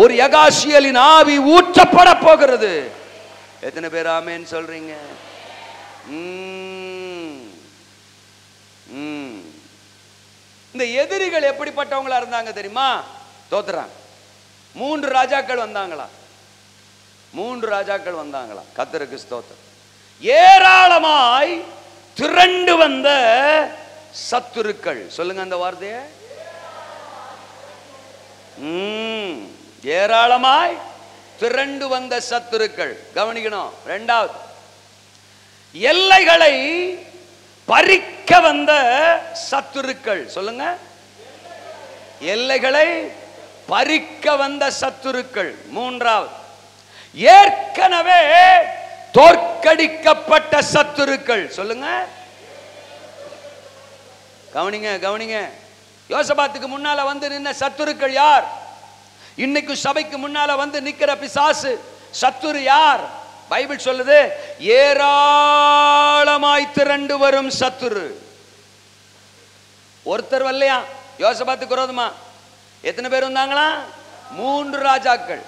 Speaker 2: ஒரு யகாசியலின் ஆவி ஊற்றப்பட போகிறது. எத்தனை பேர் ஆமென் சொல்றீங்க? இந்த எதிரிகள் எப்படிப்பட்டவங்களா இருந்தாங்க தெரியுமா? தோத்துறாங்க. 3 ராஜாக்கள் வந்தாங்களா? 3 ராஜாக்கள் வந்தாங்களா? கர்த்தருக்கு ஸ்தோத்திரம். ஏராளமாய் திரண்டு வந்த சத்துருக்கள். சொல்லுங்க அந்த வார்த்தையை. ஏராளமாய் திரண்டு வந்த சத்துருக்கள். கவனிக்கணும். 2வது, எல்லைகளை பறிக்க வந்த சத்துருக்கள். சொல்லுங்க, எல்லைகளை பறிக்க வந்த சத்துருக்கள். 3வது, ஏற்கனவே தோற்கடிக்கப்பட்ட சத்துருக்கள். சொல்லுங்க, கவனிங்க கவனிங்க. யோசபாத்துக்கு முன்னால வந்து நின்ன சத்துருக்கள் யார்? இன்னைக்கு சபைக்கு முன்னால வந்து நிக்கிற பிசாசு சத்துரு யார்? பைபிள் சொல்லுது, ஏராளமாய் திரண்டு வரும் சத்துரு. ஒருத்தர் வரலையா யோசபாத்துக்கு விரோதமா? எத்தனை பேர் வந்தாங்களா? 3 ராஜாக்கள்.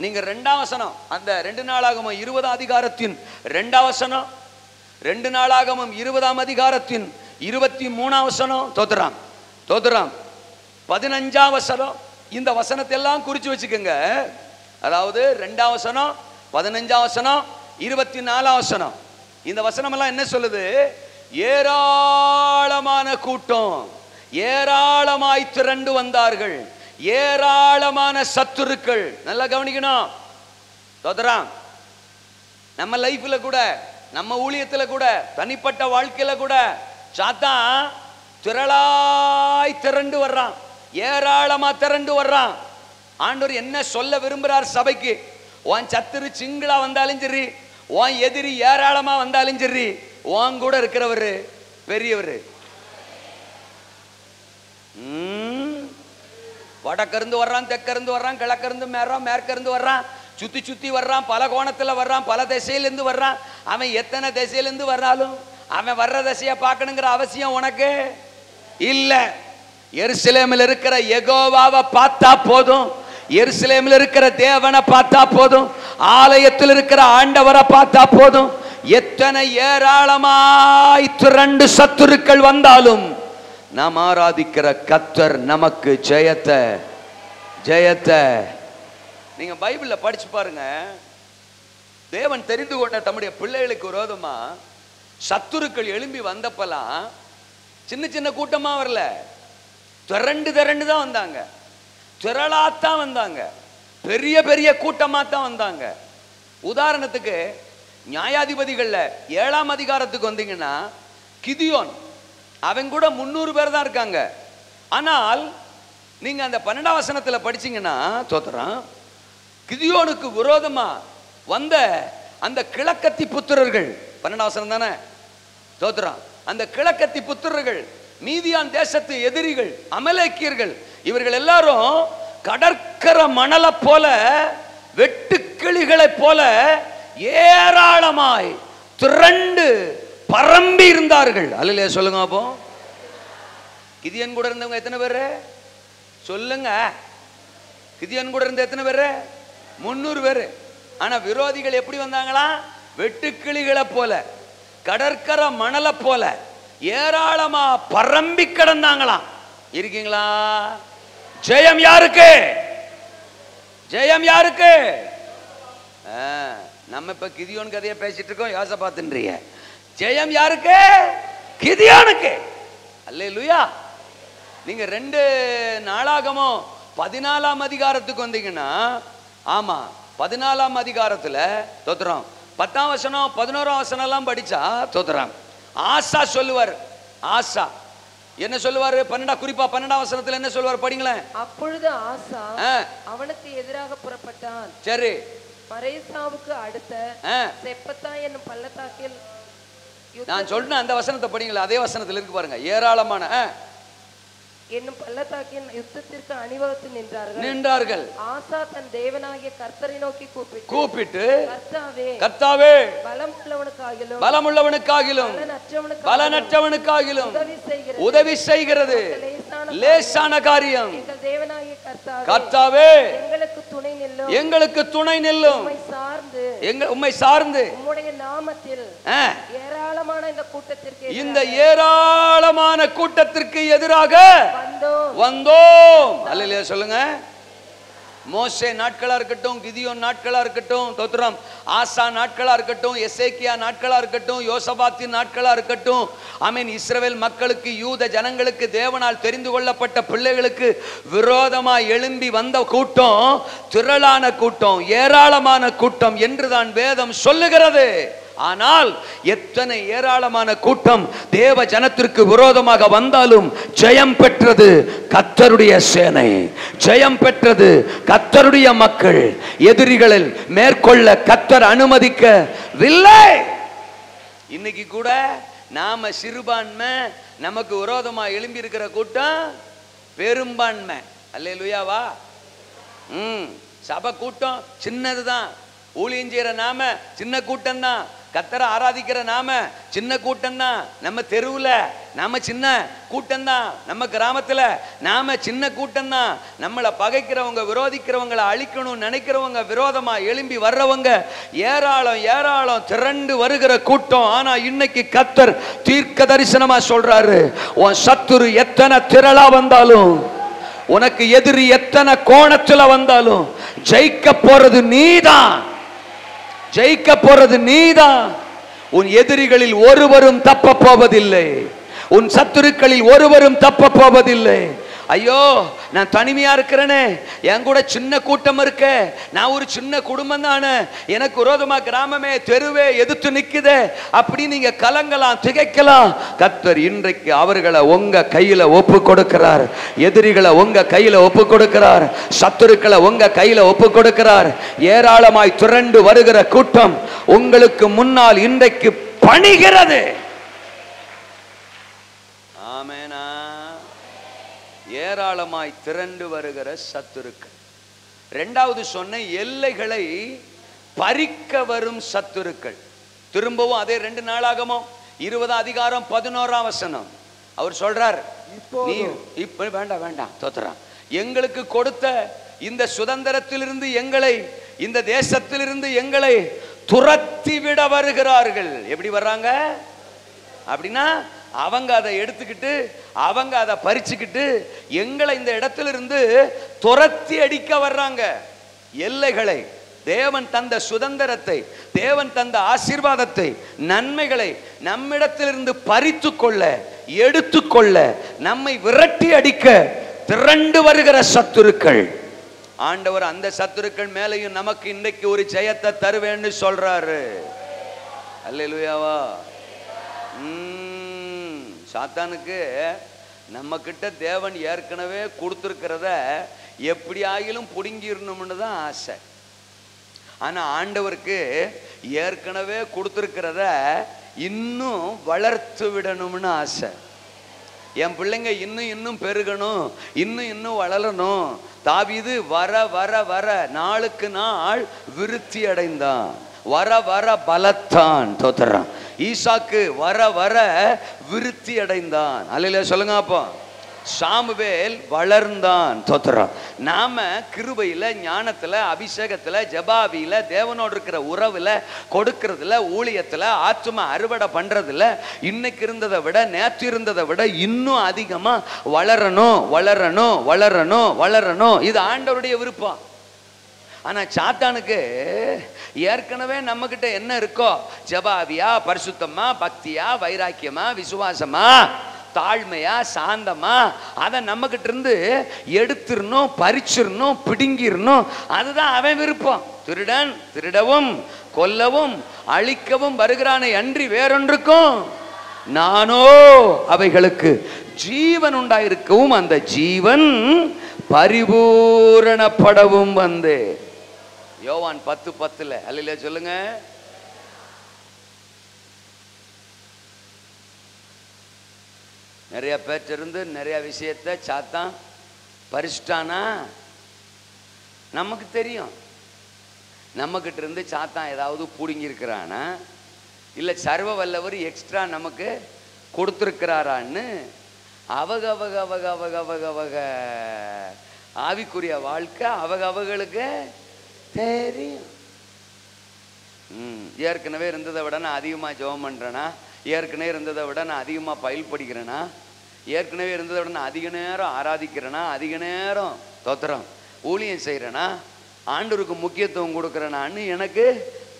Speaker 2: நீங்க 2ஆம் வசனம், அந்த 2 நாளாகமம் 20ஆம் அதிகாரத்தின் 2ஆம் வசனம், 2 நாளாகமம் 20ஆம் அதிகாரத்தின் 23ஆம் வசனம். தோத்துறாம் தோத்துறாம். 15ஆம் வசனம். இந்த வசனத்தை எல்லாம் குறிச்சு வச்சுக்கோங்க. அதாவது 2ஆம் வசனம், 15ஆம் வசனம், 24ஆம் வசனம். இந்த வசனம் எல்லாம் என்ன சொல்லுது? ஏராளமான கூட்டம், ஏராளமாய் திரண்டு வந்தார்கள், ஏராளமான சத்துருக்கள். நல்லா கவனிக்கணும். தோத்துறாம். நம்ம லைஃப்ல கூட, நம்ம ஊழியத்துல கூட, தனிப்பட்ட வாழ்க்கையில கூட சாத்தான் திரளாய் திரண்டு வர்றான், ஏராளமா திரண்டு வர்றான். ஆண்டவர் என்ன சொல்ல விரும்புறார் சபைக்கு? உன் சத்துரு சிங்களா வந்தாலும் சரி, உன் எதிரி ஏராளமா வந்தாலும் சரி, உன் கூட இருக்கிறவர் பெரியவர். வடக்கிருந்து வர்றான், தெற்கிருந்து வர்றான், கிழக்கிருந்து வர்றான், மேற்கிருந்து வர்றான், சுத்தி சுத்தி வர்றான், பல கோணத்துல வர்றான், பல திசையிலிருந்து வர்றான். அவன் எத்தனை திசையிலிருந்து வர்றாலும் அவன் வர்ற திசையை பார்க்கணுங்கிற அவசியம் உனக்கு இல்ல. எருசலேமில் இருக்கிற யெகோவாவை பார்த்தா போதும், எருசலேமில் இருக்கிற தேவனை பார்த்தா போதும், ஆலயத்தில் இருக்கிற ஆண்டவரை பார்த்தா போதும். எத்தனை ஏராளமாய் திரண்டு சத்துருக்கள் வந்தாலும் நாம் ஆராதிக்கிற கர்த்தர் நமக்கு ஜெயத்தை ஜெயத்தை. நீங்க பைபிள்ல படிச்சு பாருங்க. தேவன் தெரிந்து கொண்ட தம்முடைய பிள்ளைகளுக்கு விரோதமா சத்துருக்கள் எழும்பி வந்தப்பெல்லாம் சின்ன சின்ன கூட்டமா வரல, திரண்டு திரண்டு தான் வந்தாங்க, திரளாத்தான் வந்தாங்க, பெரிய பெரிய கூட்டமா தான் வந்தாங்க. உதாரணத்துக்கு நியாயாதிபதிகள்ல 7ஆம் அதிகாரத்துக்கு வந்தீங்கன்னா, கிதியோன் அவன் கூட 300 பேர் தான் இருக்காங்க. ஆனால் நீங்க அந்த 12ஆம் வசனத்துல படிச்சீங்கன்னா, தோத்துறான், கிதியோனுக்கு விரோதமா வந்த அந்த கிழக்கத்தி புத்திரர்கள், 12ஆம் வசனம் தானே, தோத்துறான், அந்த கிழக்கத்தி புத்திரர்கள், மீதியான் தேசத்து எதிரிகள், அமலேக்கியர்கள், இவர்கள் எல்லாரும் கடற்கரை மணலை போல, வெட்டுக்கிளிகளை போல ஏராளமாய் திரண்டு பரம்பி இருந்தார்கள். அல்லேலூயா சொல்லுங்க. அப்போ கிதியோன் கூட இருந்தவங்க எத்தனை பேரு சொல்லுங்க? கிதியோன் கூட இருந்த எத்தனை பேரு? 300 பேரு. ஆனா விரோதிகள் எப்படி வந்தாங்களா? வெட்டுக்கிளிகளை போல, கடற்கரை மணலை போல ஏராளமா பரம்பி கிடந்தாங்களாம். இருக்கீங்களா? ஜெயம் யாருக்கு? ஜெயம் யாருக்கு? நம்ம இப்ப கிதியோன் கதையை பேசிட்டு இருக்கோம், யோசபாத்துன்றீங்க. ஜெயம் யாருக்கு? கிதியோனுக்கு. அல்லேலூயா. நீங்க 2 நாளாகமம் 14ஆம் அதிகாரத்துக்கு வந்தீங்கன்னா, ஆமா 14ஆம் அதிகாரத்துல தோத்துறோம் 10ஆம் வசனம் 11ஆம் வசனம் எல்லாம் படிச்சா தோத்துறாங்க. ஆசா சொல்லுவார். ஆசா என்ன சொல்லுவாரு? குறிப்பா 12ஆம் வசனத்துல என்ன சொல்லுவார் படிங்களேன்.
Speaker 4: அப்பொழுது ஆசா அவனுக்கு எதிராக புறப்பட்டான்.
Speaker 2: சரி.
Speaker 4: பரேசாவுக்கு அடுத்த செப்பத்தா என்னும் பள்ளத்தாக்கில்
Speaker 2: நான் சொன்ன அந்த வசனத்தை படிங்களா. அதே வசனத்துல இருக்கு பாருங்க. ஏராளமான
Speaker 4: என்னும் பள்ளத்தாக்கின் யுத்தத்திற்கு அணிவகுத்து
Speaker 2: நின்றார்கள்.
Speaker 4: ஆசா தன் தேவனாகிய கர்த்தரை நோக்கி
Speaker 2: கூப்பிட்டு
Speaker 4: கர்த்தாவே
Speaker 2: பலமுள்ளவனுக்காகிலும் பலனற்றவனுக்காகிலும் உதவி செய்கிறது லேசான காரியம். கர்த்தாவே எங்களுக்கு துணை நில்லும். உம்மை சார்ந்து
Speaker 4: உம்முடைய நாமத்தில்
Speaker 2: இந்த ஏராளமான கூட்டத்திற்கு எதிராக வந்தோம். அல்லேலூயா சொல்லுங்க. மோசே நாட்களா இருக்கட்டும், கிதியோன் நாட்களா இருக்கட்டும், தோத்திரம், ஆசா நாட்களா இருக்கட்டும், எசேக்கியா நாட்களா இருக்கட்டும், யோசபாத்தின் நாட்களா இருக்கட்டும், ஆமென், இஸ்ரவேல் மக்களுக்கு, யூத ஜனங்களுக்கு, தேவனால் தெரிந்து கொள்ளப்பட்ட பிள்ளைகளுக்கு விரோதமா எழும்பி வந்த கூட்டம் திரளான கூட்டம், ஏராளமான கூட்டம் என்றுதான் வேதம் சொல்லுகிறது. ஆனால் எத்தனை ஏராளமான கூட்டம் தேவ ஜனத்திற்கு விரோதமாக வந்தாலும் ஜெயம் பெற்றது கர்த்தருடைய சேனை, ஜெயம் பெற்றது கர்த்தருடைய மக்கள். எதிரிகளில் மேற்கொள்ள கர்த்தர் அனுமதிக்கவில்லை. இன்னைக்கு கூட நாம சிறுபான்மை, நமக்கு விரோதமா எழும்பி இருக்கிற கூட்டம் பெரும்பான்மை. அல்லேலூயாவா. சபை கூட்டம் சின்னதுதான், ஊழியம் செய்யற நாம சின்ன கூட்டம் தான், கர்த்தரை ஆராதிக்கிற நாம சின்ன கூட்டம் தான், நம்ம தெருவுல நாம சின்ன கூட்டம் தான், நம்ம கிராமத்துல நாம சின்ன கூட்டம் தான். நம்மளை பகைக்கிறவங்க, விரோதிக்கிறவங்களை அழிக்கணும் நினைக்கிறவங்க, விரோதமா எழும்பி வர்றவங்க ஏராளம் ஏராளம் திரண்டு வருகிற கூட்டம். ஆனா இன்னைக்கு கர்த்தர் தீர்க்க தரிசனமா சொல்றாரு, உன் சத்துரு எத்தனை திரளா வந்தாலும், உனக்கு எதிரி எத்தனை கோணத்துல வந்தாலும் ஜெயிக்க போறது நீதான், ஜெயிக்க போறது நீதான். உன் எதிரிகளில் ஒருவரும் தப்ப போவதில்லை, உன் சத்துருக்களில் ஒருவரும் தப்ப போவதில்லை. ஐயோ நான் தனிமையா இருக்கிறேனே, என் கூட சின்ன கூட்டம் இருக்க, நான் ஒரு சின்ன குடும்பம் தானே, எனக்கு விரோதமா கிராமமே தெருவே எதிர்த்து நிக்குதே அப்படி நீங்க கலங்கலாம், திகைக்கலாம். கர்த்தர் இன்றைக்கு அவர்களை உங்க கையில ஒப்பு கொடுக்கிறார், எதிரிகளை உங்க கையில ஒப்பு கொடுக்கிறார், சத்துருக்களை உங்க கையில ஒப்பு கொடுக்கிறார். ஏராளமாய் திரண்டு வருகிற கூட்டம் உங்களுக்கு முன்னால் இன்றைக்கு பணிகிறது. ஆமெனா. ஏராளமாய் திரண்டு வருகிற சத்துருக்கள். இரண்டாவது சொன்ன எல்லைகளை பறிக்க வரும் சத்துருக்கள். திரும்பவும் அதே 2 நாளாகமம் 20 அதிகாரம் 11ஆம் வசனம் அவர் சொல்றார், நீ இப்ப வேண்டாம் தோத்துறான், எங்களுக்கு கொடுத்த இந்த சுதந்திரத்திலிருந்து எங்களை, இந்த தேசத்திலிருந்து எங்களை துரத்தி விட வருகிறார்கள். எப்படி வர்றாங்க அப்படின்னா, அவங்க அதை எடுத்துக்கிட்டு, அவங்க அதை பறிச்சுக்கிட்டு எங்களை இந்த இடத்துல இருந்து துரத்தி அடிக்க வர்றாங்க. எல்லைகளை, தேவன் தந்த சுதந்திரத்தை, தேவன் தந்த ஆசீர்வாதத்தை, நன்மைகளை நம்மிடத்திலிருந்து பறித்து கொள்ள, எடுத்துக்கொள்ள, நம்மை விரட்டி அடிக்க திரண்டு வருகிற சத்துருக்கள். ஆண்டவர் அந்த சத்துருக்கள் மேலையும் நமக்கு இன்றைக்கு ஒரு ஜெயத்தை தருவேன்னு சொல்றாரு. அல்லேலூயாவா. சாத்தானுக்கு நம்ம கிட்ட தேவன் ஏற்கனவே கொடுத்துருக்கிறத எப்படி ஆகிலும் பிடுங்கிடணும்னு தான் ஆசை. ஆனா ஆண்டவருக்கு ஏற்கனவே கொடுத்துருக்கிறத இன்னும் வளர்த்து விடணும்னு ஆசை. என் பிள்ளைங்க இன்னும் இன்னும் பெருகணும், இன்னும் இன்னும் வளரணும். தாவீது வர வர வர நாளுக்கு நாள் விருத்தி அடைந்தான், வர வர பலத்தான். தோத்துறான். ஈசாக்கு வர வர விருத்தி அடைந்தான். அல்லேலூயா சொல்லுங்க. அப்போ சாமுவேல் வளர்ந்தான். தோத்துறான். நாம கிருபையில, ஞானத்துல, அபிஷேகத்துல, ஜபாவியில, தேவனோடு இருக்கிற உறவுல, கொடுக்கறதுல, ஊழியத்துல, ஆத்தும அறுவடை பண்றதுல இன்னைக்கு இருந்ததை விட, நேற்று இருந்ததை விட இன்னும் அதிகமா வளரணும் வளரணும் வளரணும் வளரணும். இது ஆண்டவருடைய விருப்பம். ஆனா சாத்தானுக்கு ஏற்கனவே நம்ம கிட்ட என்ன இருக்கோ, ஜபாவியா, பரிசுத்தமா, பக்தியா, வைராக்கியமா, விசுவாசமா, தாழ்மையா, சாந்தமா, அதை நம்ம கிட்ட இருந்து எடுத்துடணும், பறிச்சிடணும், பிடுங்கிடணும். அதுதான் அவன் விருப்பம். திருடன் திருடவும் கொல்லவும் அழிக்கவும் வருகிறானே அன்றி வேறொன்றுக்கும் நானோ அவைகளுக்கு ஜீவன் உண்டாயிருக்கவும் அந்த ஜீவன் பரிபூரணப்படவும் வந்து. யோவான் 10:10 அல்லேலூயா சொல்லுங்க. நிறைய பேர்ட்டிருந்து நிறைய விஷயத்தை சாத்தான் பறிச்சிட்டானா நமக்கு தெரியும். நம்மக்கிட்ட இருந்து சாத்தான் ஏதாவது பிடுங்கியிருக்கிறானா இல்லை சர்வ வல்லவர் எக்ஸ்ட்ரா நமக்கு கொடுத்துருக்கிறாரான்னு அவங்க ஆவிக்குரிய வாழ்க்கை அவங்களுக்கு தெரியும். ஏற்கனவே இருந்ததை விட நான் அதிகமாக ஜெபம் பண்ணுறேனா, ஏற்கனவே இருந்ததை விட நான் அதிகமாக பயில் படிக்கிறேனா, ஏற்கனவே இருந்ததை விட நான் அதிக நேரம் ஆராதிக்கிறேனா, அதிக நேரம் தோத்திரம் ஊழியம் செய்கிறேனா, ஆண்டவருக்கு முக்கியத்துவம் கொடுக்குறேனான்னு எனக்கு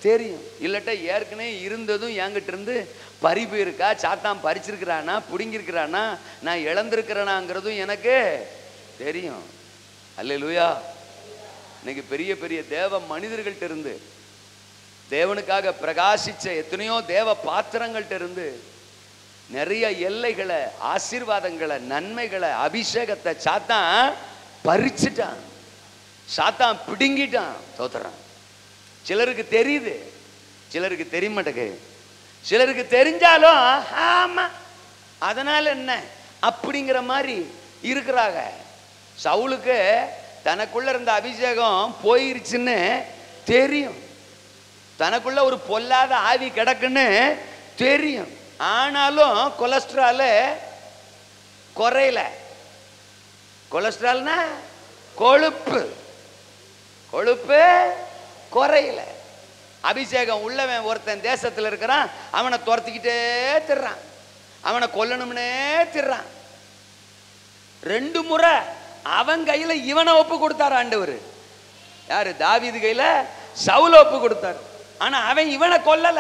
Speaker 2: தெரியும். இல்லட்டா ஏற்கனவே இருந்ததும் என்கிட்ட இருந்து பறிப்பு இருக்கா, சாத்தான் பறிச்சிருக்கிறானா, பிடுங்கிருக்கிறானா, நான் இழந்திருக்கிறேனாங்கிறதும் எனக்கு தெரியும். அல்லேலூயா. இன்னைக்கு பெரிய பெரிய தேவ மனிதர்கள்ட்ட இருந்து, தேவனுக்காக பிரகாசிச்ச எத்தனையோ தேவ பாத்திரங்கள்ட்ட இருந்து நிறைய எல்லைகளை, ஆசீர்வாதங்களை, நன்மைகளை, அபிஷேகத்தை சாத்தான் பறிச்சுட்டான், சாத்தான் பிடுங்கிட்டான். தோத்துறான். சிலருக்கு தெரியுது, சிலருக்கு தெரிய மாட்டேங்குது. சிலருக்கு தெரிஞ்சாலும் ஆமா அதனால என்ன அப்படிங்கிற மாதிரி இருக்கிறாங்க. சவுலுக்கு தனக்குள்ள இருந்த அபிஷேகம் போயிருச்சுன்னு தெரியும், தனக்குள்ள ஒரு பொல்லாத ஆவி கிடக்குன்னு தெரியும். ஆனாலும் கொலஸ்ட்ரால் குறையல. கொலஸ்ட்ரால்னா கொழுப்பு, கொழுப்பு குறையல. அபிஷேகம் உள்ளவன் ஒருத்தன் தேசத்தில் இருக்கிறான், அவனை துரத்திக்கிட்டே திர்றான், அவனை கொல்லணும்னே திர்றான். 2 முறை அவன் கையில இவனை ஒப்பு கொடுத்தார் ஆண்டவர். யாரு? தாவீது கையில சவுல ஒப்பு கொடுத்தார். ஆனா அவன் இவனை கொல்லல.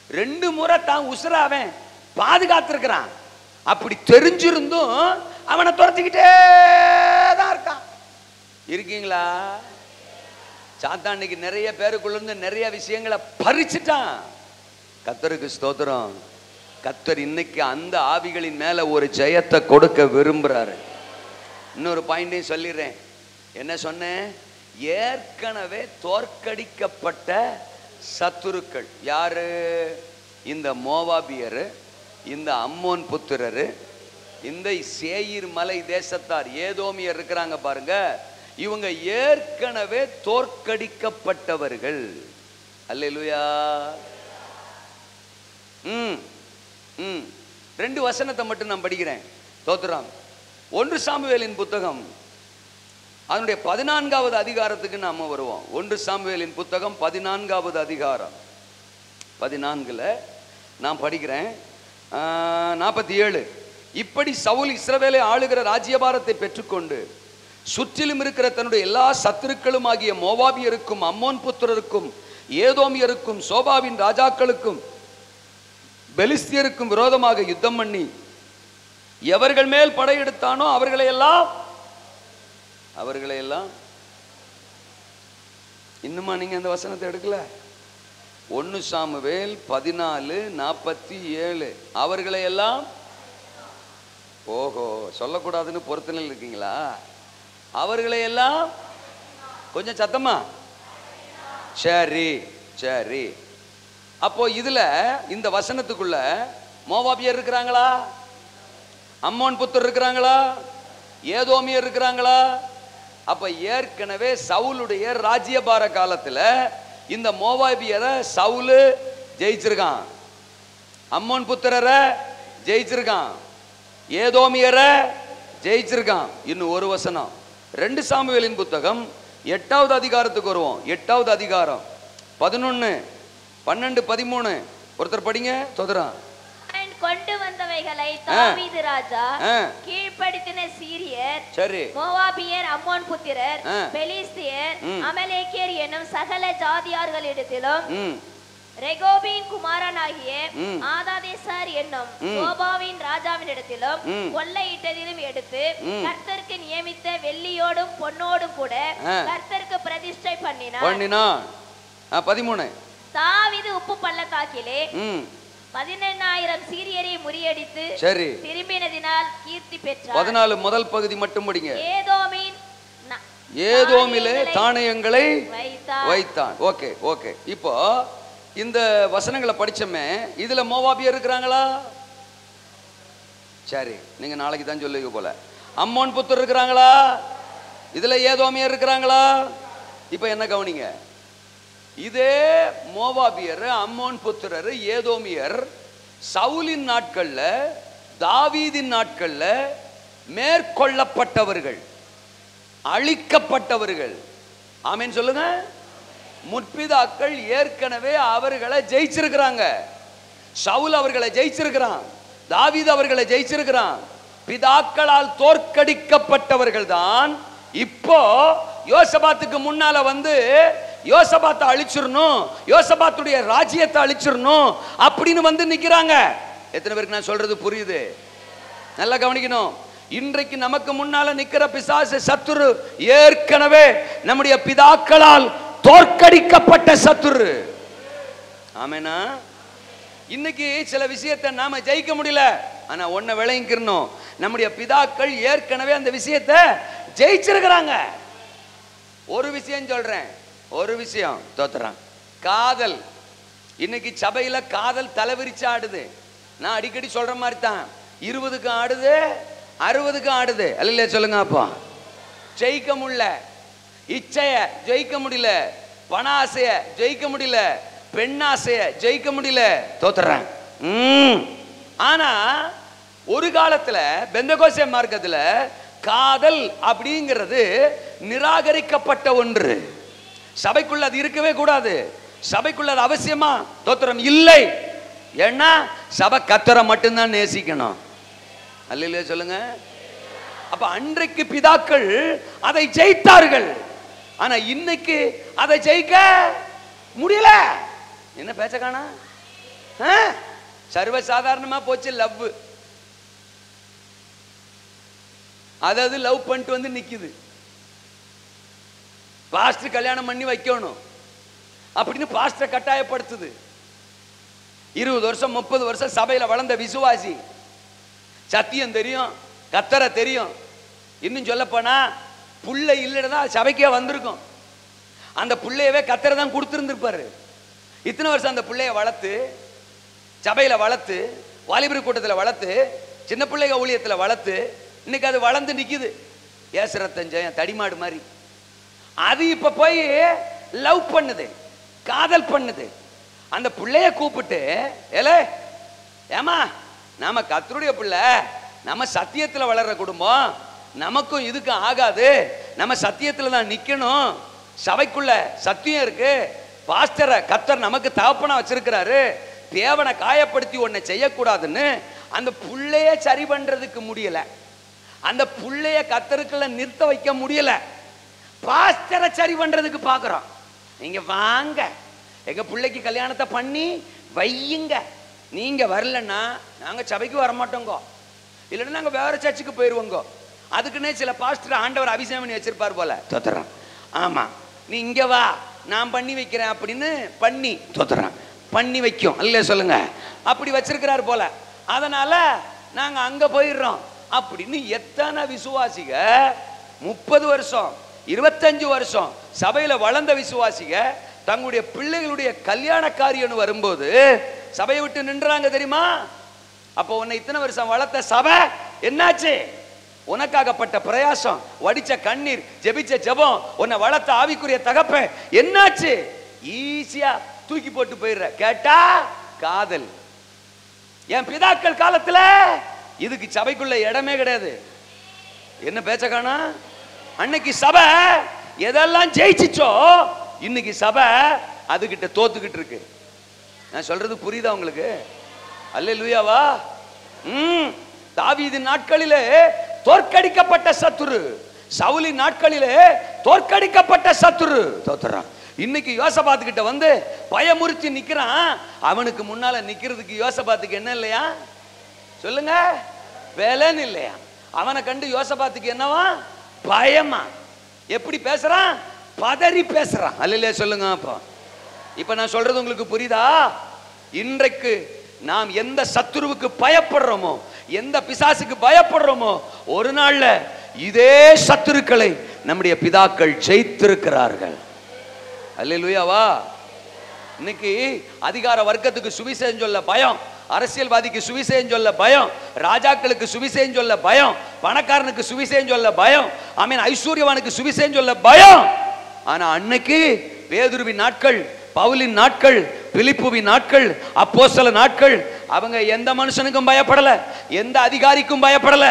Speaker 2: 2 முறை தான் உசுர அவன் பாதுகாத்திருக்கிறான். அப்படி தெரிஞ்சிருந்தும் அவனை துரத்திக்கிட்டே தான் இருக்கான். இருக்கீங்களா? சாத்தான் இன்னைக்கு நிறைய பேருக்குள்ள இருந்து நிறைய விஷயங்களை பறிச்சுட்டான். கர்த்தருக்கு ஸ்தோத்திரம். கர்த்தர் இன்னைக்கு அந்த ஆவிகளின் மேல ஒரு ஜெயத்தை கொடுக்க விரும்புறாரு. இன்னொரு பாயிண்டையும் சொல்லிடுறேன். என்ன சொன்னேன்? ஏற்கனவே தோற்கடிக்கப்பட்ட சத்துருக்கள் யாரு? இந்த மோவாபியரு, இந்த அம்மோன் புத்திரரு, இந்த சேயீர் மலை தேசத்தார், ஏதோமியர் இருக்கிறாங்க பாருங்க. இவங்க ஏற்கனவே தோற்கடிக்கப்பட்டவர்கள். அல்லேலூயா. 2 வசனத்தை மட்டும் நான் படிக்கிறேன். தோத்திரம். 1 சாமுவேலின் புத்தகம் அதனுடைய 14வது அதிகாரத்துக்கு நாம வருவோம். 1 சாமுவேலின் புத்தகம் 14வது அதிகாரம் 14ல் நான் படிக்கிறேன். 47. இப்படி சவுல் இஸ்ரவேலை ஆளுகிற ராஜ்யபாரத்தை பெற்றுக்கொண்டு சுற்றிலும் இருக்கிற தன்னுடைய எல்லா சத்துருக்களும் ஆகிய மோவாபியருக்கும், அம்மோன் புத்திரருக்கும், ஏதோமியருக்கும், சோபாவின் ராஜாக்களுக்கும், பெலிஸ்தியருக்கும் விரோதமாக யுத்தம் பண்ணி எவர்கள் மேல் படையெடுத்தானோ அவர்களை எல்லாம் இன்னுமா நீங்க அந்த வசனத்தை எடுக்கல? 1 சாமுவேல் 14:47. அவர்களை எல்லாம், ஓஹோ, சொல்லக்கூடாதுன்னு பொறுத்தனில் இருக்கீங்களா? அவர்களை எல்லாம் கொஞ்சம் சத்தமா, சரி சரி. அப்போ இதுல இந்த வசனத்துக்குள்ள மோவாபியர் இருக்கிறாங்களா? அம்மோன் புத்தர் இருக்கிறாங்களா? ஏதோமியர் இருக்கிறாங்களா? அப்ப ஏற்கனவே சவுலுடைய ராஜ்யபார காலத்துல இந்த மோவாபியரை சவுலு ஜெயிச்சிருக்கான், அம்மோன் புத்திரரை ஜெயிச்சிருக்கான், ஏதோமியரை ஜெயிச்சிருக்கான். இன்னும் ஒரு வசனம் 2 சாமுவேலின் புத்தகம் 8வது அதிகாரத்துக்கு வருவோம். 8வது அதிகாரம் 11, 12, 13. ஒருத்தர் படிங்க. தோதரா.
Speaker 5: கொண்டு வந்தவைகளை தாவீது ராஜா கீழ்ப்படுத்தின சீரியர், சரி, மோவாபியர், அம்மோன் புத்திரர், பெலிஸ்தியர், அமலேக்கியர் என்னும் சகல ஜாதியார்களிடத்திலும் ரெகோபின் குமாரனாகிய ஆதாதேசர் என்னும் சோபாவின் ராஜாவினிடத்திலும் கொள்ளையிட்டதிலும் எடுத்து கர்த்தருக்கு நியமித்த வெள்ளியோடும் பொன்னோடும் கூட கர்த்தருக்கு பிரதிஷ்டை பண்ணினான்.
Speaker 2: 13.
Speaker 5: தாவீது உப்பு பள்ளத்தாக்கிலே 18,000 சீரியரை முறியடித்து
Speaker 2: சரி
Speaker 5: திரும்பினதினால் கீர்த்தி பெற்றார்.
Speaker 2: 14 முதல் பகுதி மட்டும் படிங்க.
Speaker 5: ஏதோமிலே
Speaker 2: தானியங்களை வைத்தான். Okay okay. இப்போ இந்த வசனங்களை படிச்சோமே, இதுல மோவாபியர் இருக்கிறாங்களா? சரி, நீங்க நாளைக்கு தான் சொல்லுவீங்க போல. அம்மோன் புத்தர் இருக்கிறாங்களா? இதுல ஏதோமியர் இருக்கிறாங்களா? இப்ப என்ன கவனிங்க, இதே மோவாபியர், அம்மோன் புத்திரர், ஏதோமியர் சவுலின் நாட்கள்ல, தாவீதின் நாட்கள்ல மேற்கொள்ளப்பட்டவர்கள், அழிக்கப்பட்டவர்கள். ஆமென் சொல்லுங்க. முற்பிதாக்கள் ஏற்கனவே அவர்களை ஜெயிச்சிருக்கிறாங்க. சவுல் அவர்களை ஜெயிச்சிருக்கிறான், தாவீது அவர்களை ஜெயிச்சிருக்கிறான். பிதாக்களால் தோற்கடிக்கப்பட்டவர்கள் தான் இப்போ யோசபாத்துக்கு முன்னால வந்து யோசபாத்தை அழிச்சிடணும், யோசபாத்துடைய ராஜ்யத்தை அழிச்சிடணும் அப்படின்னு வந்து நிக்கிறாங்க. எத்தனை பேருக்கு நான் சொல்றது புரியுது? நல்லா கவனிக்கணும். இன்றைக்கு நமக்கு முன்னால நிக்கிற பிசாசு சத்துரு ஏற்கனவே நம்முடைய பிதாக்களால் தோற்கடிக்கப்பட்ட சத்துரு. ஆமெனா? இன்னைக்கு சில விஷயத்தை நாம ஜெயிக்க முடியல, ஆனா ஒன்ன விளங்கிக்கணும், நம்முடைய பிதாக்கள் ஏற்கனவே அந்த விஷயத்தை ஜெயிச்சிருக்கிறாங்க. ஒரு விஷயம் சொல்றேன், ஒரு விஷயம் தோத்துறான். காதல். இன்னைக்கு சபையில காதல் தலைவிரிச்சு ஆடுது. நான் அடிக்கடி சொல்ற மாதிரி தான், 20க்கு ஆடுது, 60க்கு ஆடுது. அல்ல சொல்லுங்க. அப்பா ஜெயிக்க முடியல, இச்சைய ஜெயிக்க முடியல, பண ஆசைய ஜெயிக்க முடியல, பெண்ணாசைய ஜெயிக்க முடியல, தோத்துறான். ஆனா ஒரு காலத்துல பெந்தகோஸ்தே மார்க்கத்துல காதல் அப்படிங்கிறது நிராகரிக்கப்பட்ட ஒன்று. சபைக்குள்ள அது இருக்கவே கூடாது. சபைக்குள்ள அது அவசியமா? தோத்திரம் இல்லை. ஏன்னா சபை கர்த்தரை மட்டும்தான் நேசிக்கணும். அல்லேலூயா சொல்லுங்க. அப்ப அன்றைக்கு பிதாக்கள் அதை ஜெயித்தார்கள், ஆனா இன்னைக்கு அதை ஜெயிக்க முடியல. என்ன பேச்ச காணா? சர்வசாதாரணமா போச்சு லவ். அதாவது லவ் பண்ணிட்டு வந்து நிக்குது. பாஸ்டர் கல்யாணம் பண்ணி வைக்கணும் அப்படின்னு பாஸ்டர் கட்டாயப்படுத்துது. 20 வருஷம் 30 வருஷம் சபையில வளர்ந்த விசுவாசி, சத்தியம் தெரியும், கர்த்தரை தெரியும். இன்னும் சொல்ல போனா புள்ள இல்லைன்னா சபைக்கே வந்திருக்கும். அந்த புள்ளையவே கர்த்தரை தான் கொடுத்துருந்துருப்பாரு. இத்தனை வருஷம் அந்த பிள்ளைய வளர்த்து, சபையில வளர்த்து, வாலிபர் கூட்டத்தில் வளர்த்து, சின்ன பிள்ளைக ஊழியத்தில் வளர்த்து, இன்னைக்கு அது வளர்ந்து நிக்குது ஏசுரத்தஞ்சம் தடிமாடு மாதிரி. அது இப்ப போய் லவ் பண்ணுது, காதல் பண்ணுது. அந்த பிள்ளைய கூப்பிட்டு, ஏலே ஏமா நாம கர்த்தருடைய பிள்ளை, நம்ம சத்தியத்துல வளர்ற குடும்பம், நமக்கும் இதுக்கும் ஆகாது, நம்ம சத்தியத்துல தான் நிக்கணும், சபைக்குள்ள சத்தியம் இருக்கு, பாஸ்டரை கர்த்தர் நமக்கு தகப்பனா வச்சிருக்கிறாரு, தேவனை காயப்படுத்தி ஒன்னை செய்யக்கூடாதுன்னு அந்த புள்ளைய சரி பண்றதுக்கு முடியல. அந்த புள்ளைய கர்த்தருக்குள்ள நிறுத்த வைக்க முடியல. பாஸ்டரை சரி பண்றதுக்கு பாக்குறோம். நீங்க வாங்க, எங்க பிள்ளைக்கு கல்யாணத்தை பண்ணி வையுங்க, நீங்க வரலன்னா நாங்க சபைக்கு வரமாட்டோங்க, இல்லைன்னா நாங்க வேற சர்ச்சுக்கு போயிருவோங்க. அதுக்குன்னே சில பாஸ்டர் ஆண்டவர் அபிஷேகம் பண்ணி வச்சிருப்பார் போல. தோத்துறான். ஆமா, நீ இங்க வா, நான் பண்ணி வைக்கிறேன் அப்படின்னு பண்ணி தோத்துறான், பண்ணி வைக்கும். அல்ல சொல்லுங்க. அப்படி வச்சிருக்கிறார் போல. அதனால நாங்க அங்க போயிடுறோம் அப்படின்னு எத்தனை விசுவாசிக 30 வருஷம் 25 வருஷம் சபையில வளர்ந்த விசுவாசிக தங்களுடைய பிள்ளைகளுடைய கல்யாண காரியம்னு வரும்போது சபையை விட்டு நின்றாங்க தெரியுமா? அப்போ உன்னை இத்தனை வருஷம் வளர்த்த சபை என்னாச்சு? உனக்காகப்பட்ட பிரயாசம், வடிச்ச கண்ணீர், ஜெபிச்ச ஜெபம், உன்னை வளர்த்த ஆவிக்குரிய தகப்ப என்னாச்சு? ஈஸியா தூக்கி போட்டு போயிடுற. கேட்டா காதல். என் பிதாக்கள் காலத்துல இதுக்கு சபைக்குள்ள இடமே கிடையாது. என்ன பேச்ச காணா? அன்னைக்கு சபை எதெல்லாம் ஜெயிச்சிச்சோ இன்னைக்கு சபை அதுகிட்ட தோத்துக்கிட்டு இருக்கு. நான் சொல்றது புரியுதா உங்களுக்கு? அல்லேலூயாவா? தாவீது நாட்களிலே தோற்கடிக்கப்பட்ட சத்துரு, சவுலின் நாட்களிலே தோற்கடிக்கப்பட்ட சத்துரு தோத்துறான். இன்னைக்கு யோசபாத்து கிட்ட வந்து பயமுறுத்தி நிக்கிறான். அவனுக்கு முன்னால நிக்கிறதுக்கு யோசபாத்துக்கு என்ன இல்லையா? சொல்லுங்க, வேலைன்னு இல்லையா? அவனை கண்டு யோசபாத்துக்கு என்னவா? பயமா. எப்படி பேசுறான்? பதறி பேசுறான். அல்லையா சொல்லுங்க. அப்போ இப்ப நான் சொல்றது உங்களுக்கு புரியுதா? இன்றைக்கு நாம் எந்த சத்துருவுக்கு பயப்படுறோமோ, எந்த பிசாசுக்கு பயப்படுறோமோ, ஒரு நாள்ல இதே சத்துருக்களை நம்முடைய பிதாக்கள் ஜெயித்திருக்கிறார்கள். அல்லேலூயாவா. இன்னைக்கு அதிகார வர்க்கத்துக்கு சுவிசேஷம் சொல்ல பயம், அரசியல்வாதிக்கு சுவிசேஷம் சொல்ல பயம், ராஜாக்களுக்கு சுவிசேஷம் சொல்ல பயம், பணக்காரனுக்கு சுவிசேஷம் சொல்ல பயம், ஆமென், ஐஸ்வர்யவானுக்கு சுவிசேஷம் சொல்ல பயம். ஆனா அன்னைக்கு பேதுருவின் நாட்கள், பவுலின் நாட்கள், பிலிப்புவின் நாட்கள், அப்போஸ்தல நாட்கள், அவங்க எந்த மனுஷனுக்கும் பயப்படல, எந்த அதிகாரிக்கும் பயப்படல.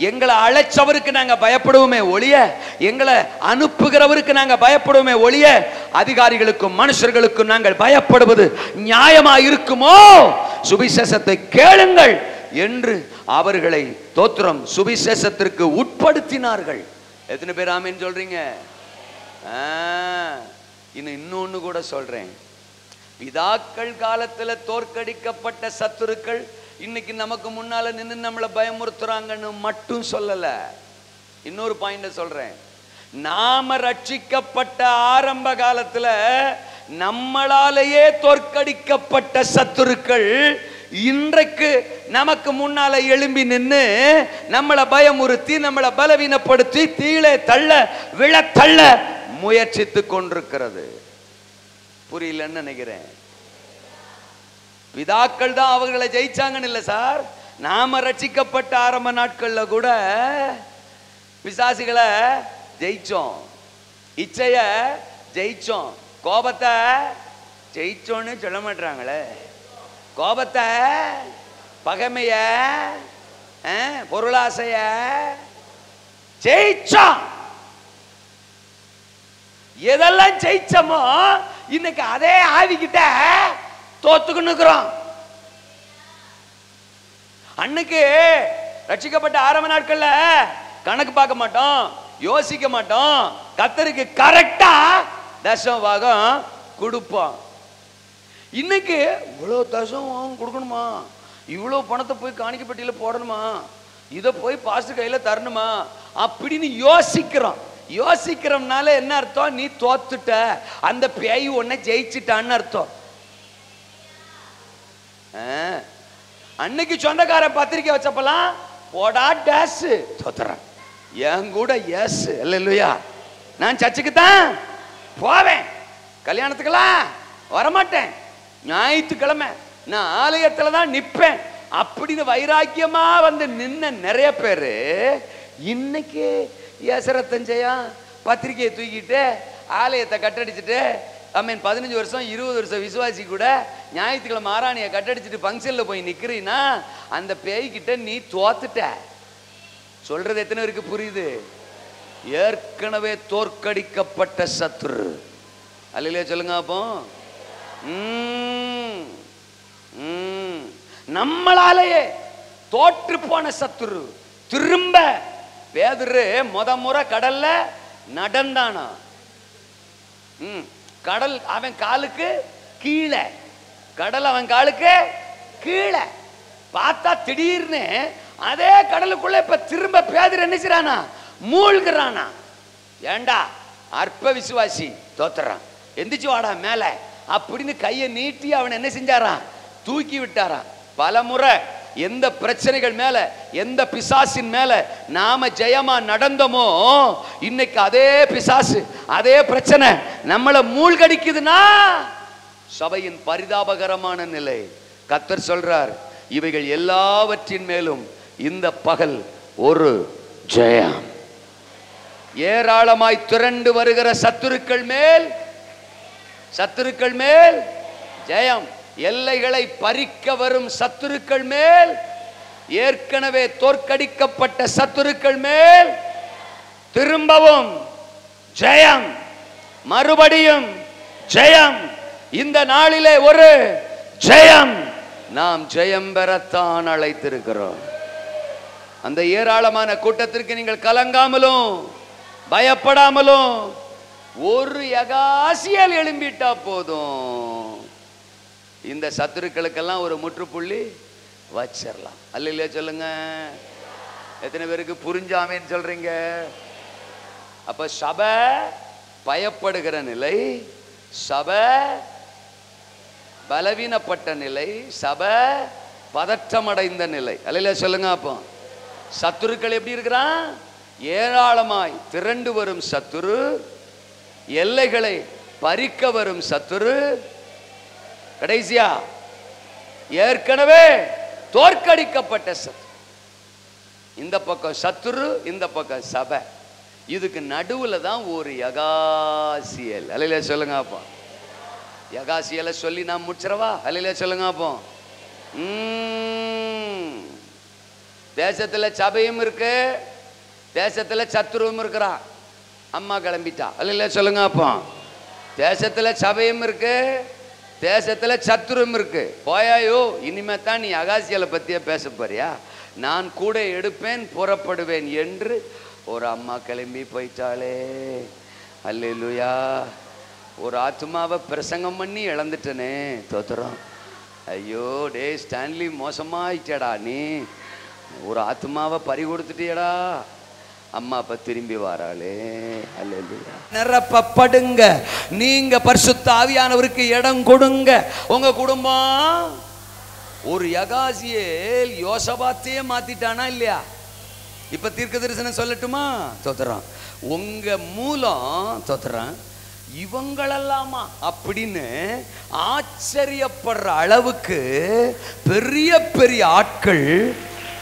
Speaker 2: எங்களை அழைச்சவருக்கு நாங்க பயப்படுவோமே ஒழிய, எங்களை அனுப்புகிறவருக்கு நாங்க பயப்படுவோமே ஒழிய, அதிகாரிகளுக்கும் மனுஷர்களுக்கும் நாங்கள் பயப்படுவது நியாயமா இருக்குமோ? சுவிசேஷத்தை கேளுங்கள் என்று அவர்களை தோத்திரம் சுவிசேஷத்திற்கு உட்படுத்தினார்கள். எத்தனை பேர் ஆமென் சொல்றீங்க? இன்னொன்னு கூட சொல்றேன். பிதாக்கள் காலத்துல தோற்கடிக்கப்பட்ட சத்துருக்கள் இன்னைக்கு நமக்கு முன்னால நின்று நம்மளை பயமுறுத்துறாங்கன்னு மட்டும் சொல்லல. இன்னொரு பாயிண்ட சொல்றேன். நாம ரட்சிக்கப்பட்ட ஆரம்ப காலத்துல நம்மளாலேயே தோற்கடிக்கப்பட்ட சத்துருக்கள் இன்றைக்கு நமக்கு முன்னால எழும்பி நின்று நம்மளை பயமுறுத்தி, நம்மளை பலவீனப்படுத்தி, கீழே தள்ள, விழ தள்ள முயற்சித்து கொண்டிருக்கிறது. புரியலன்னு நினைக்கிறேன். பிதாக்கள் தான் அவர்களை ஜெயிச்சாங்கன்னு இல்லை சார். நாம ரட்சிக்கப்பட்ட ஆரம்ப நாட்கள்ல கூட பிசாசுகளை ஜெயிச்சோம், இச்சைய ஜெயிச்சோம், கோபத்தை ஜெயிச்சோன்னு சொல்ல மாட்டாங்களே. கோபத்தை, பகைமைய, பொருளாசைய ஜெயிச்சோம். எதெல்லாம் ஜெயிச்சோமோ இன்னைக்கு அதே ஆவிக்கிட்ட தோத்துக்கு நிக்கிறோம். அன்னைக்கு ரட்சிக்கப்பட்ட ஆரம்ப நாட்கள்ல கணக்கு பார்க்க மாட்டோம், யோசிக்க மாட்டோம், கர்த்தருக்கு கரெக்டா தசம் பாகம் கொடுப்போம். இன்னைக்கு இவ்வளவு தசம் கொடுக்கணுமா, இவ்வளவு பணத்தை போய் காணிக்கப்பட்டியில போடணுமா, இதை போய் பாஸ்டர் கையில தரணுமா அப்படின்னு யோசிக்கிறோம். யோசிக்கிறோம்னால என்ன அர்த்தம்? நீ தோத்துட்ட, அந்த பேய் உன்னை ஜெயிச்சுட்டான்னு அர்த்தம். அன்னைக்கு சொந்தக்கார பத்திரிக்கை வச்சப்பெல்லாம் போடா டேஸ் தோத்துறான், என் கூட எஸ் இல்லையா, நான் சர்ச்சுக்கு தான் போவேன், கல்யாணத்துக்கெல்லாம் வரமாட்டேன், ஞாயிற்றுக்கிழமை நான் ஆலயத்துல தான் நிற்பேன் அப்படின்னு வைராக்கியமா வந்து நின்ன நிறைய பேரு இன்னைக்கு ஏசரத்தஞ்சையா பத்திரிகையை தூக்கிட்டு ஆலயத்தை கட்டடிச்சுட்டு, ஐ மீன் 15 வருஷம் 20 வருஷம் விசுவாசி கூட ஞாயிற்றுக்கிழமை ஆராணியை கட்டடிச்சுட்டு ஃபங்க்ஷன்ல போய் நிக்கிறீன்னா அந்த பேய்கிட்ட நீ தோத்துட்ட. சொல்றது எத்தனை பேருக்கு புரியுது? ஏற்கனவே தோற்கடிக்கப்பட்ட சத்துரு. அல்லையா சொல்லுங்க. அப்போ நம்மளாலேயே தோற்று போன சத்துரு திரும்ப பேதுரு முறை கடல்ல நடந்தானா, கடல் அவன் காலுக்கு கீழே, கடல் அவன் காலுக்கு கீழே. பார்த்தா திடீர்னு அதே கடலுக்குள்ள இப்ப திரும்ப பேதுரு என்ன செய்றானா, மூழ்கிறானா. ஏண்டா அற்ப விசுவாசி தோத்துறான், எந்திரிச்சு வாடா மேல அப்படின்னு கையை நீட்டி அவன் என்ன செஞ்சாரான், தூக்கி விட்டாரான். பல முறை எந்த பிரச்சனைகள் மேல, எந்த பிசாசின் மேல நாம ஜெயமா நடந்தோமோ இன்னைக்கு அதே பிசாசு, அதே பிரச்சனை நம்மளை மூழ்கடிக்குதுன்னா சபையின் பரிதாபகரமான நிலை. கர்த்தர் சொல்றார், இவைகள் எல்லாவற்றின் மேலும் இந்த பகல் ஒரு ஜெயம். ஏராளமாய் திரண்டு வருகிற சத்துருக்கள் மேல் ஜெயம். எல்லைகளை பறிக்க வரும் சத்துருக்கள் மேல், ஏற்கனவே தோற்கடிக்கப்பட்ட சத்துருக்கள் மேல் திரும்பவும் ஜெயம், மறுபடியும் ஜெயம். இந்த நாளிலே ஒரு ஜெயம். நாம் ஜெயம் பெறத்தான் அழைத்திருக்கிறோம். அந்த ஏராளமான கூட்டத்திற்கு நீங்கள் கலங்காமலும் பயப்படாமலும் ஒரு யகாசியல் எழும்பிட்டா போதும், இந்த சத்துருக்களுக்கெல்லாம் ஒரு முற்றுப்புள்ளி வச்சிடலாம். அல்லையா சொல்லுங்க. எத்தனை பேருக்கு புரிஞ்சாமேன்னு சொல்றீங்க? அப்ப சபை பயப்படுகிற நிலை, சபை பலவீனப்பட்ட நிலை, சபை பதற்றமடைந்த நிலை. அல்லேலூயா சொல்லுங்க. அப்போ சத்துருக்கள் எப்படி இருக்கிறான்? ஏராளமாய் திரண்டு வரும் சத்துரு, எல்லைகளை பறிக்க வரும் சத்துரு, கடைசியா ஏற்கனவே தோற்கடிக்கப்பட்ட சத்துரு. இந்த பக்கம் சத்துரு, இந்த பக்கம் சபை. இதுக்கு நடுவுல தான் ஒரு யகாசியல். அல்லேலூயா சொல்லுங்க. அப்போ யகாசியலை சொல்லி நான் முடிச்சிடவா? அல்லேலூயா சொல்லுங்க. அப்போ தேசத்துல சபையும் இருக்கு, தேசத்துல சத்துருவும் இருக்கிறான். அம்மா கிளம்பிட்டா. அல்லேலூயா சொல்லுங்க. அப்போ தேசத்துல சபையும் இருக்கு, தேசத்துல சத்துருவும் இருக்கு. போயாயோ, இனிமே தான் நீ அகாசியலை பத்தியே பேச போறியா? நான் கூட எடுப்பேன், புறப்படுவேன் என்று ஒரு அம்மா கிளம்பி போயிட்டாளே. அல்லேலூயா. ஒரு ஆத்மாவை பிரசங்கம் பண்ணி இழந்துட்டனே. தோத்துறோம். ஐயோ டே ஸ்டான்லி, மோசமாயிட்டடா நீ. ஒரு ஆத்மாவை பறி கொடுத்துட்டியடா. அம்மா அப்ப திரும்பி வாராளே. அல்லேலூயா. நிரப்பப்படுங்க. நீங்க பரிசுத்த ஆவியானவருக்கு இடம் கொடுங்க. உங்க குடும்பம் ஒரு யகாசியேல் யோசபாத்தையே மாத்திட்டானா இல்லையா? இப்ப தீர்க்க தரிசனம் சொல்லட்டுமா? தோத்துறான். உங்க மூலம் தோத்துறான் இவங்களெல்லாமா அப்படின்னு ஆச்சரியப்படுற அளவுக்கு பெரிய பெரிய ஆட்கள்,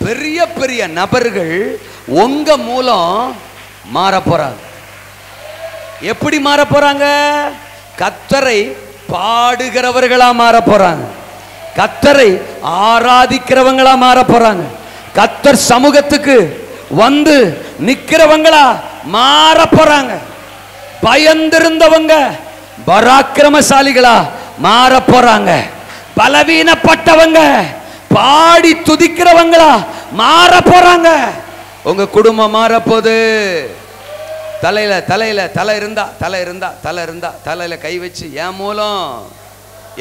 Speaker 2: பெரிய பெரிய நபர்கள் உங்க மூலம் மாற போறாங்க. எப்படி மாற போறாங்க? கர்த்தரை பாடுகிறவர்களா மாற போறாங்க, கர்த்தரை ஆராதிக்கிறவங்களா மாற போறாங்க, கர்த்தர் சமூகத்துக்கு வந்து நிக்கிறவங்களா மாற போறாங்க. பயந்திருந்தவங்க பராக்கிரமசாலிகளா மாற போறாங்க. பலவீனப்பட்டவங்க பாடி துதிக்கிறவங்களா மாற போறாங்க. உங்க குடும்பம் மாற போகுது. தலையில தலையில தலை இருந்தா தலை இருந்தா தலை இருந்தா தலையில கை வச்சு, என் மூலம்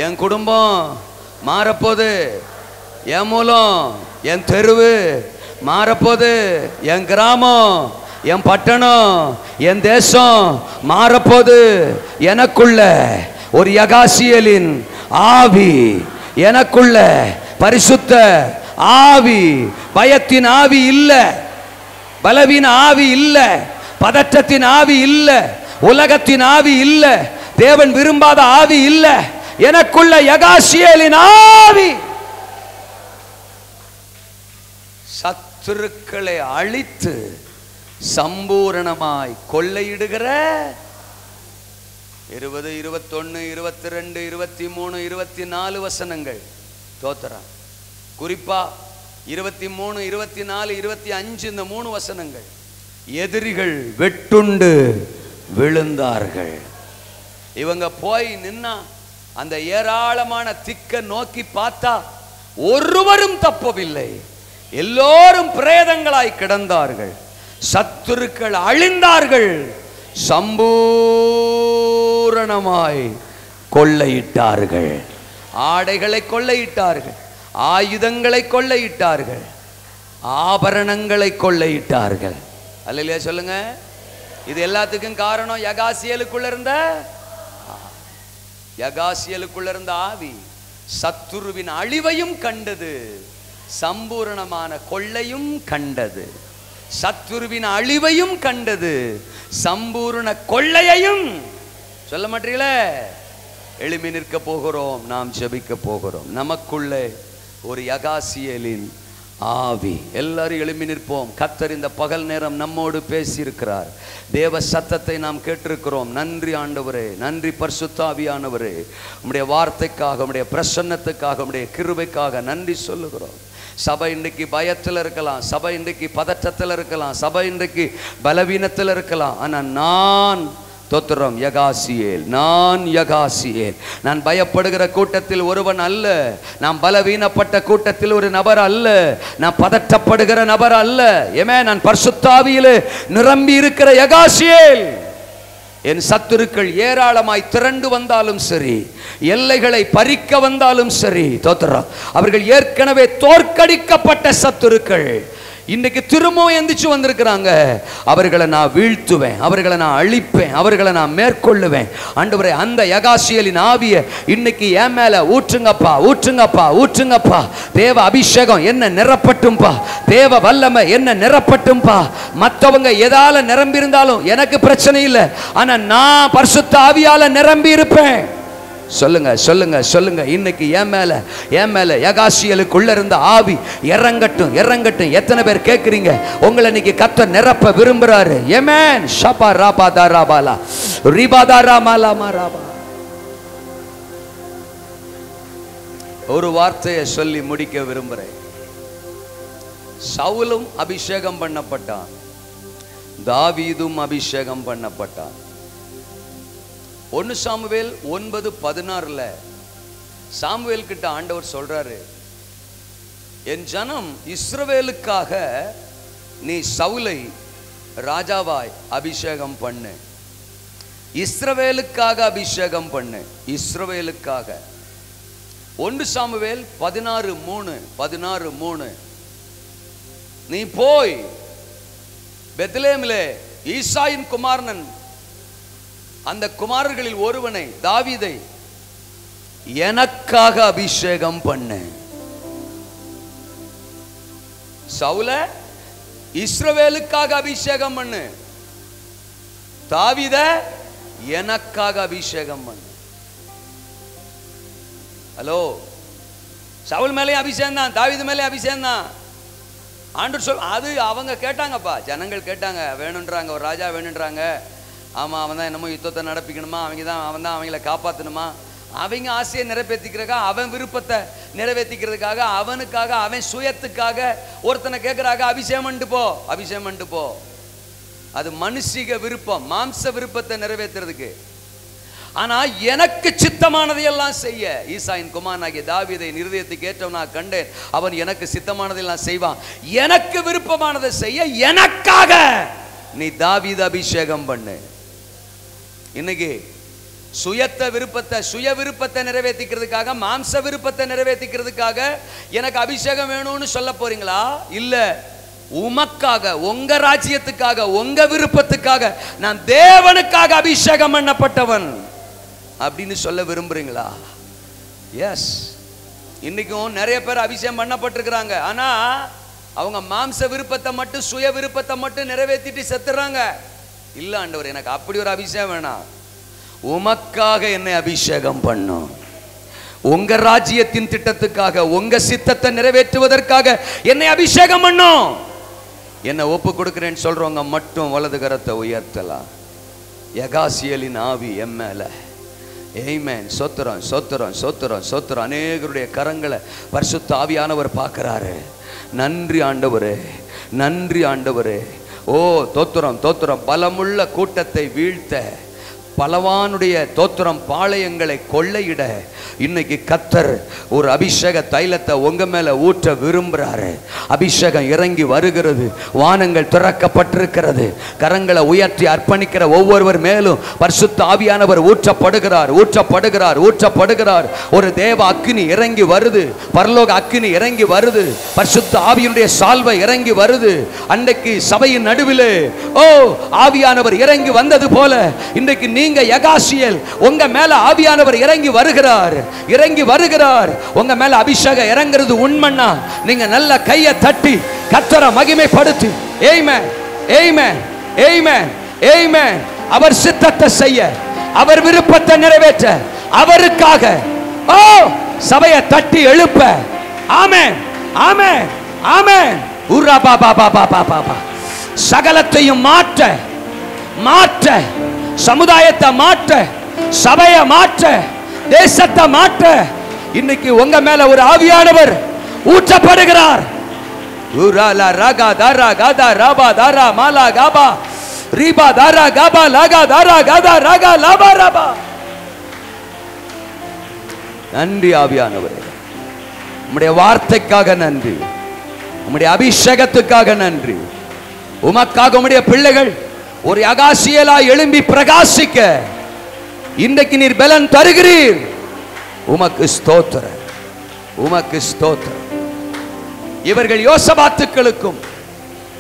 Speaker 2: என் குடும்பம் மாறப்போது, என் மூலம் என் தெருவு மாறப்போது, என் கிராமம், என் பட்டணம், என் தேசம் மாறப்போது. எனக்குள்ள ஒரு யகாசியலின் ஆவி, எனக்குள்ள பரிசுத்த ஆவி, பயத்தின் ஆவி இல்ல, பலவீன ஆவி இல்ல, பதற்றத்தின் ஆவி இல்ல, உலகத்தின் ஆவி இல்ல, தேவன் விரும்பாத ஆவி இல்ல. எனக்குள்ள யகாசியலின் ஆவி சத்துருக்களை அழித்து சம்பூரணமாய் கொள்ளையிடுகிற 20, 21, 22, 23, 24 வசனங்கள். தோத்தரா குறிப்பா 23, 24, 25 இந்த 3 வசனங்கள். எதிரிகள் வெட்டுண்டு விழுந்தார்கள். இவங்க போய் நின்னா அந்த ஏராளமான திக்க நோக்கி பார்த்தா ஒருவரும் தப்பவில்லை, எல்லோரும் பிரேதங்களாய் கிடந்தார்கள். சத்துருக்கள் அழிந்தார்கள், சம்பூரணமாய் கொள்ளையிட்டார்கள். ஆடைகளை கொள்ளையிட்டார்கள், ஆயுதங்களை கொள்ளையிட்டார்கள், ஆபரணங்களை கொள்ளையிட்டார்கள். அல்லேலூயா சொல்லுங்க. இது எல்லாத்துக்கும் காரணம் யகாசியலுக்குள்ள இருந்த ஆவி சத்துருவின் அழிவையும் கண்டது, சம்பூரணமான கொள்ளையும் கண்டது. சத்துருவின் அழிவையும் கண்டது, சம்பூரண கொள்ளையையும். சொல்ல மாட்டீங்களே? எழுப்பி நிற்க போகிறோம், நாம் ஜெபிக்க போகிறோம். நமக்குள்ளே ஒரு யகாசியலின் ஆவி. எல்லாரும் எழுப்பி நிற்போம். கர்த்தர் இந்த பகல் நேரம் நம்மோடு பேசியிருக்கிறார். தேவ சத்தத்தை நாம் கேட்டிருக்கிறோம். நன்றி ஆண்டவரே, நன்றி பரிசுத்த ஆவியானவரே. உம்முடைய வார்த்தைக்காக, உம்முடைய பிரசன்னத்துக்காக, உம்முடைய கிருபைக்காக நன்றி சொல்லுகிறோம். சபை இன்றைக்கு பயத்தில் இருக்கலாம், சபை இன்றைக்கு பதற்றத்தில் இருக்கலாம், சபை இன்றைக்கு பலவீனத்தில் இருக்கலாம். ஆனால் நான் தோத்திரம் யகாசியேல், நான் யகாசியேல். நான் பயப்படுகிற கூட்டத்தில் ஒருவன் அல்ல, நான் பலவீனப்பட்ட கூட்டத்தில் ஒரு நபர் அல்ல, நான் பதற்றப்படுகிற நபர் அல்ல. ஏமே, நான் பரிசுத்த ஆவியிலே நிரம்பி இருக்கிற யகாசியேல். என் சத்துருக்கள் ஏராளமாய் திரண்டு வந்தாலும் சரி, எல்லைகளை பறிக்க வந்தாலும் சரி, தோத்திரம் அவர்கள் ஏற்கனவே தோற்கடிக்கப்பட்ட சத்துருக்கள். இன்னைக்கு திரும்பவும் எந்திரிச்சு வந்திருக்கிறாங்க. அவர்களை நான் வீழ்த்துவேன், அவர்களை நான் அழிப்பேன், அவர்களை நான் மேற்கொள்ளுவேன். ஆண்டவரே, அந்த யகாசியலின் ஆவியை இன்னைக்கு என் மேல ஊற்றுங்கப்பா, ஊற்றுங்கப்பா, ஊற்றுங்கப்பா. தேவ அபிஷேகம் என்ன நிரப்பட்டும்பா, தேவ வல்லமை என்ன நிரப்பட்டும்பா. மற்றவங்க எதால நிரம்பி இருந்தாலும் எனக்கு பிரச்சனை இல்லை, ஆனா நான் பரிசுத்த ஆவியால நிரம்பி இருப்பேன். சொல்லுங்க சொல்லுங்க சொல்லுங்க. இன்னைக்கு என் மேல யகாசியலுக்குள்ள இருந்த ஆவி இறங்கட்டும், இறங்கட்டும். எத்தனை பேர் கேட்குறீங்க? உங்களை இன்னைக்கு கர்த்தர் நிரப்ப விரும்புறாரு. ஆமென். ஷபா ராபா தாராபாலா ரிபாதா ராமாலா மாராபா. ஒரு வார்த்தையை சொல்லி முடிக்க விரும்புறேன். சவுலும் அபிஷேகம் பண்ணப்பட்டான், தாவீதும் அபிஷேகம் பண்ணப்பட்டான். 1 சாமுவேல் 9:16 சாமுவேல் கிட்ட ஆண்டவர் சொல்றாரு, என் ஜனம் இஸ்ரவேலுக்காக நீ சவுலை ராஜாவாய் அபிஷேகம் பண்ணு. இஸ்ரவேலுக்காக அபிஷேகம் பண்ணு, இஸ்ரவேலுக்காக. 1 சாமுவேல் 16:3 நீ போய் பெத்லேமிலே ஈசாயின் குமாரன் அந்த குமாரர்களில் ஒருவனை தாவீதை எனக்காக அபிஷேகம் பண்ணு. சவுல இஸ்ரவேலுக்காக அபிஷேகம் பண்ணு, தாவீத எனக்காக அபிஷேகம் பண்ணு. ஹலோ, சவுல் மேலே அபிஷேகம் தான், தாவீது மேலே அபிஷேகம் தான். ஆண்டவர் சொல், அது அவங்க கேட்டாங்கப்பா, ஜனங்கள் கேட்டாங்க, வேணுன்றாங்க, ஒரு ராஜா வேணுன்றாங்க. ஆமாம், அவன் தான் என்னமோ யுத்தத்தை நடப்பிக்கணுமா, அவன் தான் அவங்கள காப்பாற்றணுமா, அவங்க ஆசையை நிறைவேற்றிக்கிறதுக்காக, அவன் விருப்பத்தை நிறைவேற்றிக்கிறதுக்காக, அவனுக்காக, அவன் சுயத்துக்காக ஒருத்தனை கேட்குறாங்க, அபிஷேகம் பண்ணிட்டு போ, அபிஷேகம் பண்ணிட்டு போ. அது மனுஷிக விருப்பம், மாம்ச விருப்பத்தை நிறைவேற்றுறதுக்கு. ஆனா எனக்கு சித்தமானதையெல்லாம் செய்ய ஈசாயின் குமாரனாகிய தாவீதை இருதயத்துக்கு ஏற்றவனாக கண்டேன். அவன் எனக்கு சித்தமானதெல்லாம் செய்வான். எனக்கு விருப்பமானதை செய்ய எனக்காக நீ தாவீது அபிஷேகம் பண்ணு. இன்னைக்கு சுய விருப்பத்தை நிறைவேற்றிக்கிறதுக்காக, மாம்ச விருப்பத்தை நிறைவேற்றிக்கிறதுக்காக எனக்கு அபிஷேகம் வேணும்னு சொல்ல போறீங்களா? இல்ல, உமக்காக, உங்க ராஜ்யத்துக்காக, உங்க விருப்பத்துக்காக, நான் தேவனுக்காக அபிஷேகம் பண்ணப்பட்டவன் அப்படின்னு சொல்ல விரும்புறீங்களா? எஸ். இன்னைக்கும் நிறைய பேர் அபிஷேகம் பண்ணப்பட்டிருக்கிறாங்க. ஆனா அவங்க மாம்ச விருப்பத்தை மட்டும், சுய விருப்பத்தை மட்டும் நிறைவேற்றிட்டு செத்துறாங்க. இல்ல ஆண்டவர், எனக்கு அப்படி ஒரு அபிஷேகம் வேணாம், உமக்காக என்னை அபிஷேகம் பண்ணும். உங்க ராஜ்யத்தின் திட்டத்துக்காக, உங்க சித்தத்தை நிறைவேற்றுவதற்காக என்னை அபிஷேகம் பண்ணும். என்னை ஒப்பு கொடுக்கிறேன்னு சொல்றவங்க மட்டும் வலது கரத்தை உயர்த்தலாம். யகாசியலின் ஆவி என் மேல. ஆமென். சோத்திரம் சோத்திரம் சோத்திரம் சோத்திரம். அநேகருடைய கரங்களை பரிசுத்த ஆவியானவர் பார்க்கிறாரு. நன்றி ஆண்டவரே, நன்றி ஆண்டவரே. ஓ தோத்திரம் தோத்திரம். பலமுள்ள கூட்டத்தை வீழ்த்த, பலவானுடைய தோத்திரம் பாளையங்களை கொள்ளையிட இன்னைக்கு கர்த்தர் ஒரு அபிஷேக தைலத்தை உங்க மேல ஊற்ற விரும்புறாரு. அபிஷேகம் இறங்கி வருகிறது, வானங்கள் திறக்கப்பட்டிருக்கிறது. கரங்களை உயர்த்தி அர்ப்பணிக்கிற ஒவ்வொருவர் மேலும் பரிசுத்த ஆவியானவர் ஊற்றப்படுகிறார், ஊற்றப்படுகிறார், ஊற்றப்படுகிறார். ஒரு தேவ அக்கினி இறங்கி வருது, பரலோக அக்கினி இறங்கி வருது, பரிசுத்த ஆவியினுடைய சால்வை இறங்கி வருது. அன்றைக்கு சபையின் நடுவிலே ஓ ஆவியானவர் இறங்கி வந்தது போல இன்றைக்கு நீங்க யகாசியல், உங்க மேல ஆவியானவர் இறங்கி வருகிறார், இறங்கி வருகிறார். உங்க மேல அபிஷேகம் இறங்குறது உண்மைன்னா நீங்க நல்ல கையை தட்டி கர்த்தரை மகிமைப்படுத்தி ஆமென் ஆமென் ஆமென் ஆமென். அவர் சித்தத்தை செய்ய, அவர் விருப்பத்தை நிறைவேற்ற, அவருக்காக ஓ சபையை தட்டி எழுப்ப. ஆமென் ஆமென் ஆமென். உரா பாபா பாபா பாபா. சகலத்தையும் மாற்ற மாற்ற, சமுதாயத்தை மாற்ற, சபையை மாற்ற, தேசத்தை மாற்ற இன்னைக்கு உங்க மேல ஒரு ஆவியானவர் ஊற்றப்படுகிறார். உராலா ராகா தாரா காதா ராபா தாரா மாலா காபா ரீபா தாரா காபா லாகா தாரா காதா ராகா லாபா ராபா. நன்றி ஆவியானவரே, உம்முடைய வார்த்தைக்காக நன்றி, உம்முடைய அபிஷேகத்துக்காக நன்றி. உமக்காக உம்முடைய பிள்ளைகள் ஒரு யகாசியலா எழும்பி பிரகாசிக்க இன்றைக்கு நீர் பலன் தருகிறீர். உமக்கு ஸ்தோத்திரம், உமக்கு ஸ்தோத்திரம். இவர்கள் யோசபாத்துக்களுக்கும்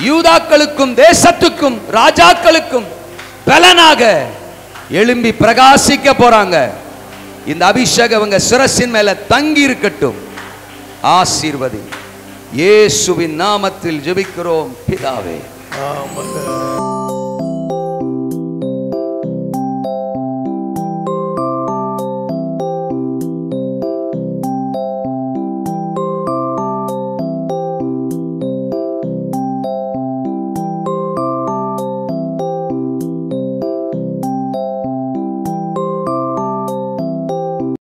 Speaker 6: யூதாக்களுக்கும் தேசத்துக்கும் ராஜாக்களுக்கும் பலனாக எழும்பி பிரகாசிக்க போறாங்க. இந்த அபிஷேகம் உங்க சிரசின் மேல தங்கி இருக்கட்டும். ஆசீர்வதி. இயேசுவின் நாமத்தில் ஜெபிக்கிறோம் பிதாவே.
Speaker 1: ஆமென்.